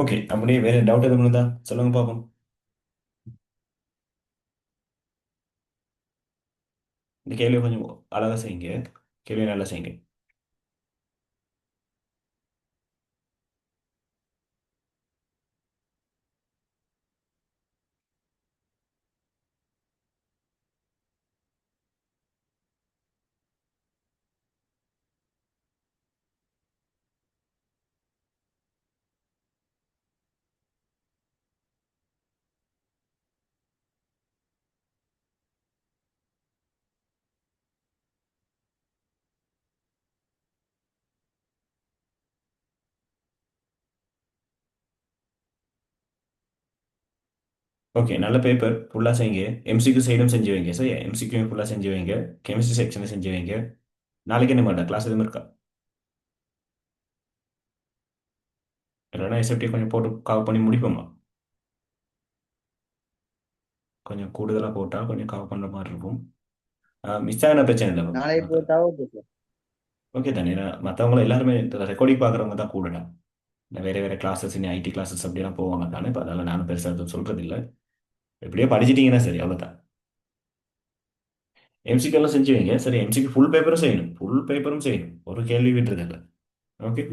ஓகே, அப்படியே வேற டவுட் எதுவும் இருந்தா சொல்லுங்க பார்ப்போம். இந்த கேள்வியை கொஞ்சம் அழகா செய்யுங்க. கேள்வியை நல்லா செய்யுங்க. ஓகே, நல்ல பேப்பர் ஃபுல்லாக செய்யுங்க. எம்சிக்யூ சைடும் செஞ்சு வைங்க. சரியா? எம்சிக்யூ ஃபுல்லாக செஞ்சு வைங்க. கெமிஸ்ட்ரி செக்ஷனை செஞ்சு வைங்க. நாளைக்கு என்ன மாட்டேன், கிளாஸ் எதுவும் இருக்கா? இல்லைன்னா எஸ்எஃப்டி கொஞ்சம் போட்டு கவர் பண்ணி முடிப்போமா? கொஞ்சம் கூடுதலாக போட்டால் கொஞ்சம் கவர் பண்ணுற மாதிரி இருக்கும். மிஸ் ஆகின பிரச்சனை இல்லை. நாளை போட்டா ஓகே சார். ஓகே தானே? மற்றவங்கள எல்லாருமே ரெக்கார்டிங் பார்க்குறவங்க தான் கூடலாம். இந்த வேறு வேறு கிளாஸஸ், இனி ஐடி கிளாஸஸ் அப்படிலாம் போவாங்க தானே. இப்போ அதெல்லாம் நானும் பெருசாக எதுவும் சொல்கிறது இல்லை. எப்படியோ படிச்சிட்டிங்கன்னா சரி, அவ்வளோதான். எம்சிக்கு எல்லாம் செஞ்சு வைங்க. சரி, எம்சிக்கு ஃபுல் பேப்பரும் செய்யணும். ஃபுல் பேப்பரும் செய்யணும். ஒரு கேள்வி விட்டுறது இல்லை. ஓகே.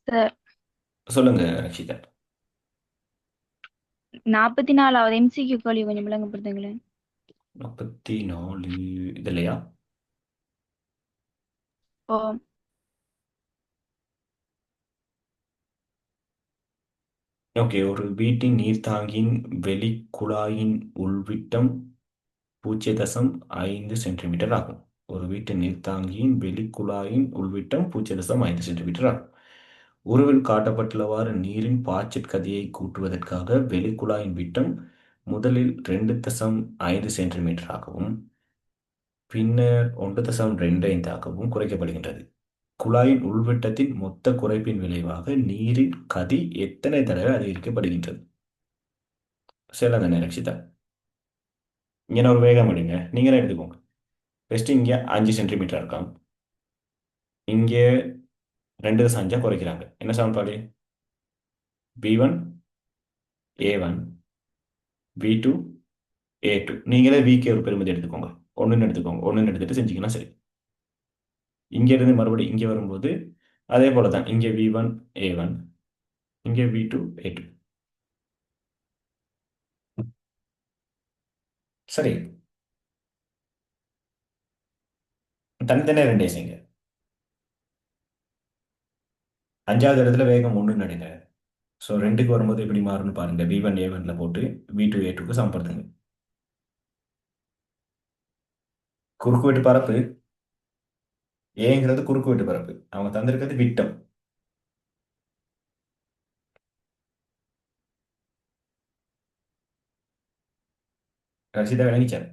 சார் சொல்லுங்க ரக்ஷிதா. 44வது எம்சிக்யூ கேள்வி கொஞ்சம் விளங்கப்படுத்துங்களேன். 44 இதுலையா? ஓ ஓகே, ஒரு வீட்டின் நீர்த்தாங்கியின் வெளிக்குழாயின் உள்விட்டம் 0.5 சென்டிமீட்டர் ஆகும். ஒரு வீட்டின் நீர்த்தாங்கியின் வெளிக்குழாயின் உள்விட்டம் 0.5 சென்டிமீட்டர் ஆகும். உருவில் காட்டப்பட்டுள்ளவாறு நீரின் பாய்ச்சற் கதியை கூட்டுவதற்காக வெளிக்குழாயின் விட்டம் முதலில் 2.5 சென்டிமீட்டர் ஆகவும் பின்னர் 1.25 ஆகவும் குறைக்கப்படுகின்றது. குழாயின் உள்விட்டத்தின் மொத்த குறைப்பின் விளைவாக நீரின் கதி எத்தனை தடவை அதிகரிக்கப்படுகின்றது? சொல்லுங்க ரக்ஷிதா. இங்கே ஒரு வேகம் எடுங்க. நீங்களே எடுத்துக்கோங்க. ஃபஸ்ட்டு இங்கே 5 சென்டிமீட்டர் இருக்காம். இங்கே 2.5 குறைக்கிறாங்க. என்ன சமன்பாடு? B1 A1 B2 A2. நீங்களே விக்கு ஒரு பெருமதி எடுத்துக்கோங்க. ஒன்றுன்னு எடுத்துக்கோங்க. ஒன்றுன்னு எடுத்துட்டு செஞ்சீங்கன்னா சரி. இங்கே இருந்து மறுபடியும் இங்கே வரும்போது அதே போல தான். இங்கே V1 A1 இங்கே V2 A2. சரி, தனித்தனியாக ரெண்டே செய்யுங்க. 5வது இடத்துல வேகம் 1ன்னு எடுங்க. ஸோ 2க்கு வரும்போது எப்படி மாறும்னு பாருங்க. V1 A1ல போட்டு V2 A2க்கு சமப்படுத்துங்க. குறுக்கு வெட்டு பரப்பு ஏங்கிறது குறுக்கு வெட்டு பரப்பு. அவங்க தந்திருக்கிறது விட்டம். ரசிதா விளங்கிச்சார்.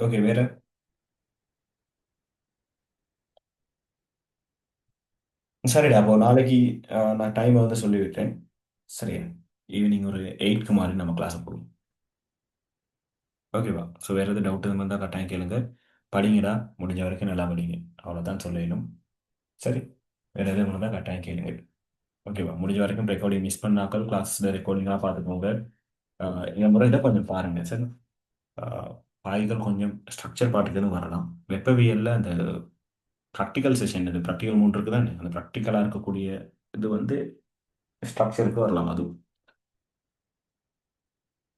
ஓகே, வேற சரிடா. அப்போ நாளைக்கு நான் டைமை வந்து சொல்லிவிட்டேன். சரியா? ஈவினிங் ஒரு 8க்கு மாதிரி நம்ம கிளாஸுக்கு போகும். ஓகேவா? ஸோ வேறு எதாவது டவுட் எதுவும் இருந்தால் கட்டாயம் கேளுங்க. படிங்கடா, முடிஞ்ச வரைக்கும் நல்லா படிங்க. அவ்வளோதான் சொல்லணும். சரி, வேறு எதுவும் இருந்தால் கட்டாயம் கேளுங்க. ஓகேவா? முடிஞ்ச வரைக்கும் ரெக்கார்டிங் மிஸ் பண்ணாக்கள் கிளாஸில் ரெக்கார்டிங்காக பார்த்துக்கோங்க. இந்த முறை இதை கொஞ்சம் பாருங்கள். சரி, பாய்கள் கொஞ்சம் ஸ்ட்ரக்சர் பாட்டுக்குன்னு வரலாம். வெப்பவியலில் அந்த ப்ராக்டிக்கல் செஷன், இது ப்ராக்டிக்கல் 3 இருக்குது தானே, அந்த ப்ராக்டிக்கலாக இருக்கக்கூடிய இது வந்து ஸ்ட்ரக்சருக்கு வரலாம் அதுவும்.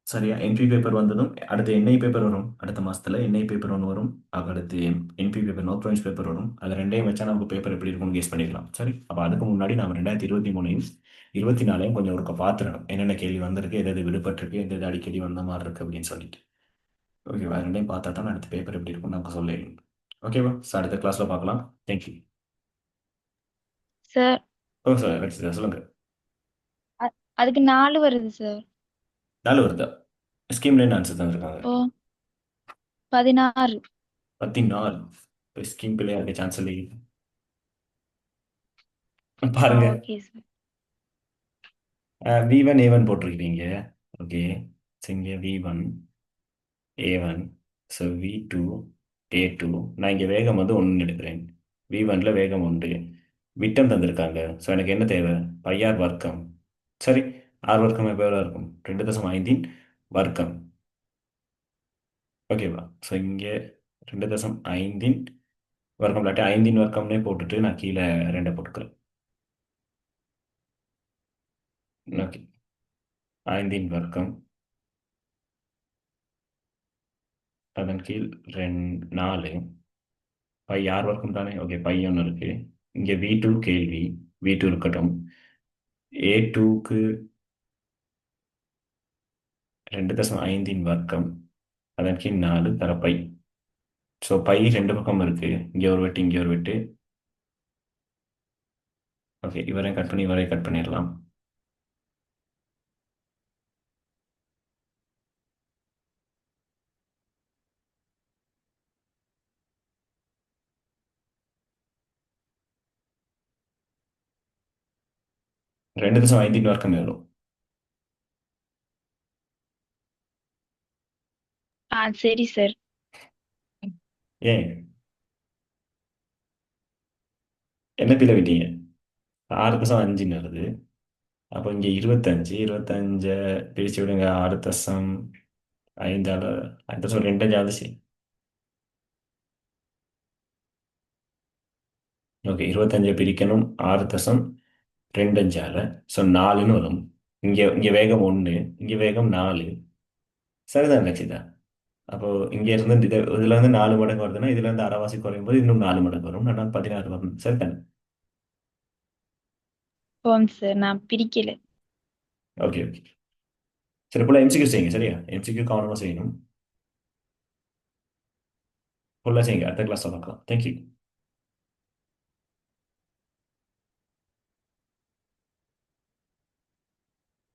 சரியா? என்பி பேப்பர் வந்ததும் அடுத்து என்ஐ பேப்பர் வரும். அடுத்த மாசத்துல என்ஐ பேப்பர் ஒன்று வரும். அடுத்து NP paper, note points paper வரும். அது ரெண்டையும் வச்சா நமக்கு பேப்பர் எப்படி இருக்கும்னு கெஸ் பண்ணிக்கலாம். சரி, அப்போ அதுக்கு முன்னாடி நம்ம 2023 24 கொஞ்சம் ஒருக்க பார்த்துடணும். என்னென்ன கேள்வி வந்திருக்கு, எது எது விடுபட்டிருக்கு, எது எது அடிக்கடி வந்த மாதிரி இருக்கு அப்படின்னு சொல்லிட்டு. ஓகேவா? ரெண்டையும் பார்த்தா தான் அடுத்த பேப்பர் எப்படி இருக்கும்னு நமக்கு சொல்லிடணும். ஓகேவா? ஸோ அடுத்த கிளாஸ்ல பார்க்கலாம். தேங்க்யூ. சார் ஓ சார், ரச்சிதா சொல்லுங்க. அதுக்கு 4 வருது சார். 4 வருதா? ஸ்கீம்ல என்ன ஆன்சர் தந்திருக்காங்க? ஓ 16. 14. ஸ்கீம் பிள்ளையா இருக்க சான்ஸ் இல்லை. பாருங்க, ஓகே சார். V1 A1 போட்டிருக்கீங்க. ஓகே, ஸோ இங்கே V1 A1, so V2 A2. நான் இங்கே வேகம் வந்து 1 எடுக்கிறேன். V1ல வேகம் 1, விட்டம் தந்திருக்காங்க. ஸோ எனக்கு என்ன தேவை? பையார் வர்க்கம். சரி, ஆர் வர்க்கம் எப்போ எவ்வளோ இருக்கும்? 2.5 வர்க்கம். ஓகேவா? ஸோ இங்கே 2.5 வர்க்கம் இல்லாட்டி 5 வர்க்கம்னே போட்டுட்டு நான் கீழே 2 போட்டுக்கிறேன். ஓகே, 5 வர்க்கம், அதன் கீழ் 4 பை ஆர் வர்க்கம் தானே. ஓகே, பை ஒன்று இருக்கு. இங்கே V2 கேள்வி, V2 இருக்கட்டும். A2க்கு 2.5 வர்க்கம், அதன் கீழ் 4 தர பை. ஸோ பை 2 பக்கம் இருக்கு. இங்கே ஒரு வெட்டு, இங்கே ஒரு வெட்டு. ஓகே, இவரையும் கட் பண்ணி இவரையும் கட் பண்ணிடலாம். ரெண்டு தசம் 5 வர்க்கம் எவ்வளோ? சரி சார். ஏன் என்ன பிள்ளை விட்டீங்க? 6.5 வருது. அப்போ இங்கே 25 பிரித்து விடுங்க. 6.5 5.2 ஆச்சு. ஓகே, 25 பிரிக்கணும் 6.25. ஸோ 4ன்னு வரும். இங்கே இங்கே வேகம் 1, இங்கே வேகம் 4. சரிதான் லட்சிதா. அப்போ இங்கே இருந்து இதுல இருந்து 4 மடங்கு வருதுன்னா இதுல இருந்து அரைவாசி குறையும் போது இன்னும் 4 மடங்கு வரும். நான் 16 வரும். சரிதானே? ஓம் சார், நான் பிரிக்கல. ஓகே ஓகே, சரி, ஃபுல்லாக எம்சிக்யூ செய்யுங்க. சரியா? எம்சிக்யூ கவனமாக செய்யணும். ஃபுல்லாக செய்யுங்க. அடுத்த கிளாஸ் பார்க்கலாம். தேங்க்யூ.